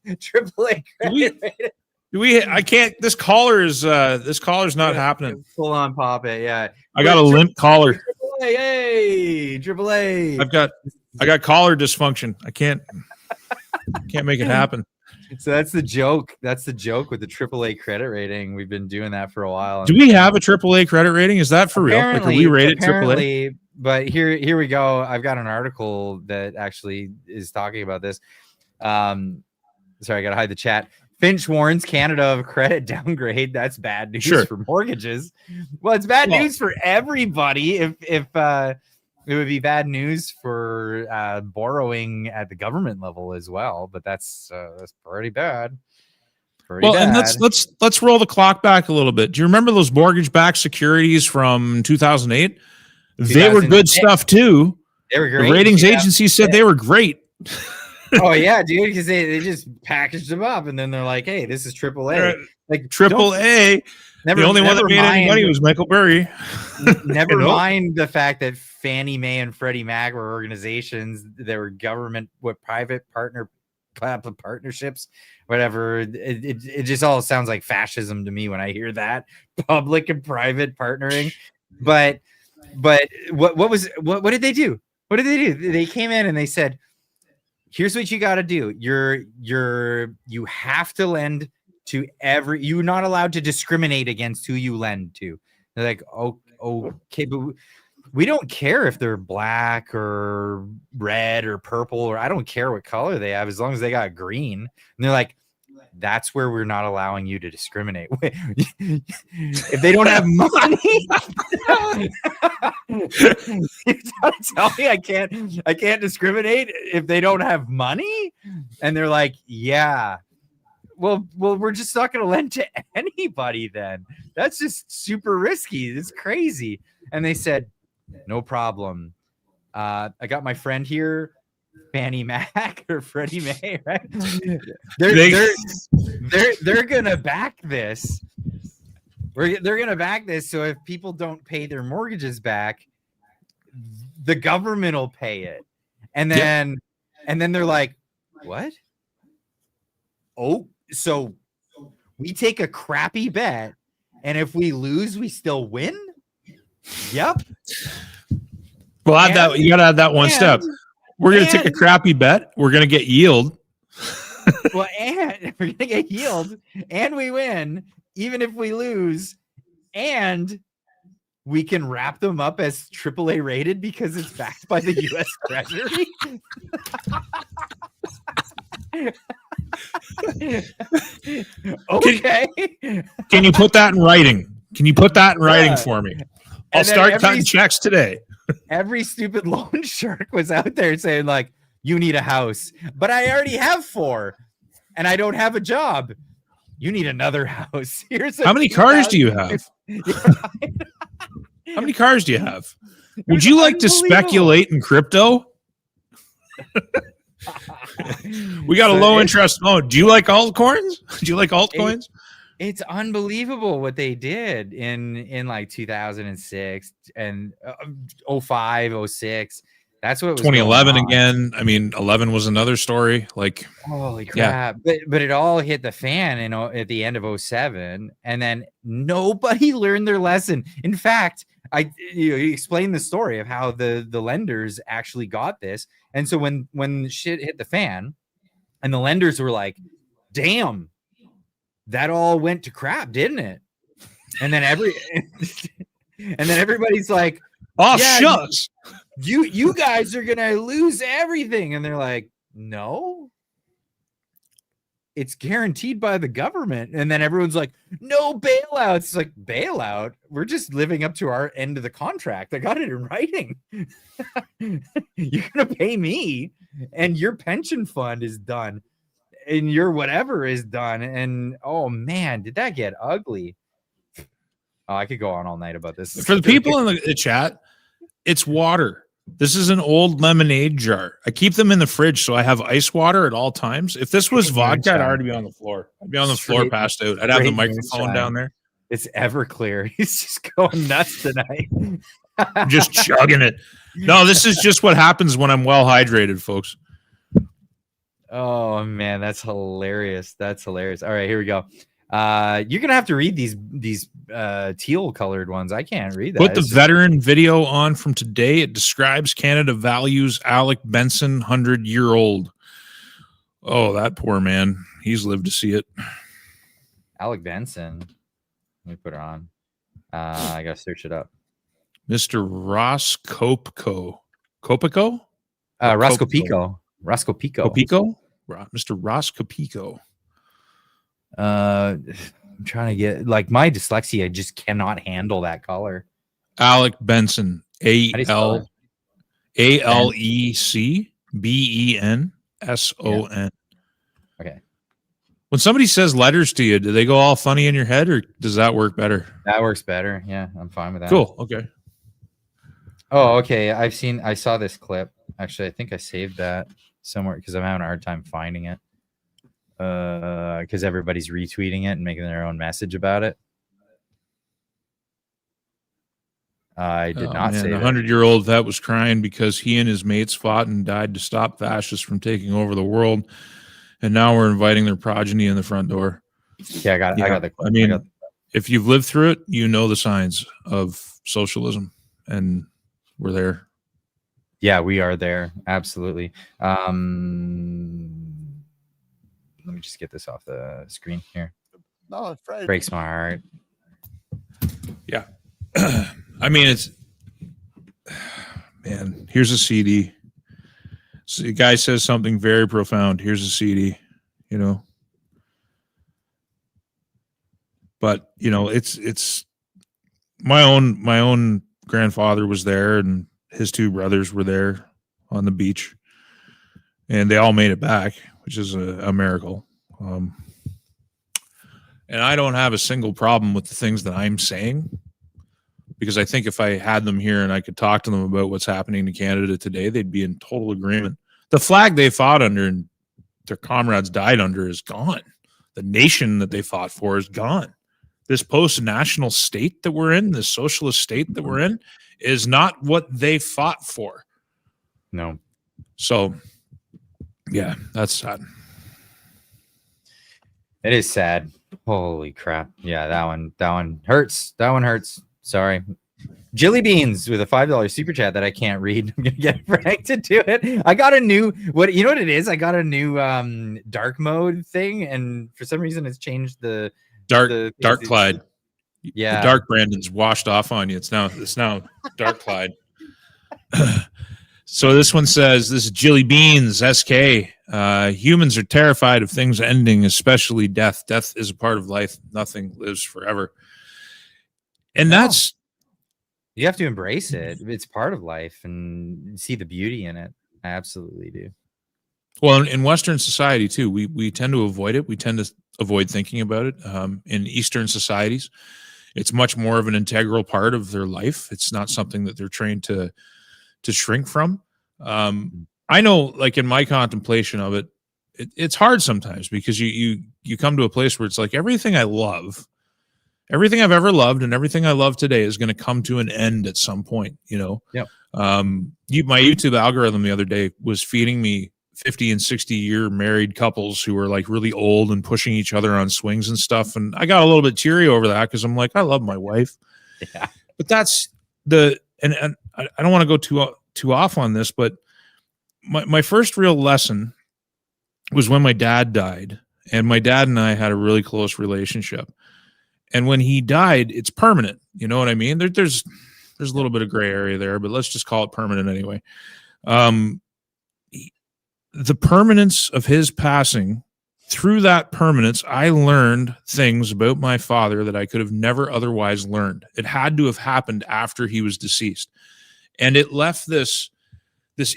AAA credit rating. I can't. This collar's not happening. Full on pop it. Yeah. I got a limp collar. Hey, AAA. I got collar dysfunction. I can't make it happen. So that's the joke. That's the joke with the AAA credit rating. We've been doing that for a while. Do we have a AAA credit rating? Is that for real? Like, are we rated AAA? But here we go. I've got an article that actually is talking about this. Sorry, I gotta hide the chat. Finch warns Canada of credit downgrade. That's bad news for mortgages. Well, it's bad news for everybody. If it would be bad news for borrowing at the government level as well, but that's pretty bad. And let's roll the clock back a little bit. Do you remember those mortgage-backed securities from 2008? They were good stuff too. They were great. The ratings agency said they were great. Oh yeah, dude, because they just packaged them up and then they're like, "Hey, this is AAA." Like AAA. The only one that made any money was Michael Burry. Never mind the fact that Fannie Mae and Freddie Mac were organizations that were government with private partnerships, whatever. It just all sounds like fascism to me when I hear that, public and private partnering. But what did they do? What did they do? They came in and they said, here's what you got to do. You have to lend to you're not allowed to discriminate against who you lend to. They're like, okay, but we don't care if they're black or red or purple, or I don't care what color they have as long as they got green. And they're like, that's where we're not allowing you to discriminate. If they don't have money, you're trying to tell me I can't discriminate if they don't have money? And they're like, yeah. Well, we're just not going to lend to anybody then. That's just super risky. It's crazy. And they said, no problem. I got my friend here, Fannie Mac or Freddie Mae, right? They're gonna back this. They're gonna back this. So if people don't pay their mortgages back, the government will pay it. And then they're like, what? Oh, so we take a crappy bet, and if we lose, we still win? Yep. Well, you gotta add that one step. We're going to take a crappy bet. We're going to get yield. Well, and we're going to get yield, and we win, even if we lose, and we can wrap them up as AAA rated because it's backed by the U.S. Treasury. Okay. Can you put that in writing? For me? I'll start cutting checks today. Every stupid loan shark was out there saying, like, you need a house, but I already have 4 and I don't have a job. You need another house. How many cars do you have? How many cars do you have? Would you like to speculate in crypto? We got a low interest loan. Do you like altcoins? It's unbelievable what they did in like 2006 and 05, 06. That's what was 2011 again. I mean, 11 was another story. Like, holy crap! Yeah. But it all hit the fan, at the end of 07, and then nobody learned their lesson. In fact, you explained the story of how the lenders actually got this, and so when shit hit the fan, and the lenders were like, "Damn, that all went to crap, didn't it?" And then everybody's like, "Oh, yeah, shucks. You guys are gonna lose everything." And they're like, "No, it's guaranteed by the government." And then everyone's like, "No bailouts." It's like, bailout? We're just living up to our end of the contract. I got it in writing. You're gonna pay me, and your pension fund is done, and your whatever is done. And oh man, did that get ugly? Oh, I could go on all night about this. For the people in the chat, it's water. This is an old lemonade jar. I keep them in the fridge so I have ice water at all times. If this was vodka, I'd already be on the floor. I'd be on the floor passed out. I'd have the microphone down there. It's Everclear. He's just going nuts tonight. I'm just chugging it. No, this is just what happens when I'm well hydrated, folks. Oh man, that's hilarious. All right, here we go. You're gonna have to read these teal colored ones. I can't read that. Put the veteran video on from today. It describes Canada values Alec Benson, 100-year-old. Oh, that poor man. He's lived to see it. Alec Benson. Let me put it on. I gotta search it up. Mr. Ross Copico. Copico? Roscoe Pico. Roscoe Pico. Copico? Mr. Ross Copico. I'm trying to get, like, my dyslexia, I just cannot handle that color. Alec Benson. ALECBENSON. Okay. When somebody says letters to you, do they go all funny in your head, or does that work better? That works better. Yeah, I'm fine with that. Cool. Okay. Oh, okay. I saw this clip. Actually, I think I saved that somewhere because I'm having a hard time finding it. Because everybody's retweeting it and making their own message about it. I did not say a 100-year-old vet was crying because he and his mates fought and died to stop fascists from taking over the world, and now we're inviting their progeny in the front door. Yeah, I got the clip. I mean, if you've lived through it, you know the signs of socialism, and we're there. Yeah, we are there. Absolutely. Let me just get this off the screen here. No, Fred. Breaks my heart. Yeah. I mean, man, here's a CD. So the guy says something very profound. Here's a CD, But, it's my own grandfather was there, and his two brothers were there on the beach, and they all made it back, which is a miracle. And I don't have a single problem with the things that I'm saying, because I think if I had them here and I could talk to them about what's happening to Canada today, they'd be in total agreement. The flag they fought under and their comrades died under is gone. The nation that they fought for is gone. This post-national state that we're in, this socialist state that we're in, is not what they fought for. No. So, yeah, that's sad. It is sad. Holy crap. Yeah, that one hurts. That one hurts. Sorry. Jilly Beans with a $5 super chat that I can't read. I'm gonna get Frank to do it. I got a new what it is? I got a new dark mode thing, and for some reason it's changed the dark Clyde. Yeah. The dark Brandon's washed off on you. It's now dark Clyde. So this one says, this is Jilly Beans, SK. Humans are terrified of things ending, especially death. Death is a part of life. Nothing lives forever. And that's... You have to embrace it. It's part of life and see the beauty in it. I absolutely do. Well, in Western society, too, we tend to avoid it. We tend to avoid thinking about it. In Eastern societies, it's much more of an integral part of their life. It's not something that they're trained to shrink from. I know, like in my contemplation of it, it's hard sometimes because you come to a place where it's like everything I love, everything I've ever loved, and everything I love today is going to come to an end at some point. Yeah. My YouTube algorithm the other day was feeding me 50 and 60-year married couples who were like really old and pushing each other on swings and stuff, and I got a little bit teary over that because I'm like, I love my wife. Yeah. But that's and I don't want to go too off on this, but my first real lesson was when my dad died, and my dad and I had a really close relationship. And when he died, it's permanent. You know what I mean? There's a little bit of gray area there, but let's just call it permanent anyway. The permanence of his passing, through that permanence, I learned things about my father that I could have never otherwise learned. It had to have happened after he was deceased. And it left this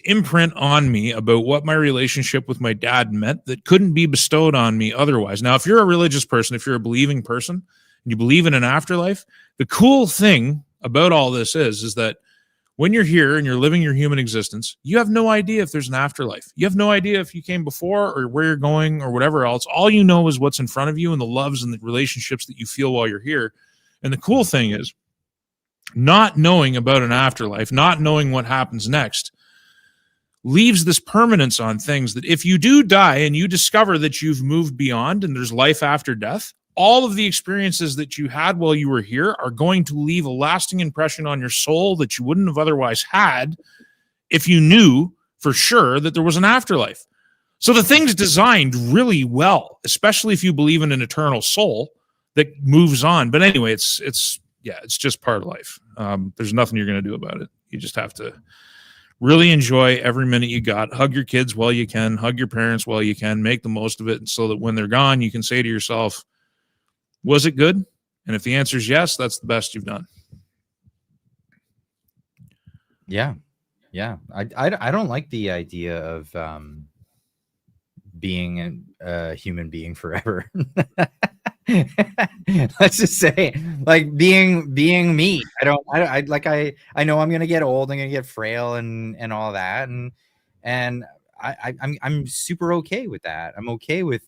imprint on me about what my relationship with my dad meant that couldn't be bestowed on me otherwise. Now, if you're a religious person, if you're a believing person, and you believe in an afterlife, the cool thing about all this is that when you're here and you're living your human existence, you have no idea if there's an afterlife. You have no idea if you came before or where you're going or whatever else. All you know is what's in front of you and the loves and the relationships that you feel while you're here. And the cool thing is, not knowing about an afterlife, not knowing what happens next, leaves this permanence on things that if you do die and you discover that you've moved beyond and there's life after death, all of the experiences that you had while you were here are going to leave a lasting impression on your soul that you wouldn't have otherwise had if you knew for sure that there was an afterlife. So the thing's designed really well, especially if you believe in an eternal soul that moves on. But anyway, it's just part of life. There's nothing you're going to do about it. You just have to really enjoy every minute you got. Hug your kids while you can. Hug your parents while you can. Make the most of it so that when they're gone, you can say to yourself, was it good? And if the answer is yes, that's the best you've done. Yeah. Yeah. I don't like the idea of being a human being forever. Let's just say, like, being me. I know I'm gonna get old, I'm gonna get frail and all that, and I'm super okay with that. I'm okay with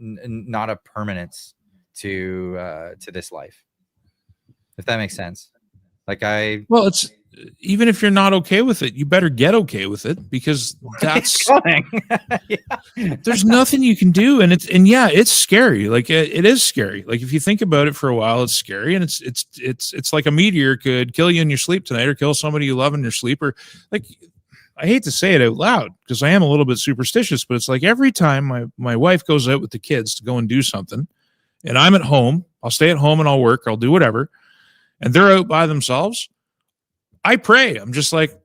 not a permanence to this life, if that makes sense. Well, it's, even if you're not okay with it, you better get okay with it, because that's there's nothing you can do. And it's scary. Like, it is scary. Like, if you think about it for a while, it's scary. And it's like a meteor could kill you in your sleep tonight, or kill somebody you love in your sleep. Or, like, I hate to say it out loud because I am a little bit superstitious, but it's like every time my wife goes out with the kids to go and do something, and I'm at home, I'll stay at home and I'll work, I'll do whatever, and they're out by themselves, I pray. I'm just like,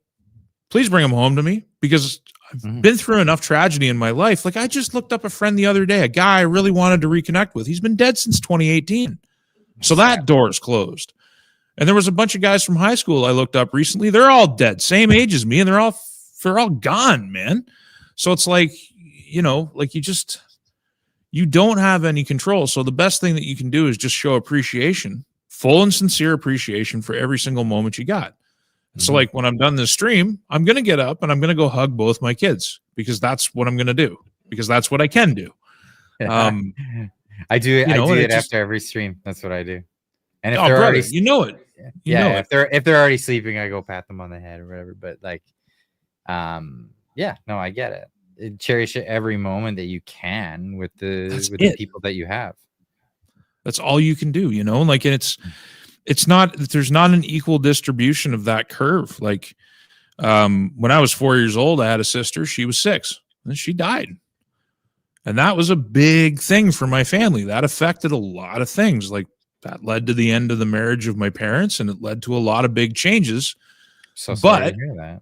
please bring them home to me, because I've been through enough tragedy in my life. Like, I just looked up a friend the other day, a guy I really wanted to reconnect with. He's been dead since 2018. So that door is closed. And there was a bunch of guys from high school I looked up recently. They're all dead, same age as me, and they're all gone, man. So it's like, like, you don't have any control. So the best thing that you can do is just show appreciation, full and sincere appreciation for every single moment you got. So, like, when I'm done this stream, I'm going to get up and I'm going to go hug both my kids, because that's what I'm going to do, because that's what I can do. I do it after every stream. That's what I do. And if they're brother, already, if they're already sleeping, I go pat them on the head or whatever. But, like, I get it. Cherish every moment that you can with the people that you have. That's all you can do, like, and it's not, there's not an equal distribution of that curve. Like, when I was 4 years old, I had a sister. She was 6, and she died. And that was a big thing for my family. That affected a lot of things. Like, that led to the end of the marriage of my parents, and it led to a lot of big changes. So sorry to hear that.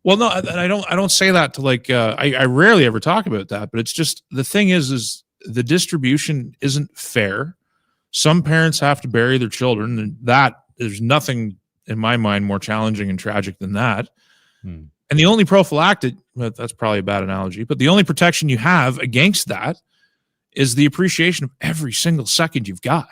Well, no, I don't say that to, like, I rarely ever talk about that, but it's just, the thing is the distribution isn't fair. Some parents have to bury their children, and there's nothing in my mind more challenging and tragic than that. And the only prophylactic, that's probably a bad analogy, but the only protection you have against that is the appreciation of every single second you've got.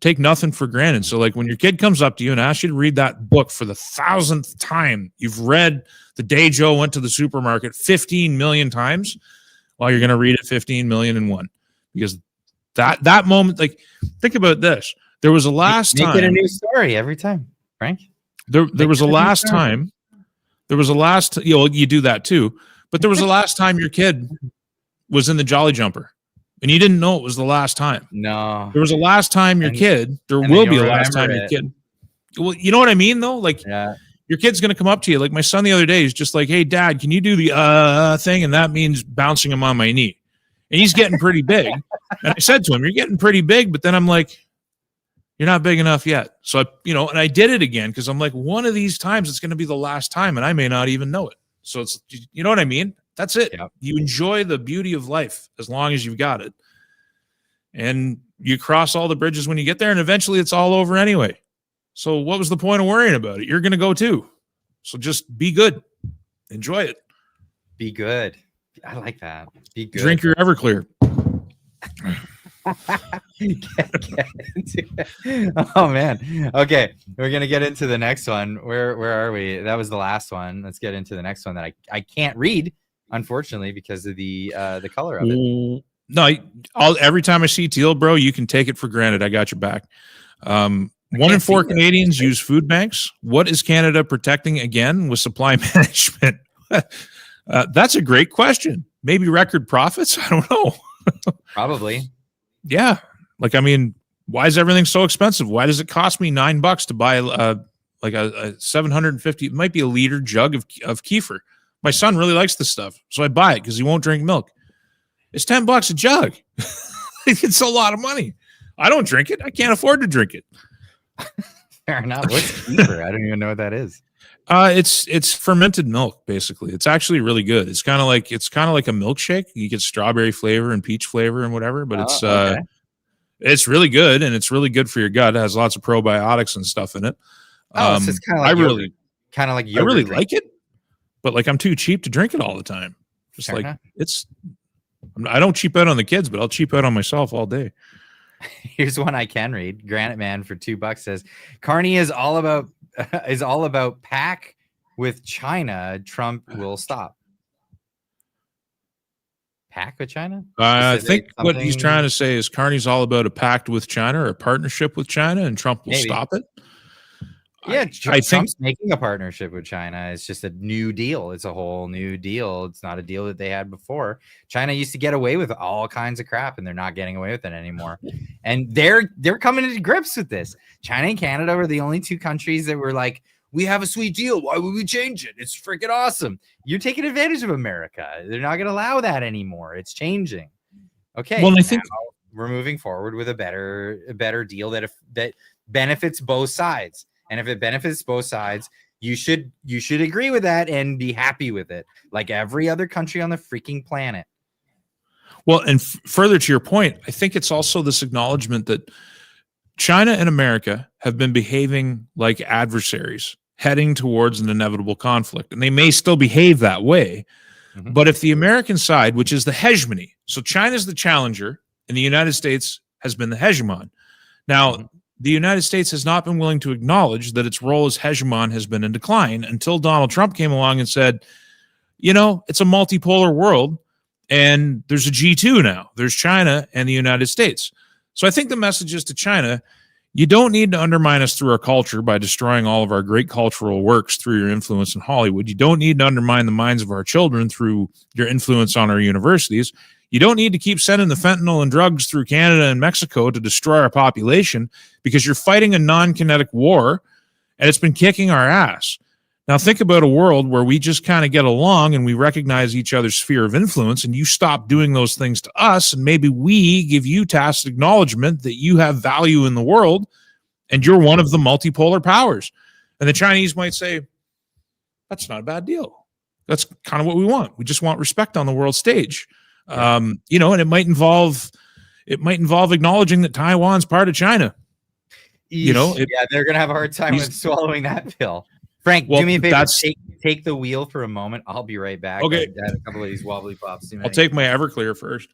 Take nothing for granted. So, like, when your kid comes up to you and asks you to read that book for the 1,000th time, you've read The Day Joe Went to the Supermarket 15 million times, well, you're going to read it 15 million and one, because that moment, like, think about this. There was a last time. Make it a new story every time, Frank. There was a last time. There was a last. You do that too. But there was a last time your kid was in the Jolly Jumper, and you didn't know it was the last time. No. There was a last time your kid. There will be a last time your kid. Well, you know what I mean, though. Like, your kid's gonna come up to you. Like, my son the other day, he's just like, "Hey, Dad, can you do the thing?" And that means bouncing him on my knee. And he's getting pretty big. And I said to him, "You're getting pretty big," but then I'm like, "You're not big enough yet." So, and I did it again, because I'm like, one of these times it's going to be the last time, and I may not even know it. So it's, you know what I mean? That's it. Yep. You enjoy the beauty of life as long as you've got it. And you cross all the bridges when you get there, and eventually it's all over anyway. So what was the point of worrying about it? You're going to go too. So just be good. Enjoy it. Be good. I like that. Be good. Drink your Everclear. Get into it. Oh man. Okay, we're gonna get into the next one. Where are we? That was the last one. Let's get into the next one that I can't read, unfortunately, because of the color of it. No, every time I see teal, bro, you can take it for granted. I got your back. 1 in 4 Canadians use food banks. What is Canada protecting again with supply management? That's a great question. Maybe record profits? I don't know. Probably. Yeah. Like, I mean, why is everything so expensive? Why does it cost me $9 to buy like a 750? It might be a liter jug of kefir. My son really likes this stuff, so I buy it because he won't drink milk. It's $10 a jug. It's a lot of money. I don't drink it. I can't afford to drink it. Fair enough. What's kefir? I don't even know what that is. It's fermented milk, basically. It's actually really good. It's kind of like a milkshake. You get strawberry flavor and peach flavor and whatever, but it's really good, and it's really good for your gut. It has lots of probiotics and stuff in it. So it's kind of like I really like it, but like I'm too cheap to drink it all the time. Just Fair like enough. I don't cheap out on the kids, but I'll cheap out on myself all day. Here's one I can read. Granite Man for $2 says, Carney is all about pack with China. Trump will stop. Pact with China? I think what he's trying to say is Carney's all about a pact with China or a partnership with China, and Trump will stop it. Yeah, I think Trump's making a partnership with China. It's just a new deal. It's a whole new deal. It's not a deal that they had before. China used to get away with all kinds of crap, and they're not getting away with it anymore. And they're coming into grips with this. China and Canada were the only two countries that were like, we have a sweet deal. Why would we change it? It's freaking awesome. You're taking advantage of America. They're not going to allow that anymore. It's changing. Okay. Well, I think we're moving forward with a better deal that benefits both sides. And if it benefits both sides, you should agree with that and be happy with it, like every other country on the freaking planet. Well, and further to your point, I think it's also this acknowledgement that China and America have been behaving like adversaries heading towards an inevitable conflict, and they may still behave that way. Mm-hmm. But if the American side, which is the hegemony, so China's the challenger and the United States has been the hegemon. Now, the United States has not been willing to acknowledge that its role as hegemon has been in decline until Donald Trump came along and said, it's a multipolar world, and there's a G2 now. There's China and the United States. So I think the message is to China, you don't need to undermine us through our culture by destroying all of our great cultural works through your influence in Hollywood. You don't need to undermine the minds of our children through your influence on our universities. You don't need to keep sending the fentanyl and drugs through Canada and Mexico to destroy our population because you're fighting a non-kinetic war, and it's been kicking our ass. Now think about a world where we just kind of get along and we recognize each other's sphere of influence, and you stop doing those things to us, and maybe we give you tacit acknowledgement that you have value in the world and you're one of the multipolar powers. And the Chinese might say, that's not a bad deal. That's kind of what we want. We just want respect on the world stage. And it might involve acknowledging that Taiwan's part of China. They're going to have a hard time with swallowing that pill. Frank, do me a favor. Take the wheel for a moment. I'll be right back. Okay. I had a couple of these wobbly pops. I'll take my Everclear first.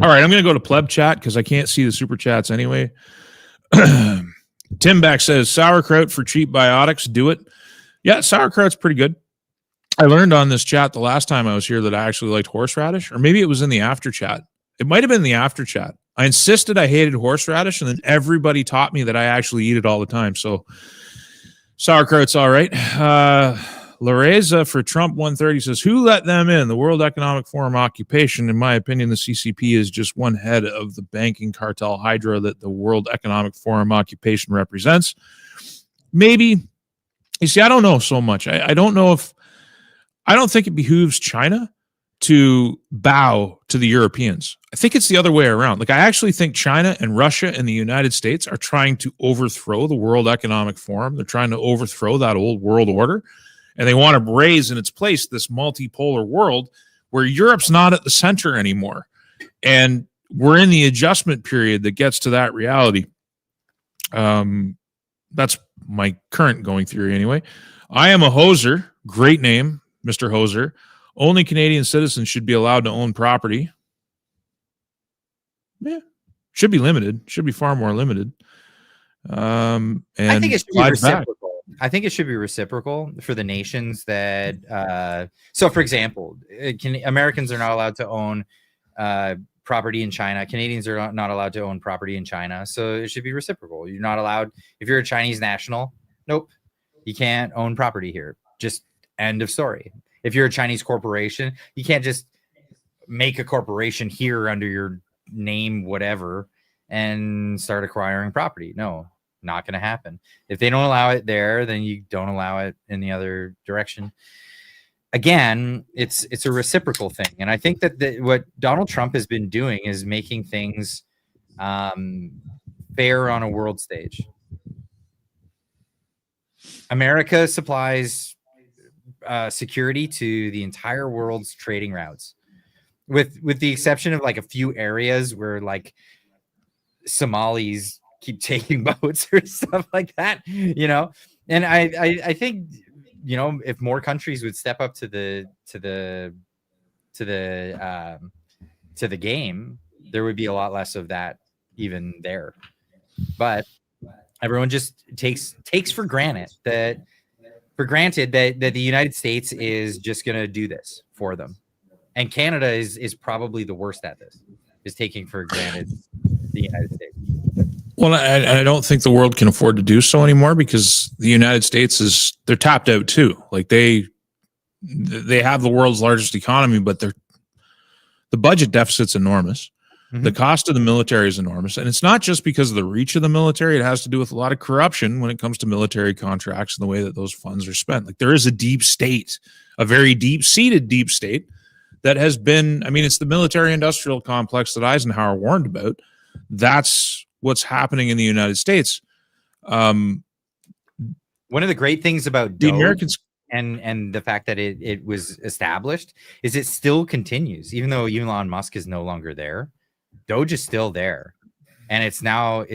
All right, I'm going to go to pleb chat because I can't see the super chats anyway. Tim Back says, sauerkraut for cheap biotics. Do it. Yeah, sauerkraut's pretty good. I learned on this chat the last time I was here that I actually liked horseradish, or maybe it was in the after chat. It might have been the after chat. I insisted I hated horseradish, and then everybody taught me that I actually eat it all the time. So sauerkraut's all right. Lareza for Trump 130 says, who let them in? The World Economic Forum occupation. In my opinion, the CCP is just one head of the banking cartel hydra that the World Economic Forum occupation represents. Maybe. You see, I don't know so much. I don't think it behooves China to bow to the Europeans. I think it's the other way around. Like, I actually think China and Russia and the United States are trying to overthrow the World Economic Forum. They're trying to overthrow that old world order. And they want to raise in its place this multipolar world where Europe's not at the center anymore. And we're in the adjustment period that gets to that reality. That's my current going theory anyway. I am a hoser. Great name, Mr. Hoser. Only Canadian citizens should be allowed to own property. Yeah, should be limited. Should be far more limited. And I think it should be reciprocal. I think it should be reciprocal for the nations that. So, for example, Americans are not allowed to own property in China. Canadians are not allowed to own property in China. So it should be reciprocal. You're not allowed, if you're a Chinese national, nope, you can't own property here. Just end of story. If you're a Chinese corporation, you can't just make a corporation here under your name whatever and start acquiring property. No, not going to happen. If they don't allow it there, then you don't allow it in the other direction. Again, it's a reciprocal thing. And I think that what Donald Trump has been doing is making things fair on a world stage. America supplies security to the entire world's trading routes, with the exception of like a few areas where like Somalis keep taking boats or stuff like that, you know. And I think, you know, if more countries would step up to the game, there would be a lot less of that even there. But everyone just takes for granted that the United States is just going to do this for them. And Canada is probably the worst at this, is taking for granted the United States. Well, I don't think the world can afford to do so anymore, because the United States they're tapped out too. Like they have the world's largest economy, but the budget deficit's enormous. Mm-hmm. The cost of the military is enormous. And it's not just because of the reach of the military. It has to do with a lot of corruption when it comes to military contracts and the way that those funds are spent. Like there is a deep state, a very deep-seated deep state that has been, I mean, it's the military industrial complex that Eisenhower warned about. That's what's happening in the United States. One of the great things about the Americans and the fact that it was established is it still continues, even though Elon Musk is no longer there. Doge is still there, and it's now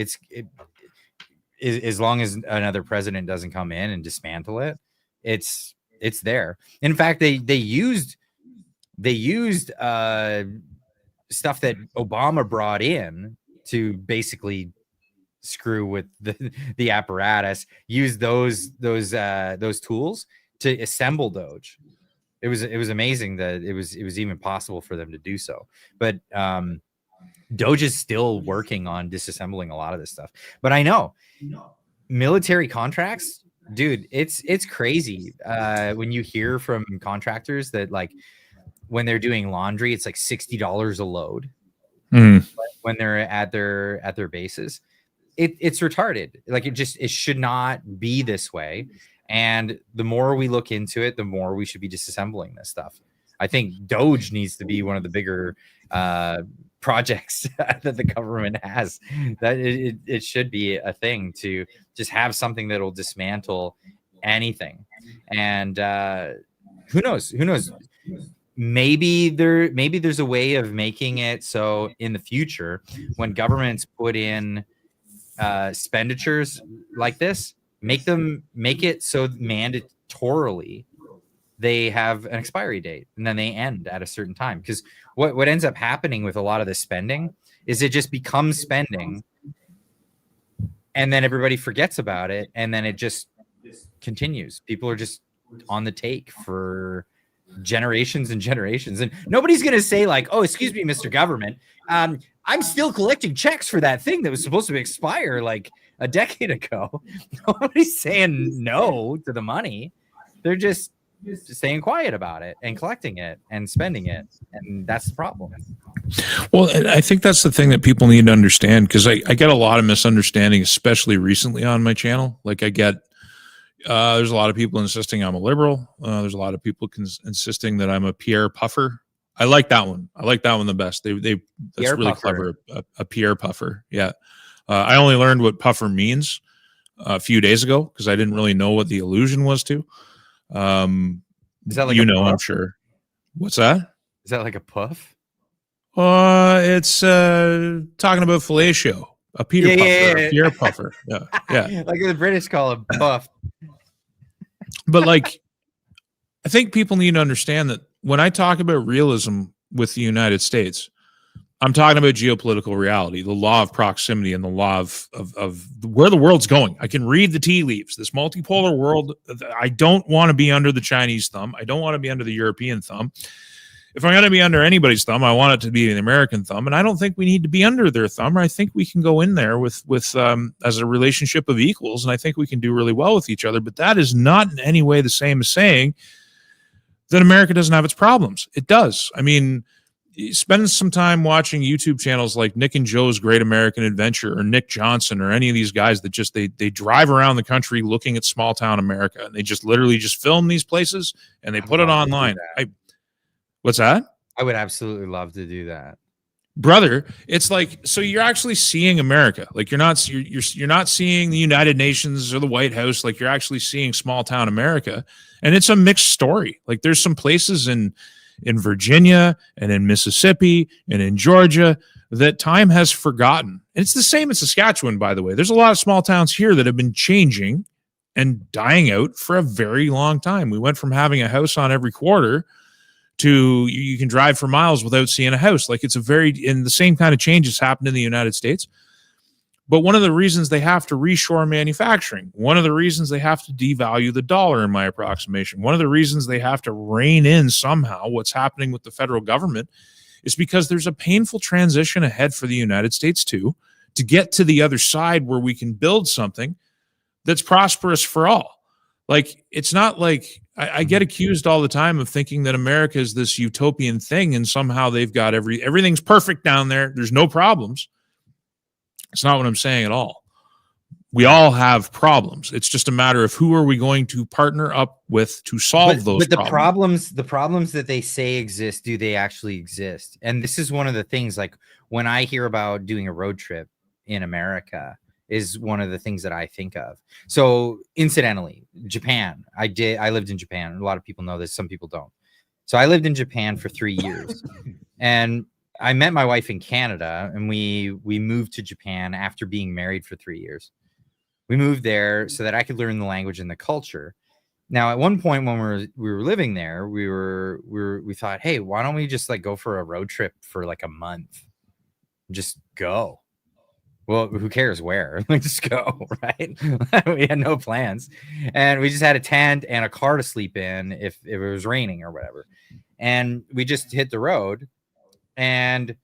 as long as another president doesn't come in and dismantle it, it's there. In fact, they used stuff that Obama brought in to basically screw with the apparatus. Use those tools to assemble Doge. It was amazing that it was even possible for them to do so. But Doge is still working on disassembling a lot of this stuff. But I know military contracts, dude, it's crazy when you hear from contractors that like when they're doing laundry, it's like $60 a load. But when they're at their bases, it's retarded. Like it should not be this way. And the more we look into it, the more we should be disassembling this stuff. I think Doge needs to be one of the bigger projects that the government has. That it should be a thing to just have something that'll dismantle anything. And who knows? Maybe there's a way of making it so in the future, when governments put in expenditures like this, make it so mandatorily they have an expiry date and then they end at a certain time. Because what ends up happening with a lot of the spending is it just becomes spending, and then everybody forgets about it, and then it just continues. People are just on the take for generations and generations, and nobody's gonna say like, oh, excuse me, Mr. Government, I'm still collecting checks for that thing that was supposed to expire like a decade ago. Nobody's saying no to the money. They're just staying quiet about it and collecting it and spending it, and that's the problem. Well, I think that's the thing that people need to understand, because I get a lot of misunderstanding, especially recently on my channel. Like I get there's a lot of people insisting I'm a liberal. There's a lot of people insisting that I'm a Pierre puffer. I like that one. I like that one the best. That's Pierre really puffer. Clever. A Pierre puffer. Yeah. I only learned what puffer means a few days ago, because I didn't really know what the allusion was to. Is that like I'm sure. What's that? Is that like a puff? It's talking about fellatio. A Peter puffer, a Pierre puffer. Yeah. Like the British call it puff. But like, I think people need to understand that when I talk about realism with the United States, I'm talking about geopolitical reality, the law of proximity, and the law of where the world's going. I can read the tea leaves. This multipolar world, I don't want to be under the Chinese thumb. I don't want to be under the European thumb. If I'm going to be under anybody's thumb, I want it to be the American thumb. And I don't think we need to be under their thumb. I think we can go in there with as a relationship of equals, and I think we can do really well with each other. But that is not in any way the same as saying that America doesn't have its problems. It does. I mean, spend some time watching YouTube channels like Nick and Joe's Great American Adventure or Nick Johnson or any of these guys that just they drive around the country looking at small town America, and they just literally just film these places and they put it online. What's that? I would absolutely love to do that. Brother, it's like, so you're actually seeing America. Like you're not seeing the United Nations or the White House. Like you're actually seeing small town America, and it's a mixed story. Like there's some places in Virginia and in Mississippi and in Georgia that time has forgotten. And it's the same in Saskatchewan, by the way. There's a lot of small towns here that have been changing and dying out for a very long time. We went from having a house on every quarter to you can drive for miles without seeing a house. Like it's and the same kind of changes happened in the United States. But one of the reasons they have to reshore manufacturing, one of the reasons they have to devalue the dollar, in my approximation, one of the reasons they have to rein in somehow what's happening with the federal government is because there's a painful transition ahead for the United States too, to get to the other side where we can build something that's prosperous for all. Like, it's not like I get accused all the time of thinking that America is this utopian thing and somehow they've got everything's perfect down there. There's no problems. It's not what I'm saying at all. We all have problems. It's just a matter of who are we going to partner up with to solve those problems. The problems that they say exist, do they actually exist? And this is one of the things, like when I hear about doing a road trip in America, is one of the things that I think of. So incidentally, Japan, I lived in Japan. A lot of people know this, some people don't. So I lived in Japan for 3 years and I met my wife in Canada, and we moved to Japan after being married for 3 years. We moved there so that I could learn the language and the culture. Now, at one point when we were living there, we thought, hey, why don't we just like go for a road trip for like a month? Just go. Well, who cares where? Like, just go, right? We had no plans, and we just had a tent and a car to sleep in if it was raining or whatever. And we just hit the road and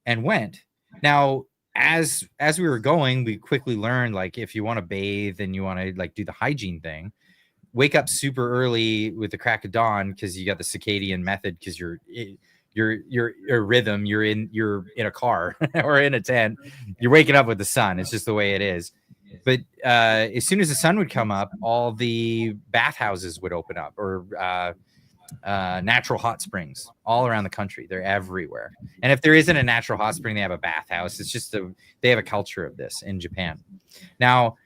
went. Now, as we were going, we quickly learned, like, if you want to bathe and you want to like do the hygiene thing, wake up super early with the crack of dawn, because you got the circadian method, because your rhythm, you're in a car or in a tent, you're waking up with the sun. It's just the way it is. But as soon as the sun would come up, all the bathhouses would open up, or natural hot springs all around the country. They're everywhere. And if there isn't a natural hot spring, they have a bathhouse. It's just they have a culture of this in Japan. Now,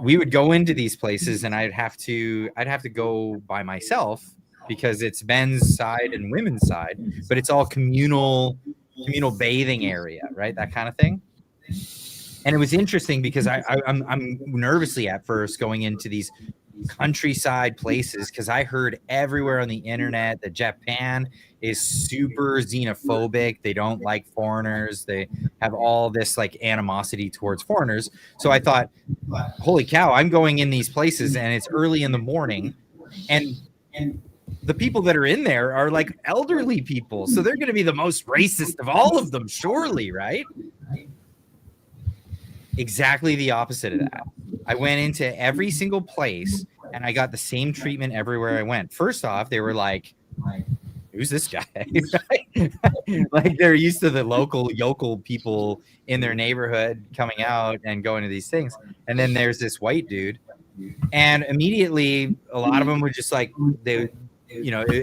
we would go into these places, and I'd have to go by myself, because it's men's side and women's side, but it's all communal bathing area, right? That kind of thing. And it was interesting because I'm nervously at first going into these countryside places, because I heard everywhere on the internet that Japan is super xenophobic. They don't like foreigners. They have all this like animosity towards foreigners. So I thought, holy cow, I'm going in these places and it's early in the morning, and the people that are in there are like elderly people. So they're going to be the most racist of all of them, surely, right? Exactly the opposite of that. I went into every single place and I got the same treatment everywhere I went. First off, they were like, who's this guy? Like, they're used to the local yokel people in their neighborhood coming out and going to these things. And then there's this white dude. And immediately a lot of them would just like, they would,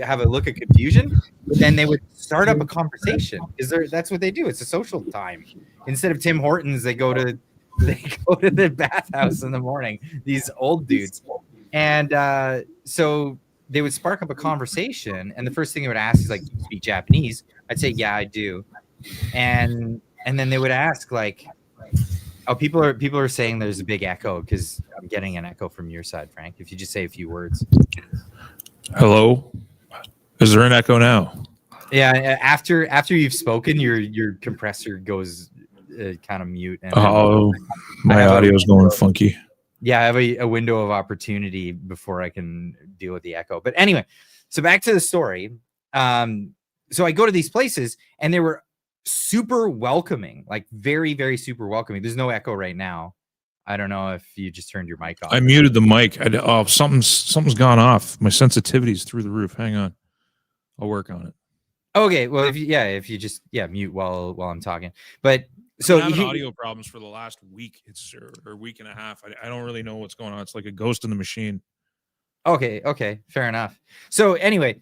have a look of confusion, but then they would start up a conversation, because that's what they do. It's a social time. Instead of Tim Hortons, they go to the bathhouse in the morning, these old dudes. And so they would spark up a conversation, and the first thing they would ask is like, do you speak Japanese? I'd say, yeah, I do. And then they would ask like, oh, people are saying there's a big echo, because I'm getting an echo from your side, Frank. If you just say a few words. Hello? Is there an echo now? Yeah, after you've spoken, your compressor goes kind of mute. And my audio is going funky. Yeah, I have a window of opportunity before I can deal with the echo. But anyway, so back to the story. So I go to these places, and they were super welcoming, like very, very super welcoming. There's no echo right now. I don't know if you just turned your mic off. I muted the mic. Something's gone off. My sensitivity's through the roof. Hang on. I'll work on it. Okay, well, if you just mute while I'm talking. But so I'm having audio problems for the last week. It's or week and a half. I don't really know what's going on. It's like a ghost in the machine. Okay, fair enough. So anyway,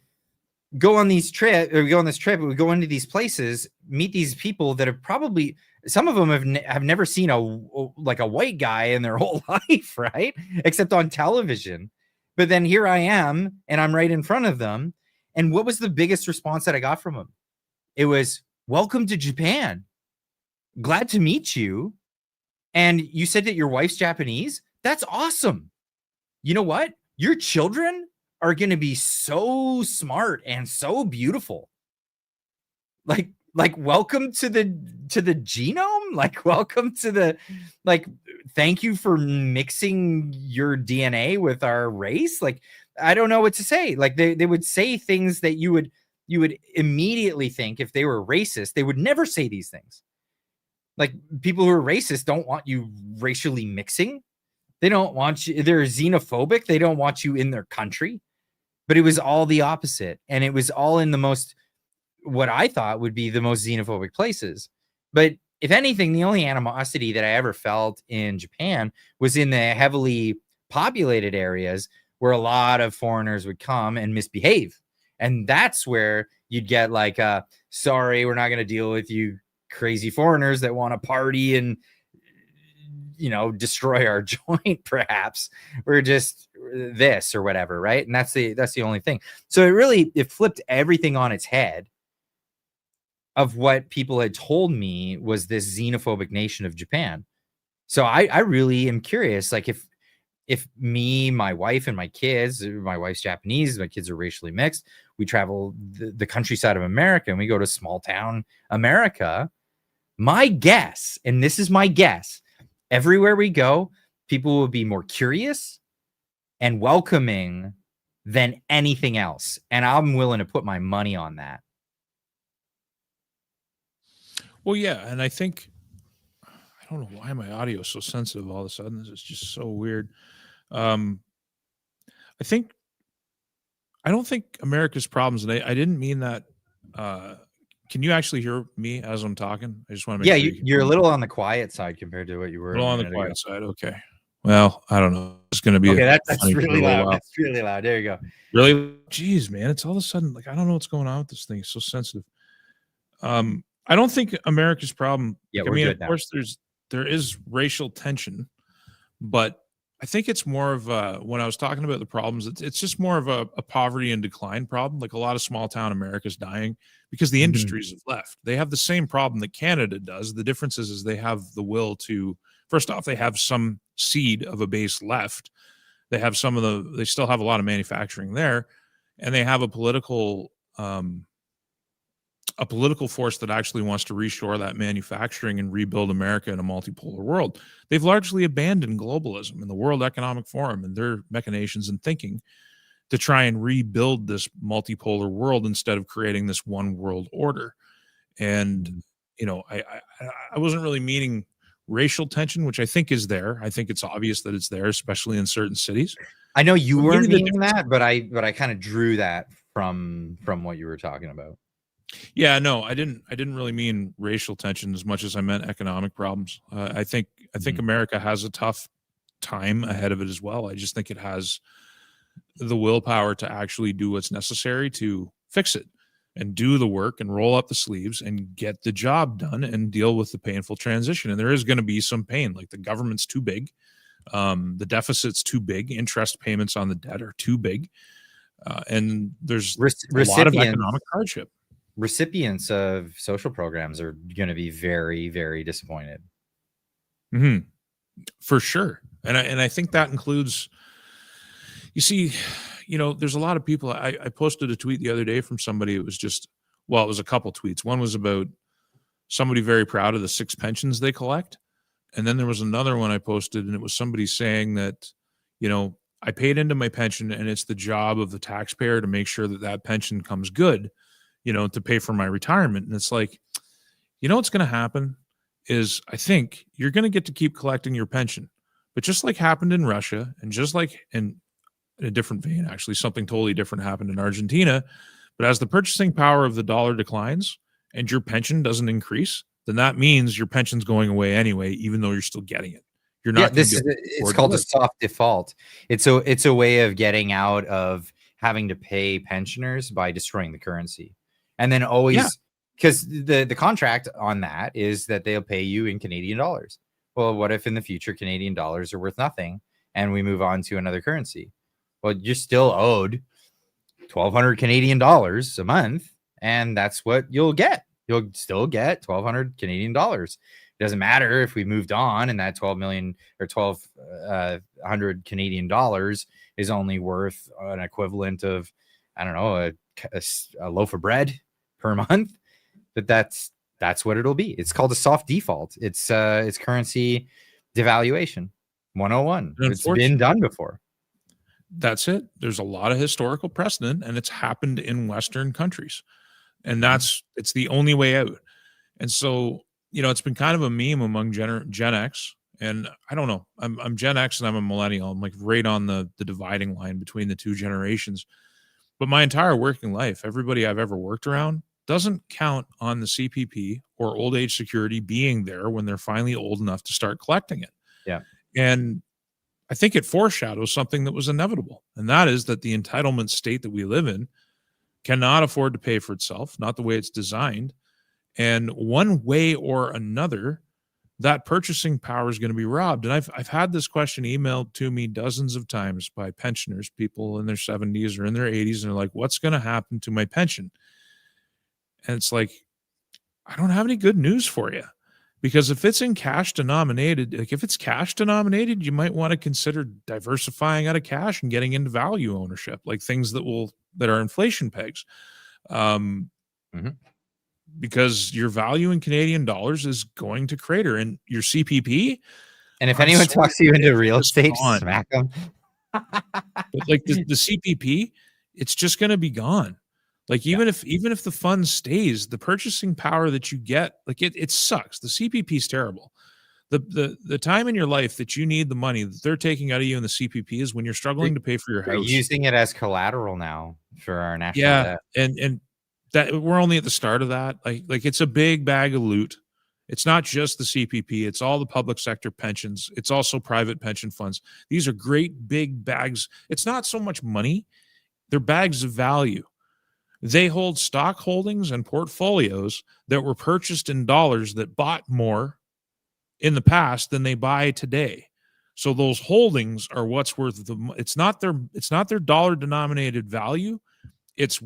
we go on this trip, we go into these places, meet these people that have probably, some of them have never seen a white guy in their whole life, right? Except on television. But then here I am, and I'm right in front of them. And what was the biggest response that I got from them? It was, "Welcome to Japan. Glad to meet you. And you said that your wife's Japanese? That's awesome. You know what? Your children are going to be so smart and so beautiful. Like welcome to the genome. Like, welcome to the, thank you for mixing your DNA with our race." Like, I don't know what to say. Like, they would say things that you would immediately think, if they were racist, they would never say these things. Like, people who are racist don't want you racially mixing. They don't want you. They're xenophobic. They don't want you in their country. But it was all the opposite. And it was all in the most, what I thought would be the most xenophobic places. But if anything, the only animosity that I ever felt in Japan was in the heavily populated areas where a lot of foreigners would come and misbehave. And that's where you'd get like, sorry, we're not going to deal with you crazy foreigners that want to party and, destroy our joint, perhaps. We're just this or whatever, right? And that's the only thing. So it flipped everything on its head of what people had told me was this xenophobic nation of Japan. So I really am curious, like, if me, my wife, and my kids, my wife's Japanese, my kids are racially mixed, we travel the countryside of America and we go to small town America, my guess, and this is my guess, everywhere we go, people will be more curious and welcoming than anything else. And I'm willing to put my money on that. Well, yeah. And I think, I don't know why my audio is so sensitive all of a sudden. This is just so weird. I don't think America's problems, and I didn't mean that. Can you actually hear me as I'm talking? I just want to make sure. You're a little on the quiet side compared to what you were. A little on the quiet side. Okay. Well, I don't know. It's going to be okay. That's really loud. That's really loud. There you go. Really? Jeez, man. It's all of a sudden, like, I don't know what's going on with this thing. It's so sensitive. I don't think America's problem. Yeah, I mean, of course, there is racial tension, but I think it's more of when I was talking about the problems, it's just more of a poverty and decline problem. Like, a lot of small town America's dying because the industries have left. They have the same problem that Canada does. The difference is they have the will to, first off, they have some seed of a base left. They have they still have a lot of manufacturing there, and they have a political force that actually wants to reshore that manufacturing and rebuild America in a multipolar world. They've largely abandoned globalism and the World Economic Forum and their machinations and thinking to try and rebuild this multipolar world instead of creating this one world order. And, I wasn't really meaning racial tension, which I think is there. I think it's obvious that it's there, especially in certain cities. I know you weren't meaning that, but I kind of drew that from what you were talking about. Yeah, no, I didn't really mean racial tension as much as I meant economic problems. I think America has a tough time ahead of it as well. I just think it has the willpower to actually do what's necessary to fix it and do the work and roll up the sleeves and get the job done and deal with the painful transition. And there is going to be some pain. Like, the government's too big. The deficit's too big. Interest payments on the debt are too big. And there's a lot of economic hardship. Recipients of social programs are going to be very, very disappointed. Mm-hmm. For sure. And I think that includes, you see, there's a lot of people. I posted a tweet the other day from somebody. It was just, well, it was a couple tweets. One was about somebody very proud of the 6 pensions they collect. And then there was another one I posted, and it was somebody saying that, I paid into my pension and it's the job of the taxpayer to make sure that pension comes good, to pay for my retirement. And it's like, what's going to happen is, I think you're going to get to keep collecting your pension. But just like happened in Russia, and just like in a different vein, actually, something totally different happened in Argentina. But as the purchasing power of the dollar declines and your pension doesn't increase, then that means your pension's going away anyway, even though you're still getting it. You're not. It's called a soft default. It's a way of getting out of having to pay pensioners by destroying the currency, and then always because the contract on that is that they'll pay you in Canadian dollars. Well, what if in the future Canadian dollars are worth nothing and we move on to another currency? Well, you're still owed 1,200 Canadian dollars a month, and that's what you'll get. You'll still get 1,200 Canadian dollars. It doesn't matter if we moved on and that 12 million or 1,200 Canadian dollars is only worth an equivalent of, I don't know, a loaf of bread per month. But that's what it'll be. It's called a soft default. It's currency devaluation 101. It's been done before. That's it. There's a lot of historical precedent, and it's happened in Western countries, and it's the only way out. And so, it's been kind of a meme among Gen X, and I don't know. I'm Gen X and I'm a millennial. I'm like right on the dividing line between the two generations. But my entire working life, everybody I've ever worked around doesn't count on the CPP or old age security being there when they're finally old enough to start collecting it. Yeah. And I think it foreshadows something that was inevitable, and that is that the entitlement state that we live in cannot afford to pay for itself, not the way it's designed. And one way or another, that purchasing power is going to be robbed. And I've had this question emailed to me dozens of times by pensioners, people in their 70s or in their 80s, and they're like, what's going to happen to my pension? And it's like, I don't have any good news for you. Because if it's in cash denominated, you might want to consider diversifying out of cash and getting into value ownership, like things that are inflation pegs. Because your value in Canadian dollars is going to crater, and your CPP. And if anyone talks you into real estate, smack them. But like the CPP, it's just going to be gone. Like even if the fund stays, the purchasing power that you get, like it sucks. The CPP is terrible. The time in your life that you need the money that they're taking out of you in the CPP is when you're struggling to pay for your house. They're using it as collateral now for our national debt. And that we're only at the start of that. Like it's a big bag of loot. It's not just the CPP. It's all the public sector pensions. It's also private pension funds. These are great big bags. It's not so much money. They're bags of value. They hold stock holdings and portfolios that were purchased in dollars that bought more in the past than they buy today. So those holdings are what's worth it's not their dollar denominated value. It's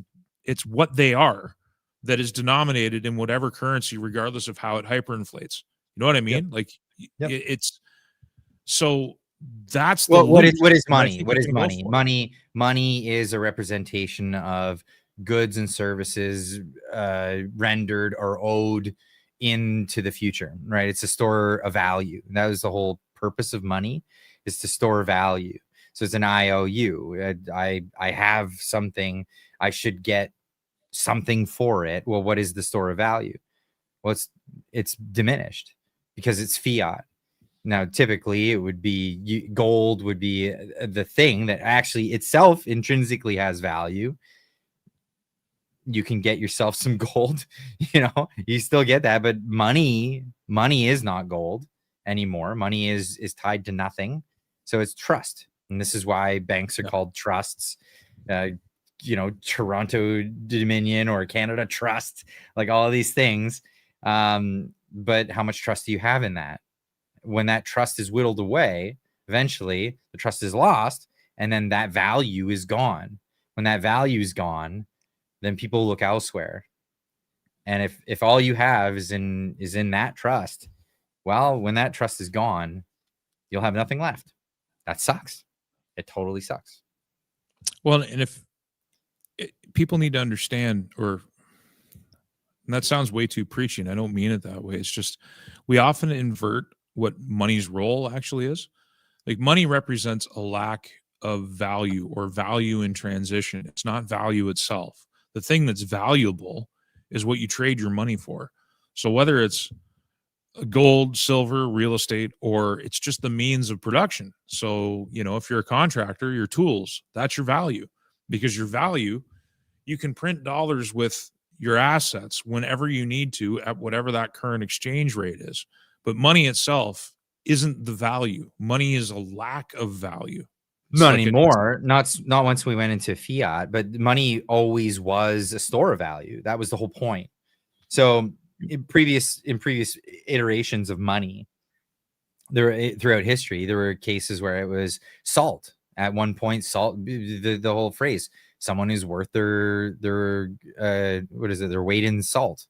what they are that is denominated in whatever currency, regardless of how it hyperinflates. You know what I mean? It's so that's what is money? What is money? Money is a representation of goods and services rendered or owed into the future, right? It's a store of value. And that was the whole purpose of money, is to store value. So it's an IOU. I have something, I should get something for it. Well, what is the store of value? Well, it's diminished because it's fiat. Now, typically it would be gold would be the thing that actually itself intrinsically has value. You can get yourself some gold, you still get that, but money is not gold anymore. Money is tied to nothing. So it's trust. And this is why banks are called trusts, Toronto Dominion or Canada Trust, like all of these things. But how much trust do you have in that? When that trust is whittled away, eventually the trust is lost, and then that value is gone. When that value is gone, then people look elsewhere. And if all you have is in that trust, well, when that trust is gone, you'll have nothing left. That sucks. It totally sucks. Well, and people need to understand, and that sounds way too preachy, and I don't mean it that way. It's just we often invert what money's role actually is. Like money represents a lack of value or value in transition. It's not value itself. The thing that's valuable is what you trade your money for. So whether it's gold, silver, real estate, or it's just the means of production. So, if you're a contractor, your tools, that's your value, because your value You can print dollars with your assets whenever you need to at whatever that current exchange rate is. But money itself isn't the value. Money is a lack of value. It's Not like anymore. Not once we went into fiat, but money always was a store of value. That was the whole point. So in previous iterations of money, throughout history, there were cases where it was salt. At one point, salt, the whole phrase, someone who's worth their what is it, their weight in salt.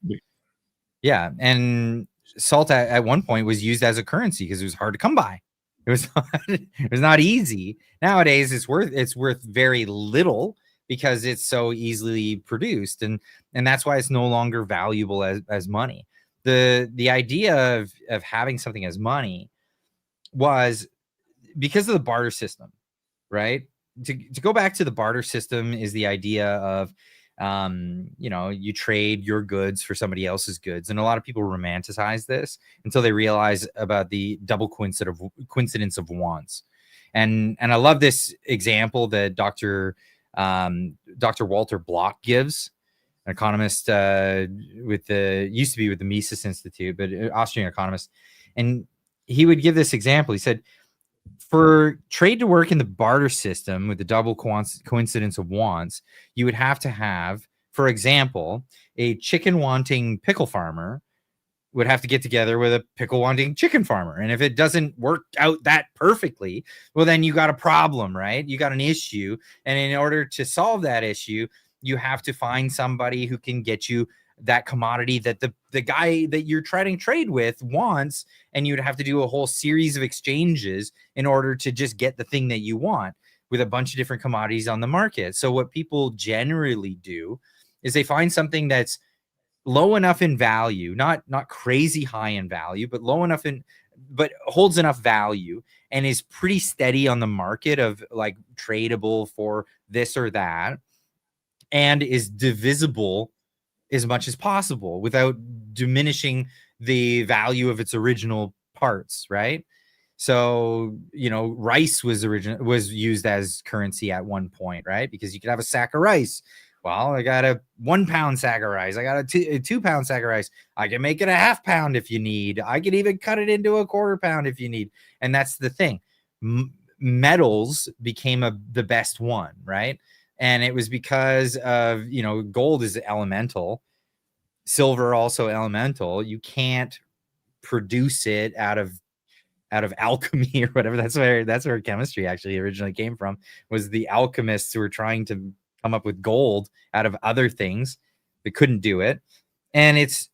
Yeah, and salt at one point was used as a currency because it was hard to come by. It was not easy. Nowadays, it's worth very little because it's so easily produced, and that's why it's no longer valuable as money. The idea of having something as money was because of the barter system, right? To go back to the barter system is the idea of you trade your goods for somebody else's goods, and a lot of people romanticize this until they realize about the double coincidence of wants. And I love this example that Dr. Walter Block gives, an economist used to be with the Mises Institute, but Austrian economist, and he would give this example. He said, for trade to work in the barter system with the double coincidence of wants, you would have to have, for example, a chicken wanting pickle farmer would have to get together with a pickle wanting chicken farmer. And if it doesn't work out that perfectly, well, then you got a problem, right? You got an issue. And in order to solve that issue, you have to find somebody who can get you that commodity that the guy that you're trying to trade with wants, and you'd have to do a whole series of exchanges in order to just get the thing that you want with a bunch of different commodities on the market. So what people generally do is they find something that's low enough in value, not crazy high in value, but low enough but holds enough value and is pretty steady on the market of like tradable for this or that, and is divisible as much as possible without diminishing the value of its original parts, right? So, rice was used as currency at one point, right? Because you could have a sack of rice. Well, I got a 1 pound sack of rice. I got a 2 pound sack of rice. I can make it a half pound if you need. I could even cut it into a 1/4 pound if you need. And that's the thing. Metals became the best one, right? And it was because of, gold is elemental, silver also elemental. You can't produce it out of alchemy or whatever. That's where chemistry actually originally came from, was the alchemists who were trying to come up with gold out of other things. They couldn't do it. And it's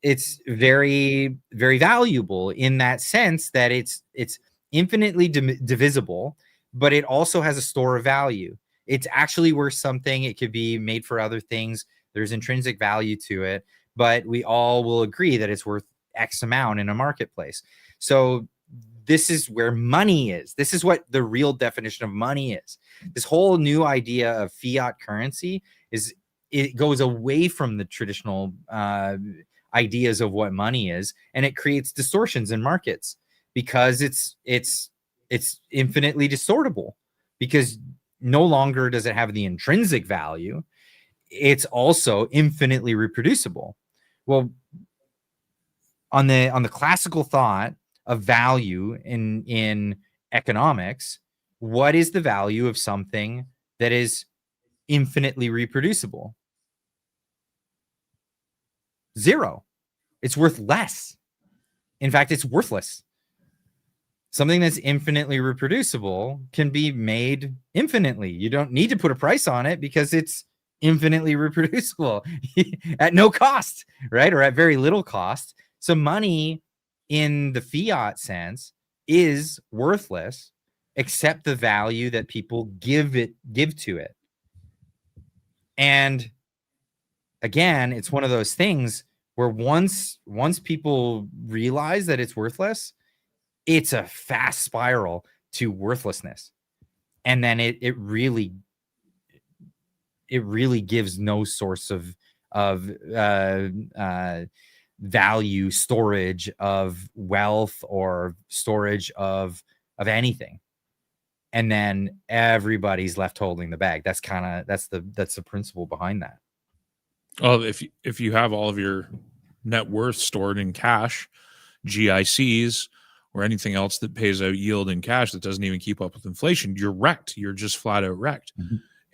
very, very valuable in that sense that it's infinitely divisible, but it also has a store of value. It's actually worth something. It could be made for other things. There's intrinsic value to it, but we all will agree that it's worth X amount in a marketplace. So this is where money is. This is what the real definition of money is. This whole new idea of fiat currency it goes away from the traditional ideas of what money is, and it creates distortions in markets because it's infinitely distortable, because no longer does it have the intrinsic value. It's also infinitely reproducible. Well, on the classical thought of value in economics, what is the value of something that is infinitely reproducible? Zero. It's worth less. In fact, it's worthless. Something that's infinitely reproducible can be made infinitely. You don't need to put a price on it because it's infinitely reproducible at no cost, right? Or at very little cost. So money in the fiat sense is worthless except the value that people give to it. And again, it's one of those things where once people realize that it's worthless, it's a fast spiral to worthlessness. And then it really gives no source of value, storage of wealth, or storage of anything. And then everybody's left holding the bag. That's the principle behind that. Well, if you have all of your net worth stored in cash, GICs, or anything else that pays out yield in cash that doesn't even keep up with inflation, you're wrecked. You're just flat out wrecked.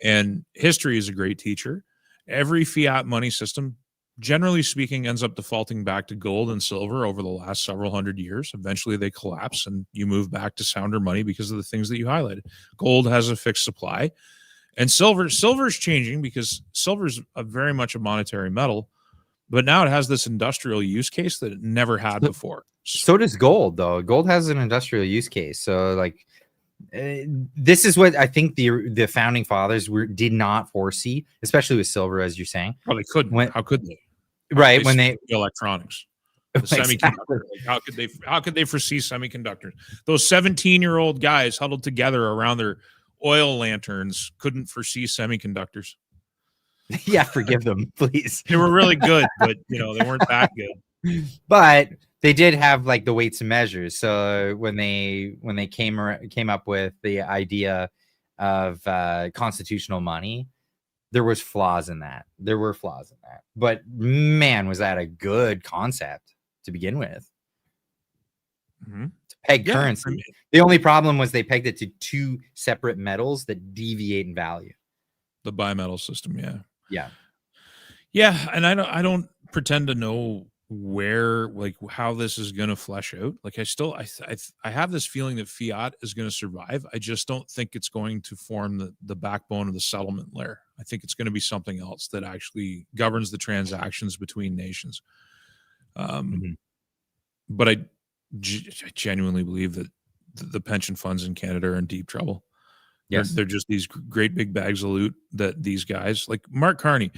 And history is a great teacher. Every fiat money system, generally speaking, ends up defaulting back to gold and silver over the last several hundred years. Eventually they collapse and you move back to sounder money because of the things that you highlighted. Gold has a fixed supply, and silver's changing because silver's very much a monetary metal, but now it has this industrial use case that it never had before. So does gold, though. Gold has an industrial use case. So, like, this is what I think the founding fathers did not foresee, especially with silver, as you're saying. Well, they couldn't. How could they? Right, when they electronics, the Exactly. semiconductor. Like, how could they foresee semiconductors? Those 17-year-old guys huddled together around their oil lanterns couldn't foresee semiconductors. Yeah, forgive them, please. They were really good, but they weren't that good. But they did have like the weights and measures. So when they came up with the idea of constitutional money, there was flaws in that. But man, was that a good concept to begin with? To peg currency. The only problem was they pegged it to two separate metals that deviate in value. The bimetal system, yeah, and I don't pretend to know where, like, how this is going to flesh out. Like, I have this feeling that fiat is going to survive. I just don't think it's going to form the backbone of the settlement layer. I think it's going to be something else that actually governs the transactions between nations. But I genuinely believe that the pension funds in Canada are in deep trouble. Yes. They're just these great big bags of loot that these guys, like Mark Carney,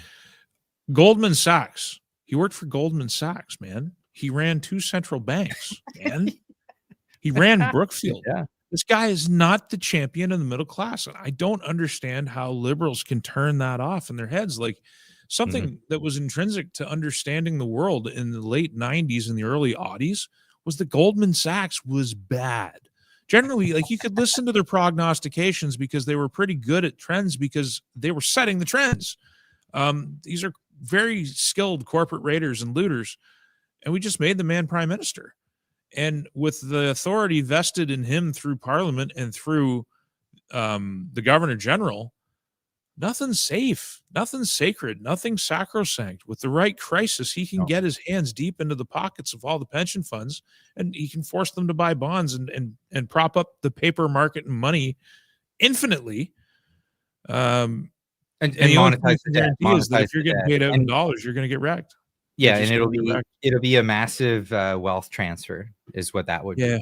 Goldman Sachs. He worked for Goldman Sachs, man. He ran 2 central banks, man. He ran Brookfield. Yeah. This guy is not the champion of the middle class. And I don't understand how liberals can turn that off in their heads. Like, something that was intrinsic to understanding the world in the late 90s and the early aughties was that Goldman Sachs was bad. Generally, like, you could listen to their prognostications because they were pretty good at trends because they were setting the trends. These are very skilled corporate raiders and looters, and we just made the man prime minister. And with the authority vested in him through Parliament and through the Governor General, nothing's safe, nothing's sacred, nothing's sacrosanct. With the right crisis, he can get his hands deep into the pockets of all the pension funds, and he can force them to buy bonds and prop up the paper market and money infinitely. And monetize the debt. Is that if you're getting paid out in dollars, you're going to get wrecked. Yeah, and it'll be a massive wealth transfer, is what that would be. Yeah,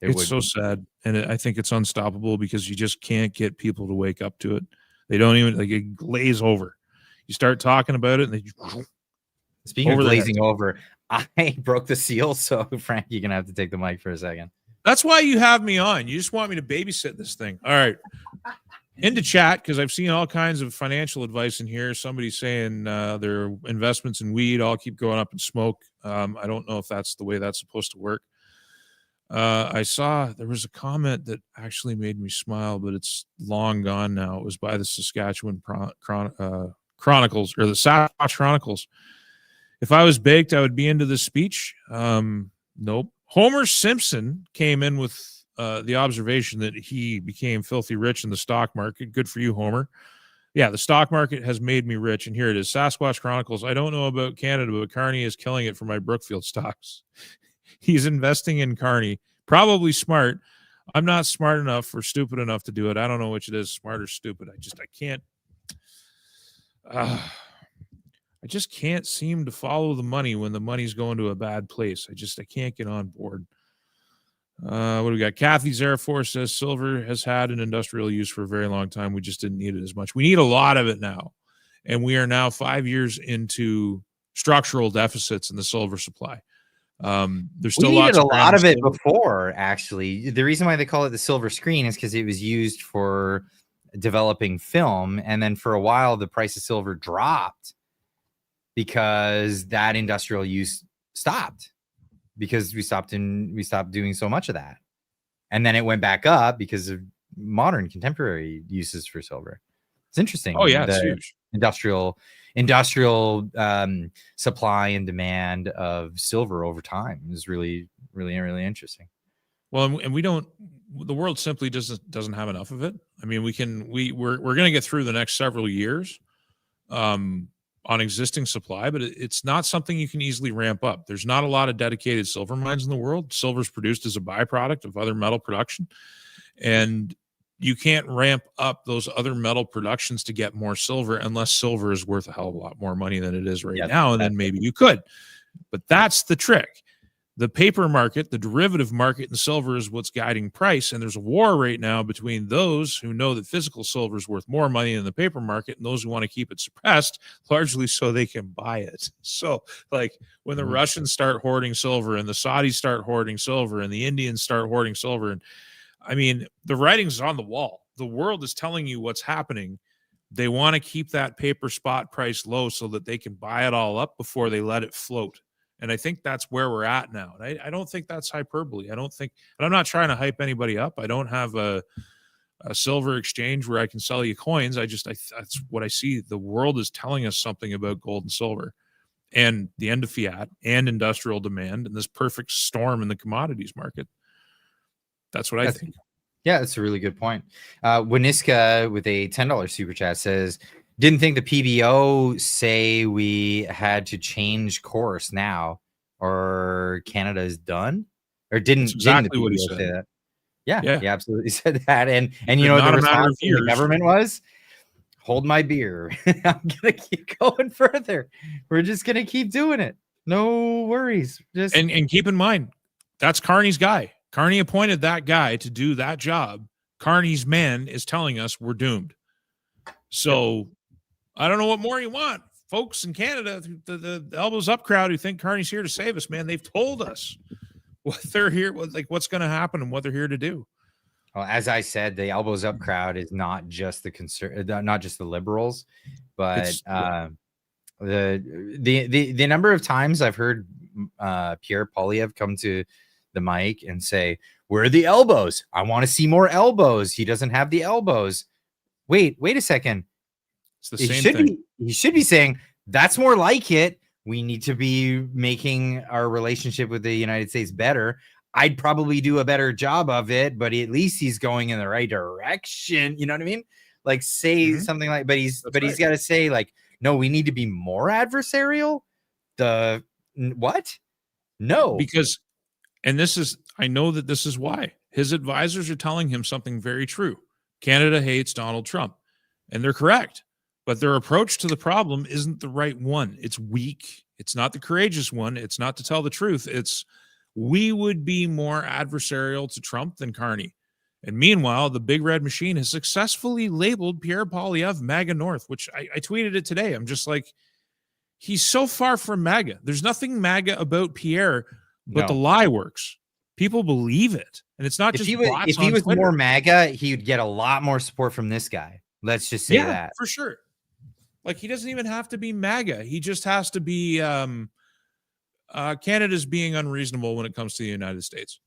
it's so sad, and I think it's unstoppable because you just can't get people to wake up to it. They don't even, like, it glaze over. You start talking about it, and they Speaking of glazing over, I broke the seal, so Frank, you're gonna have to take the mic for a second. That's why you have me on. You just want me to babysit this thing. All right. Into chat, because I've seen all kinds of financial advice in here. Somebody's saying their investments in weed all keep going up in smoke. I don't know if that's the way that's supposed to work. I saw there was a comment that actually made me smile, but it's long gone now. It was by the Saskatchewan Chronicles, or the Sasquatch Chronicles. If I was baked, I would be into this speech. Nope. Homer Simpson came in with the observation that he became filthy rich in the stock market. Good for you, Homer. Yeah, the stock market has made me rich. And here it is, Sasquatch Chronicles. I don't know about Canada, but Carney is killing it for my Brookfield stocks. He's investing in Carney. Probably smart. I'm not smart enough or stupid enough to do it. I don't know which it is, smart or stupid. I can't. I just can't seem to follow the money when the money's going to a bad place. I can't get on board. What do we got? Kathy's Air Force says silver has had an industrial use for a very long time. We just didn't need it as much. We need a lot of it now. And we are now 5 years into structural deficits in the silver supply. There's still we needed lots a lot of it silver before, actually. The reason why they call it the silver screen is because it was used for developing film. And then for a while, the price of silver dropped because that industrial use stopped. Because we stopped doing so much of that. And then it went back up because of modern contemporary uses for silver. It's interesting. Oh, yeah, it's huge. industrial supply and demand of silver over time is really interesting. Well, and we don't. The world simply doesn't have enough of it. I mean, we're going to get through the next several years on existing supply, but it's not something you can easily ramp up. There's not a lot of dedicated silver mines in the world. Silver is produced as a byproduct of other metal production, and you can't ramp up those other metal productions to get more silver unless silver is worth a hell of a lot more money than it is right now, and then maybe you could. But that's the trick. The paper market, the derivative market in silver is what's guiding price. And there's a war right now between those who know that physical silver is worth more money than the paper market and those who want to keep it suppressed, largely so they can buy it. So, like, when the Russians start hoarding silver and the Saudis start hoarding silver and the Indians start hoarding silver, and I mean, the writing's on the wall. The world is telling you what's happening. They want to keep that paper spot price low so that they can buy it all up before they let it float. And I think that's where we're at now. And I don't think that's hyperbole. I don't think, and I'm not trying to hype anybody up. I don't have a silver exchange where I can sell you coins. That's what I see. The world is telling us something about gold and silver and the end of fiat and industrial demand and this perfect storm in the commodities market. That's what I think. Yeah, that's a really good point. Winiska with a $10 super chat says, didn't think the PBO say we had to change course now, or Canada is done, or didn't exactly the what he PBO said. say that? Yeah, he absolutely said that. And you know Not what the a matter of response from the years. government was? Hold my beer. I'm gonna keep going further. We're just gonna keep doing it. No worries. Just and keep in mind, that's Carney's guy. Carney appointed that guy to do that job. Carney's man is telling us we're doomed. So I don't know what more you want. Folks in Canada, the elbows up crowd who think Carney's here to save us, man, they've told us what they're here, what's going to happen and what they're here to do. Well, as I said, the elbows up crowd is not just not just the liberals, but the number of times I've heard Pierre Poilievre come to the mic and say, "Where are the elbows? I want to see more elbows. He doesn't have the elbows." Wait a second. It's the same thing. He should be saying, that's more like it. We need to be making our relationship with the United States better. I'd probably do a better job of it, but at least he's going in the right direction. You know what I mean? Like, say something like, but he's got to say, like, no, we need to be more adversarial. What? No. Because, and I know that this is why his advisors are telling him something very true. Canada hates Donald Trump, and they're correct. But their approach to the problem isn't the right one. It's weak. It's not the courageous one. It's not to tell the truth. It's, we would be more adversarial to Trump than Carney. And meanwhile, the big red machine has successfully labeled Pierre Poilievre MAGA North, which I tweeted it today. I'm just like, he's so far from MAGA. There's nothing MAGA about Pierre, but the lie works. People believe it. And it's not if just he was Twitter. more MAGA, he would get a lot more support from this guy. Let's just say that. For sure. Like, he doesn't even have to be MAGA. He just has to be Canada's being unreasonable when it comes to the United States.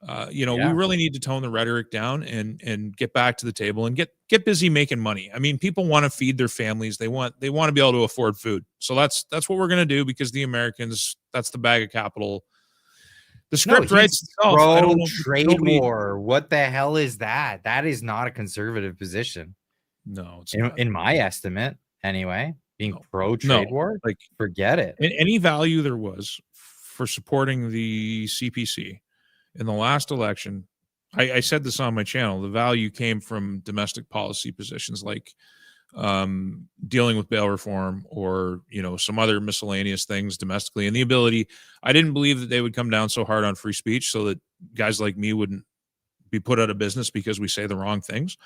We really need to tone the rhetoric down and get back to the table and get busy making money. I mean, people want to feed their families. They want to be able to afford food. So that's what we're going to do, because the Americans, that's the bag of capital. The script writes itself. I don't know. Trade war. What the hell is that? That is not a conservative position. No, it's in my estimate. Anyway, being pro-trade war, like, forget it. And any value there was for supporting the CPC in the last election, I said this on my channel, the value came from domestic policy positions like dealing with bail reform or, some other miscellaneous things domestically. And the ability, I didn't believe that they would come down so hard on free speech so that guys like me wouldn't be put out of business because we say the wrong things.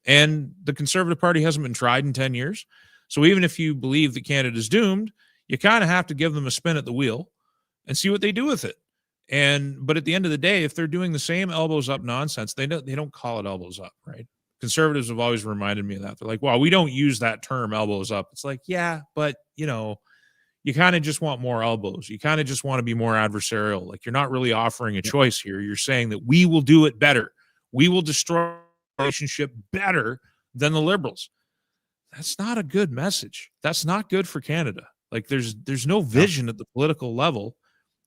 And the Conservative Party hasn't been tried in 10 years. So even if you believe that Canada's doomed, you kind of have to give them a spin at the wheel and see what they do with it. But at the end of the day, if they're doing the same elbows up nonsense, they don't call it elbows up, right? Conservatives have always reminded me of that. They're like, well, we don't use that term elbows up. It's like, yeah, but you kind of just want more elbows. You kind of just want to be more adversarial. Like, you're not really offering a choice here. You're saying that we will do it better. We will destroy relationship better than the liberals. that's not a good message. That's not good for Canada. Like there's no vision at the political level,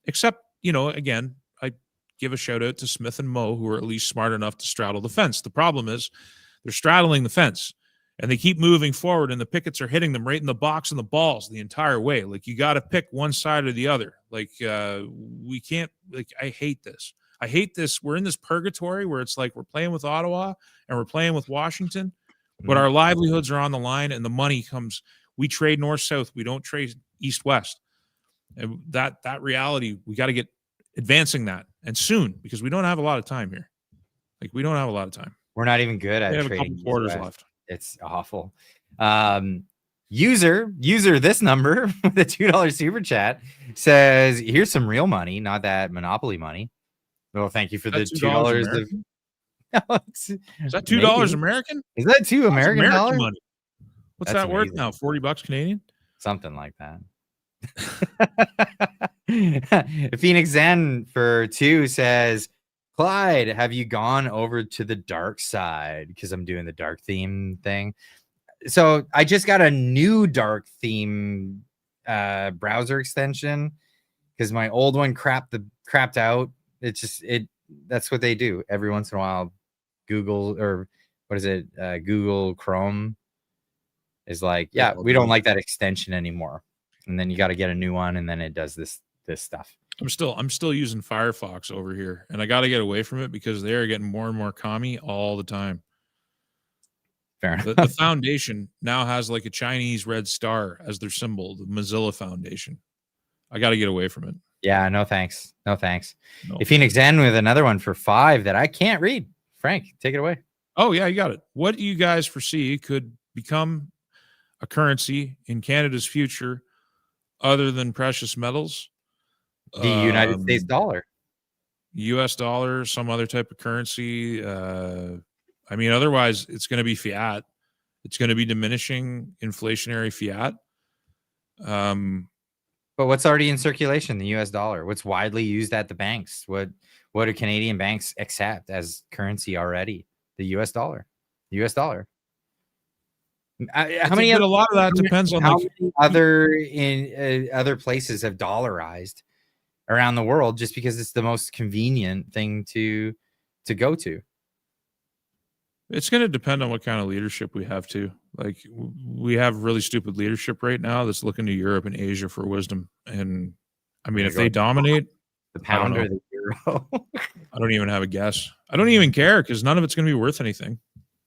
except, again, I give a shout out to Smith and Moe, who are at least smart enough to straddle the fence. The problem is they're straddling the fence and they keep moving forward, and the pickets are hitting them right in the box and the balls the entire way. Like, you got to pick one side or the other. Like, we can't, like, I hate this. I hate this. We're in this purgatory where it's like we're playing with Ottawa and we're playing with Washington, but our livelihoods are on the line and the money comes. We trade north-south. We don't trade east-west. And that reality, we got to get advancing that, and soon, because we don't have a lot of time here. Like, we don't have a lot of time. We're not even good at we have trading. a couple quarters left. It's awful. User this number with a $2 super chat says, here's some real money, not that Monopoly money. Well, thank you for the $2 of... Is that $2 American? Is that $2 American dollars? Money. What's that worth now? $40 Canadian? Something like that. Phoenix Zen for 2 says, Clyde, have you gone over to the dark side? Because I'm doing the dark theme thing. So I just got a new dark theme browser extension because my old one crapped out. That's what they do every once in a while. Google, or what is it? Google Chrome is like, yeah, we don't like that extension anymore. And then you got to get a new one, and then it does this stuff. I'm still using Firefox over here, and I got to get away from it because they are getting more and more commie all the time. Fair enough. The foundation now has like a Chinese red star as their symbol, the Mozilla Foundation. I got to get away from it. Yeah, no thanks. No. Phoenix Zen with another one for 5 that I can't read. Frank, take it away. Oh, yeah, you got it. What do you guys foresee could become a currency in Canada's future other than precious metals? The United States dollar. US dollar, some other type of currency. Otherwise, it's going to be fiat. It's going to be diminishing inflationary fiat. But what's already in circulation? The US dollar. What's widely used at the banks? What do Canadian banks accept as currency already? The US dollar. The US dollar. How many? A lot of that depends on how many other places have dollarized around the world just because it's the most convenient thing to go to. It's going to depend on what kind of leadership we have too. Like, we have really stupid leadership right now that's looking to Europe and Asia for wisdom. And if they dominate the pound or the euro, I don't even have a guess. I don't even care because none of it's going to be worth anything.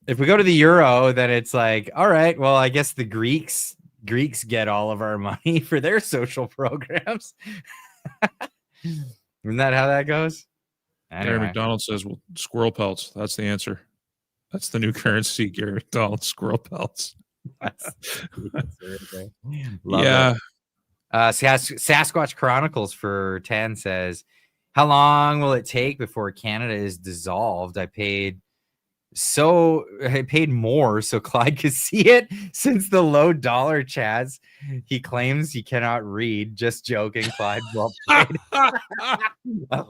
If we go to the euro, then it's like, all right, well, I guess the Greeks get all of our money for their social programs. Isn't that how that goes? Anyway. Gary McDonald says, well, squirrel pelts. That's the answer. That's the new currency, Gary McDonald, squirrel pelts. Yeah. Sasquatch Chronicles for 10 says, how long will it take before Canada is dissolved? I paid more so Clyde could see it since the low dollar chats. He claims he cannot read. Just joking, Clyde. Well played. I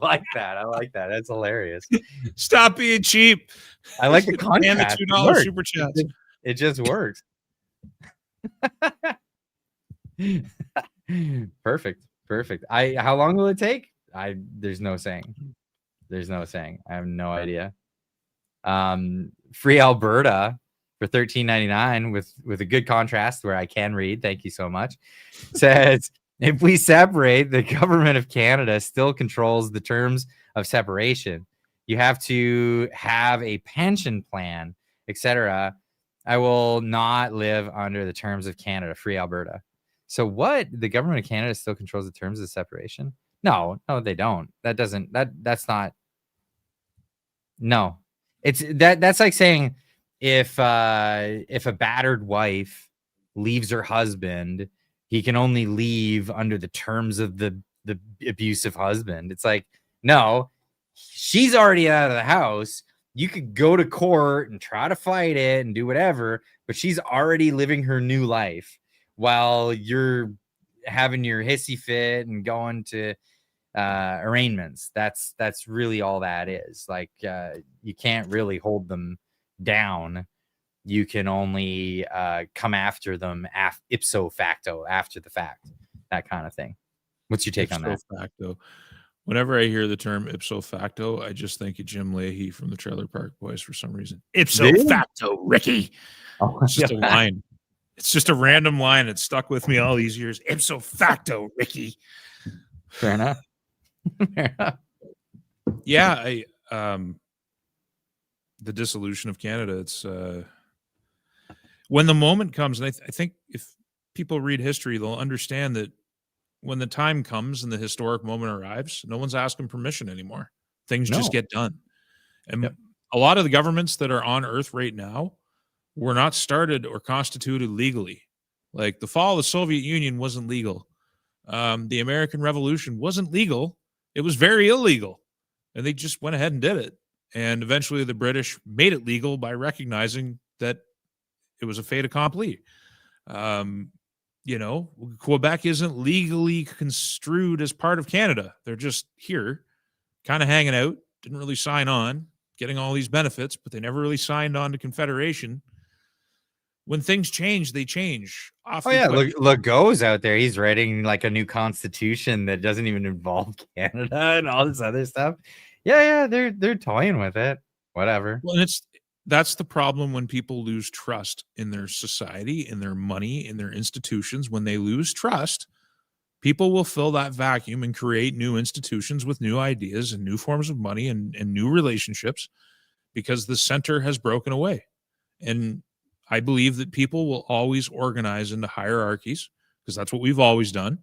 like that. That's hilarious. Stop being cheap. I like the contrast. And the $2 super chats. It just works. Perfect. How long will it take? There's no saying. I have no idea. Free Alberta for $13.99 with a good contrast where I can read. Thank you so much. Says, if we separate, the government of Canada still controls the terms of separation. You have to have a pension plan, etc. I will not live under the terms of Canada. Free Alberta. So what? The government of Canada still controls the terms of separation? No, they don't. That's not. No. It's that's like saying if a battered wife leaves her husband, he can only leave under the terms of the abusive husband. It's like, no, she's already out of the house. You could go to court and try to fight it and do whatever, but she's already living her new life while you're having your hissy fit and going to arraignments. That's really all that is. Like, you can't really hold them down you can only come after them ipso facto, after the fact, that kind of thing. What's your take on that? Ipso facto. Whenever I hear the term ipso facto, I just think of Jim Leahy from the Trailer Park Boys for some reason. Ipso facto, Ricky. It's just a line. It's just a random line. It's stuck with me all these years. Ipso facto, Ricky. Fair enough. Fair enough. Yeah, the dissolution of Canada. It's when the moment comes, and I think if people read history, they'll understand that when the time comes and the historic moment arrives, no one's asking permission anymore. Things just get done. And a lot of the governments that are on Earth right now were not started or constituted legally. Like the fall of the Soviet Union wasn't legal. The American Revolution wasn't legal. It was very illegal. And they just went ahead and did it. And eventually the British made it legal by recognizing that it was a fait accompli. Quebec isn't legally construed as part of Canada. They're just here, kind of hanging out, didn't really sign on, getting all these benefits, but they never really signed on to Confederation. When things change, they change. Legault's out there. He's writing like a new constitution that doesn't even involve Canada and all this other stuff. Yeah, they're toying with it. Whatever. Well, and that's the problem when people lose trust in their society, in their money, in their institutions. When they lose trust, people will fill that vacuum and create new institutions with new ideas and new forms of money and new relationships, because the center has broken away. And I believe that people will always organize into hierarchies, because that's what we've always done.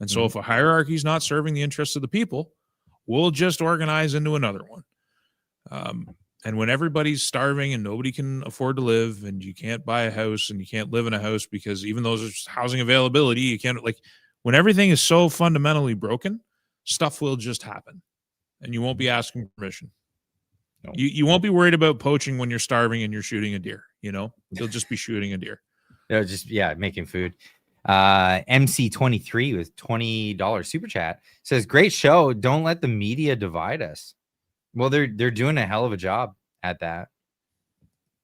And so if a hierarchy is not serving the interests of the people, we'll just organize into another one. And when everybody's starving and nobody can afford to live, and you can't buy a house and you can't live in a house because even though there's housing availability, you can't, when everything is so fundamentally broken, stuff will just happen and you won't be asking permission. No. You won't be worried about poaching when you're starving and you're shooting a deer, you'll just be shooting a deer. Making food. MC23 with $20 super chat says, great show. Don't let the media divide us. Well, they're doing a hell of a job at that.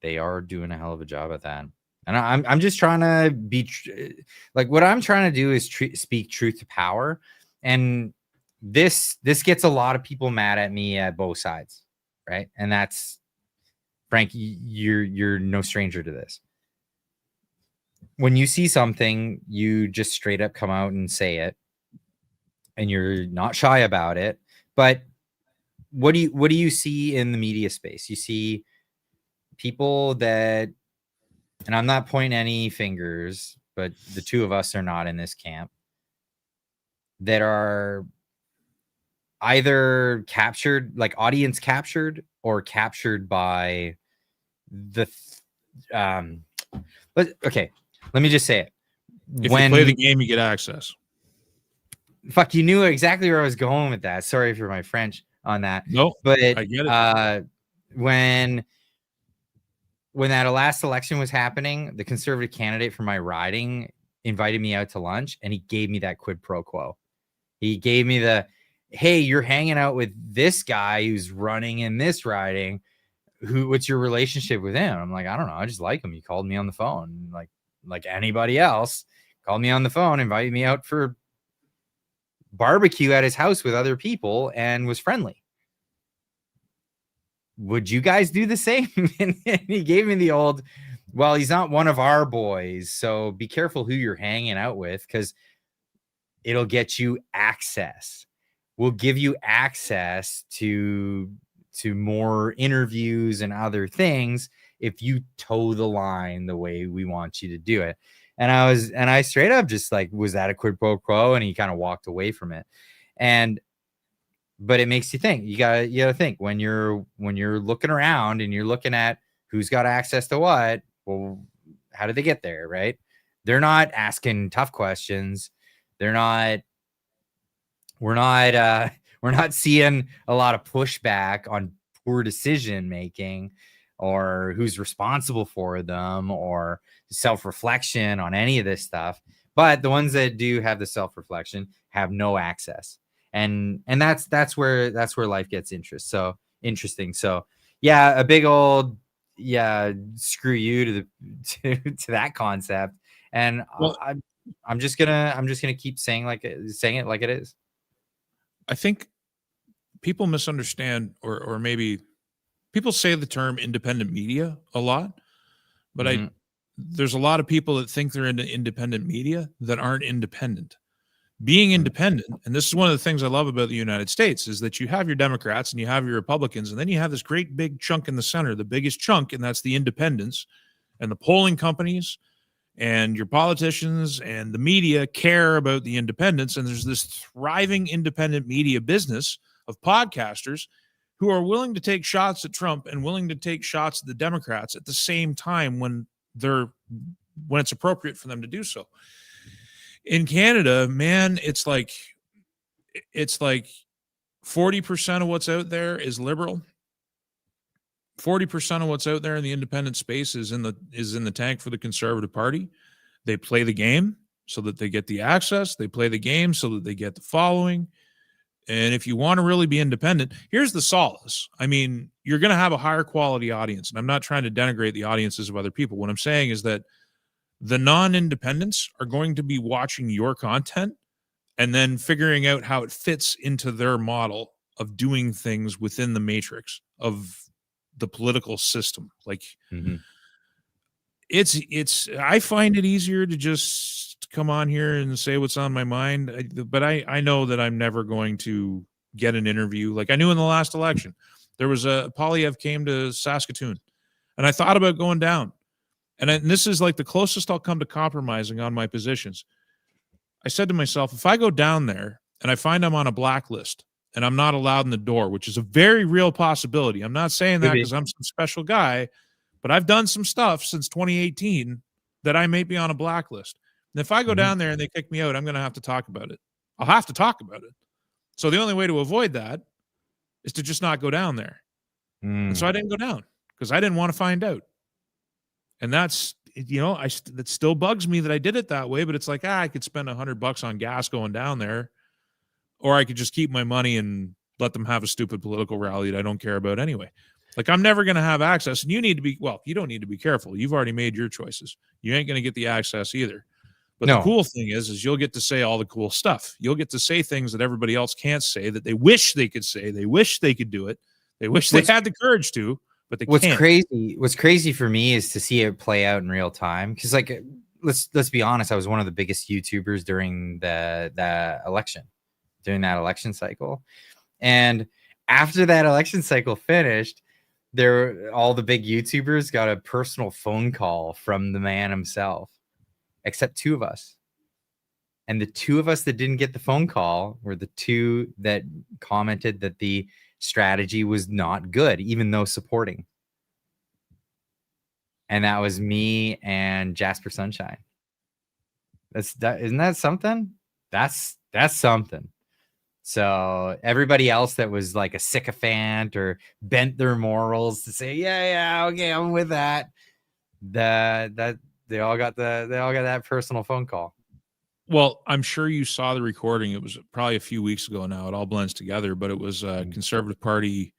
They are doing a hell of a job at that. And I'm just trying to be what I'm trying to do is speak truth to power. And this gets a lot of people mad at me at both sides, right? And that's, Frank, you're no stranger to this. When you see something, you just straight up come out and say it, and you're not shy about it. But what do you see in the media space? You see people that, and I'm not pointing any fingers, but the two of us are not in this camp, that are either captured, like audience captured, or captured by the okay, let me just say it. If you play the game, you get access. Fuck, you knew exactly where I was going with that. Sorry for my French on that. No, but I get it. When that last election was happening, the conservative candidate for my riding invited me out to lunch, and he gave me that quid pro quo. He gave me the, hey, you're hanging out with this guy who's running in this riding. What's your relationship with him? I'm like, I don't know. I just like him. He called me on the phone, like anybody else. Called me on the phone, invited me out for barbecue at his house with other people, and was friendly. Would you guys do the same? And he gave me the old, well, he's not one of our boys, so be careful who you're hanging out with, because it'll get you access. We'll give you access to more interviews and other things if you toe the line the way we want you to do it. And I straight up just was that a quid pro quo? And he kind of walked away from it. But it makes you think. You gotta think when you're looking around and you're looking at who's got access to what. Well, how did they get there? Right? They're not asking tough questions. We're not seeing a lot of pushback on poor decision making, or who's responsible for them, or self-reflection on any of this stuff. But the ones that do have the self-reflection have no access. And that's where life gets interesting. So yeah, a big old, yeah, screw you to the to that concept. And Well, I'm just gonna keep saying it like it is. I think people misunderstand, or maybe people say the term independent media a lot, but there's a lot of people that think they're into independent media that aren't independent. Being independent, and this is one of the things I love about the United States, is that you have your Democrats and you have your Republicans, and then you have this great big chunk in the center, the biggest chunk, and that's the independents. And the polling companies and your politicians and the media care about the independents. And there's this thriving independent media business of podcasters who are willing to take shots at Trump and willing to take shots at the Democrats at the same time when it's appropriate for them to do so. In Canada, man, it's like 40% of what's out there is liberal. 40% of what's out there in the independent space is in the tank for the Conservative Party. They play the game so that they get the access. They play the game so that they get the following. And if you want to really be independent, here's the solace. I mean, you're going to have a higher quality audience. And I'm not trying to denigrate the audiences of other people. What I'm saying is that the non-independents are going to be watching your content and then figuring out how it fits into their model of doing things within the matrix of the political system. Like I find it easier to just come on here and say what's on my mind. But I know that I'm never going to get an interview. Like I knew in the last election, there was Poilievre came to Saskatoon, and I thought about going down. And this is like the closest I'll come to compromising on my positions. I said to myself, if I go down there and I find I'm on a blacklist and I'm not allowed in the door, which is a very real possibility. I'm not saying that because I'm some special guy, but I've done some stuff since 2018 that I may be on a blacklist. And if I go down there and they kick me out, I'm going to have to talk about it. I'll have to talk about it. So the only way to avoid that is to just not go down there. And so I didn't go down because I didn't want to find out. And that's, that still bugs me that I did it that way, but it's like, I could spend $100 on gas going down there, or I could just keep my money and let them have a stupid political rally that I don't care about anyway. Like, I'm never going to have access, and you don't need to be careful. You've already made your choices. You ain't going to get the access either. But the cool thing is you'll get to say all the cool stuff. You'll get to say things that everybody else can't say, that they wish they could say. They wish they could do it. They wish they had the courage to. But what's crazy for me is to see it play out in real time. Because like, let's be honest, I was one of the biggest YouTubers during the election, during that election cycle. And after that election cycle finished, all the big YouTubers got a personal phone call from the man himself, except two of us. And the two of us that didn't get the phone call were the two that commented that the strategy was not good, even though supporting. And that was me and Jasper Sunshine. Isn't that something? That's something. So everybody else that was like a sycophant or bent their morals to say, yeah, okay, I'm with that. That they all got that personal phone call. Well, I'm sure you saw the recording. It was probably a few weeks ago now. It all blends together, but it was a Conservative Party.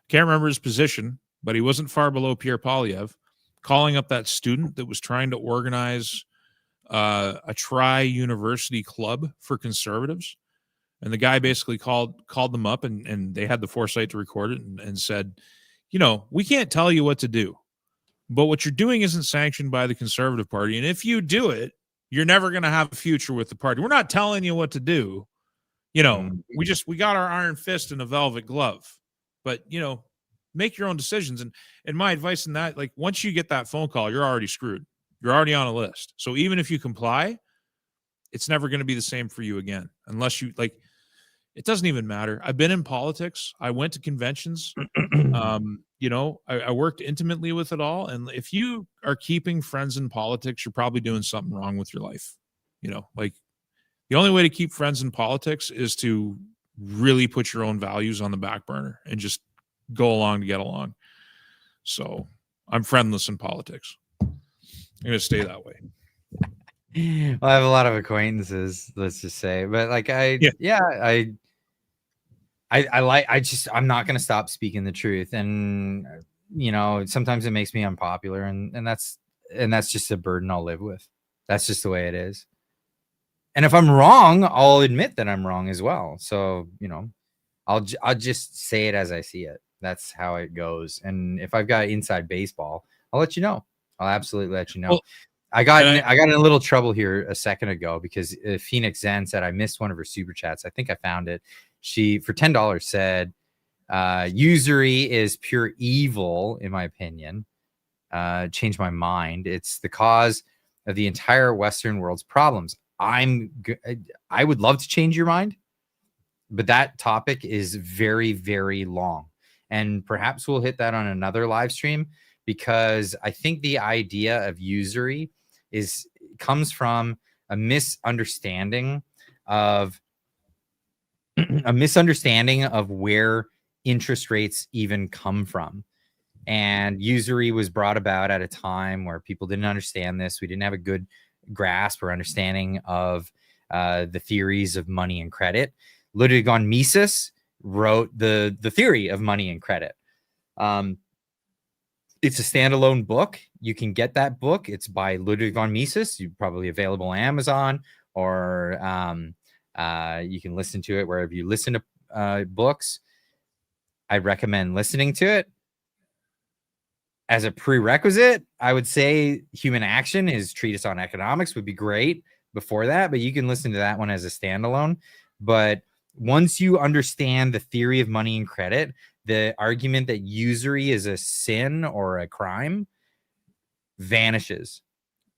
Can't remember his position, but he wasn't far below Pierre Poilievre, calling up that student that was trying to organize a tri-university club for conservatives. And the guy basically called them up, and they had the foresight to record it and said, we can't tell you what to do, but what you're doing isn't sanctioned by the Conservative Party. And if you do it, you're never going to have a future with the party. We're not telling you what to do. We got our iron fist and a velvet glove, but, make your own decisions. And my advice in that, like, once you get that phone call, you're already screwed. You're already on a list. So even if you comply, it's never going to be the same for you again, unless you it doesn't even matter. I've been in politics. I went to conventions. I worked intimately with it all. And if you are keeping friends in politics, you're probably doing something wrong with your life. The only way to keep friends in politics is to really put your own values on the back burner and just go along to get along. So I'm friendless in politics. I'm going to stay that way. Well, I have a lot of acquaintances, let's just say, but like I'm not going to stop speaking the truth. And you know, sometimes it makes me unpopular, and that's just a burden I'll live with. That's just the way it is. And if I'm wrong, I'll admit that I'm wrong as well. So, you know, I'll just say it as I see it. That's how it goes. And if I've got inside baseball, I'll let you know. I'll absolutely let you know. Well, I got in a little trouble here a second ago because Phoenix Zen said I missed one of her super chats. I think I found it. She, for $10, said usury is pure evil, in my opinion. Changed my mind. It's the cause of the entire Western world's problems. I would love to change your mind, but that topic is very, very long. And perhaps we'll hit that on another live stream, because I think the idea of usury comes from a misunderstanding of where interest rates even come from. And usury was brought about at a time where people didn't understand this. We didn't have a good grasp or understanding of the theories of money and credit. Ludwig von Mises wrote the theory of money and credit. It's a standalone book. You can get that book. It's by Ludwig von Mises. You're probably available on Amazon, or you can listen to it wherever you listen to books. I recommend listening to it. As a prerequisite, I would say Human Action, his treatise on economics, would be great before that, but you can listen to that one as a standalone. But once you understand the theory of money and credit, the argument that usury is a sin or a crime vanishes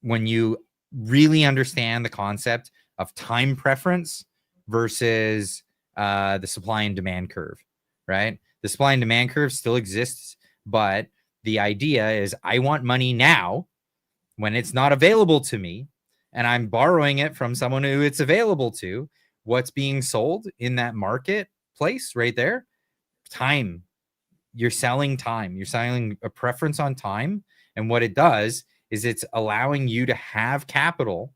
when you really understand the concept of time preference versus the supply and demand curve, right? The supply and demand curve still exists, but the idea is I want money now when it's not available to me, and I'm borrowing it from someone who it's available to. What's being sold in that marketplace right there? Time. You're selling time. You're selling a preference on time. And what it does is it's allowing you to have capital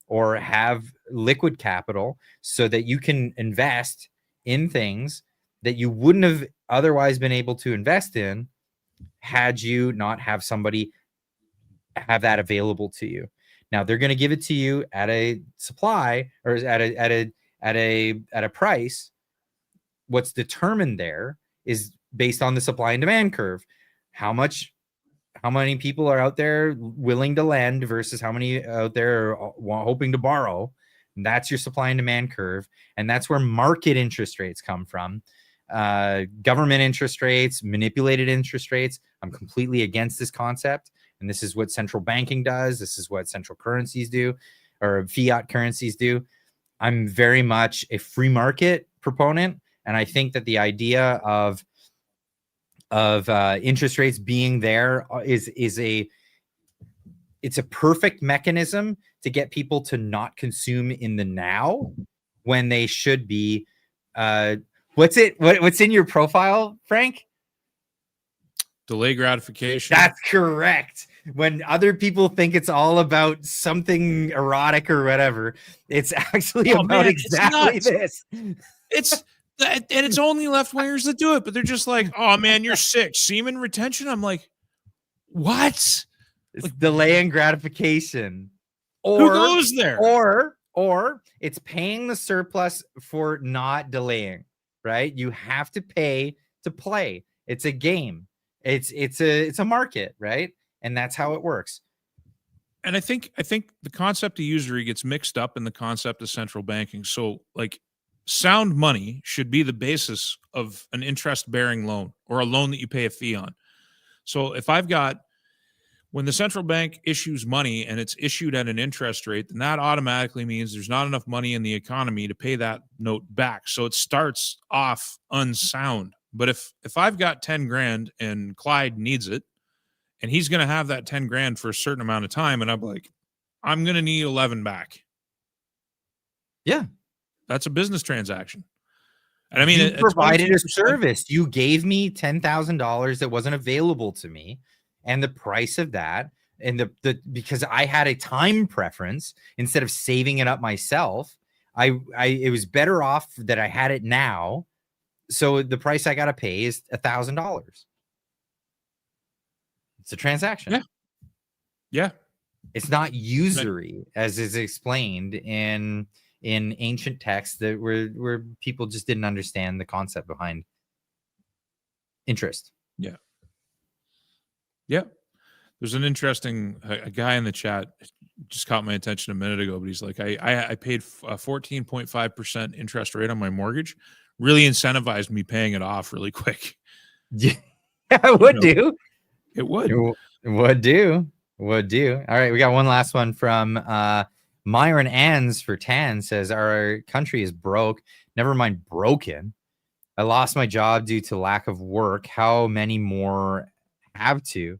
or have liquid capital so that you can invest in things that you wouldn't have otherwise been able to invest in had you not have somebody have that available to you. Now they're going to give it to you at a supply or at a price. What's determined there is based on the supply and demand curve. How many people are out there willing to lend versus how many out there are hoping to borrow. And that's your supply and demand curve. And that's where market interest rates come from. Government interest rates, manipulated interest rates. I'm completely against this concept. And this is what central banking does. This is what central currencies do, or fiat currencies do. I'm very much a free market proponent. And I think that the idea of interest rates being there it's a perfect mechanism to get people to not consume in the now when they should be. What's in your profile, Frank? Delay gratification. That's correct. When other people think it's all about something erotic or whatever, it's actually about exactly this. And it's only left wingers that do it, but they're just like, "Oh man, you're sick." Semen retention. I'm like, what? It's like, delay and gratification. Who goes there? Or it's paying the surplus for not delaying. Right? You have to pay to play. It's a game. It's a market, right? And that's how it works. And I think the concept of usury gets mixed up in the concept of central banking. So like sound money should be the basis of an interest-bearing loan or a loan that you pay a fee on. So if when the central bank issues money and it's issued at an interest rate, then that automatically means there's not enough money in the economy to pay that note back. So it starts off unsound. But if I've got 10 grand and Clyde needs it, and he's going to have that 10 grand for a certain amount of time, and I'm like, I'm going to need 11 back. Yeah. That's a business transaction. And I mean, you provided a service. You gave me $10,000 that wasn't available to me. And the price of that, and because I had a time preference instead of saving it up myself, it was better off that I had it now. So the price I got to pay is $1,000. It's a transaction. Yeah. Yeah. It's not usury, as is explained in ancient texts that where people just didn't understand the concept behind interest. Yeah. Yeah. There's an interesting a guy in the chat just caught my attention a minute ago, but he's like, I paid a 14.5% interest rate on my mortgage. Really incentivized me paying it off really quick. Yeah, it would do. It would. It would do. Would do. All right, we got one last one from Myron Ans for Tan says, our country is broke. Never mind broken. I lost my job due to lack of work. How many more have to?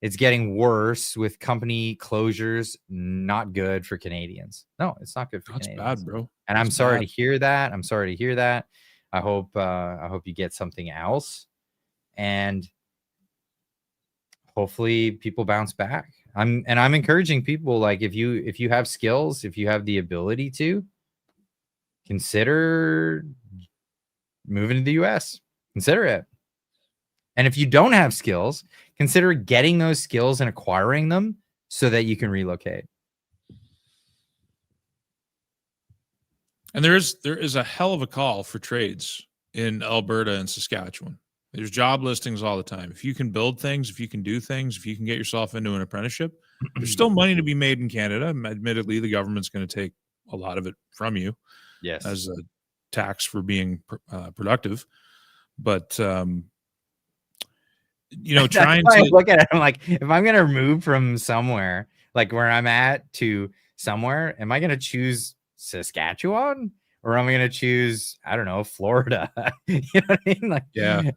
It's getting worse with company closures. Not good for Canadians. No, it's not good for Canadians. That's bad, bro. And I'm sorry to hear that. I'm sorry to hear that. I hope you get something else. And hopefully people bounce back. I'm encouraging people, like, if you have skills, if you have the ability to, consider moving to the US. Consider it. And if you don't have skills, consider getting those skills and acquiring them so that you can relocate. And there is a hell of a call for trades in Alberta and Saskatchewan. There's job listings all the time. If you can build things, if you can do things, if you can get yourself into an apprenticeship, there's still money to be made in Canada. Admittedly, the government's going to take a lot of it from you, yes, as a tax for being productive. But you know, trying to look at it, I'm like, if I'm going to move from somewhere like where I'm at to somewhere, am I going to choose Saskatchewan or am I going to choose, I don't know, Florida? You know what I mean? Like, yeah.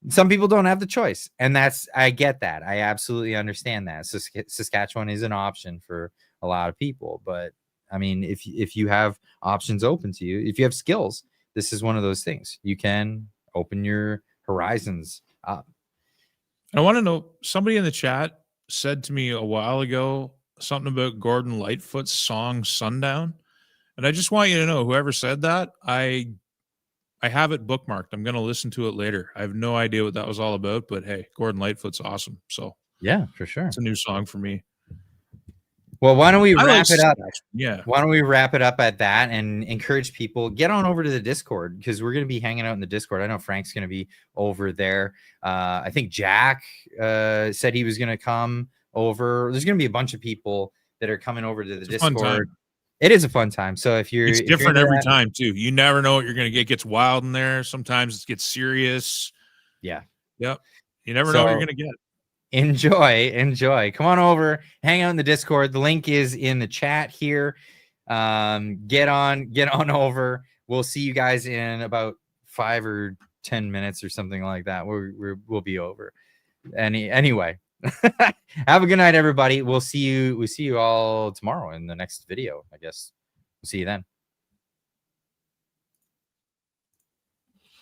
Some people don't have the choice, and I get that. I absolutely understand that. So Saskatchewan is an option for a lot of people, but I mean, if you have options open to you, if you have skills, this is one of those things. You can open your horizons up. I want to know, somebody in the chat said to me a while ago something about Gordon Lightfoot's song Sundown, and I just want you to know, whoever said that, I have it bookmarked. I'm going to listen to it later. I have no idea what that was all about, but hey, Gordon Lightfoot's awesome. So yeah, for sure. It's a new song for me. Well, why don't we wrap it up? Yeah. Why don't we wrap it up at that and encourage people, get on over to the Discord, because we're going to be hanging out in the Discord. I know Frank's going to be over there. I think Jack said he was going to come over. There's going to be a bunch of people that are coming over to the Discord. It is a fun time. So it's different every time too. You never know what you're going to get. It gets wild in there. Sometimes it gets serious. Yeah. Yep. You never know what you're going to get. Enjoy. Come on over, hang out in the Discord. The link is in the chat here. Get on over. We'll see you guys in about 5 or 10 minutes or something like that. We'll be over. Anyway. Have a good night, everybody. We'll see you all tomorrow in the next video, I guess. We'll see you then.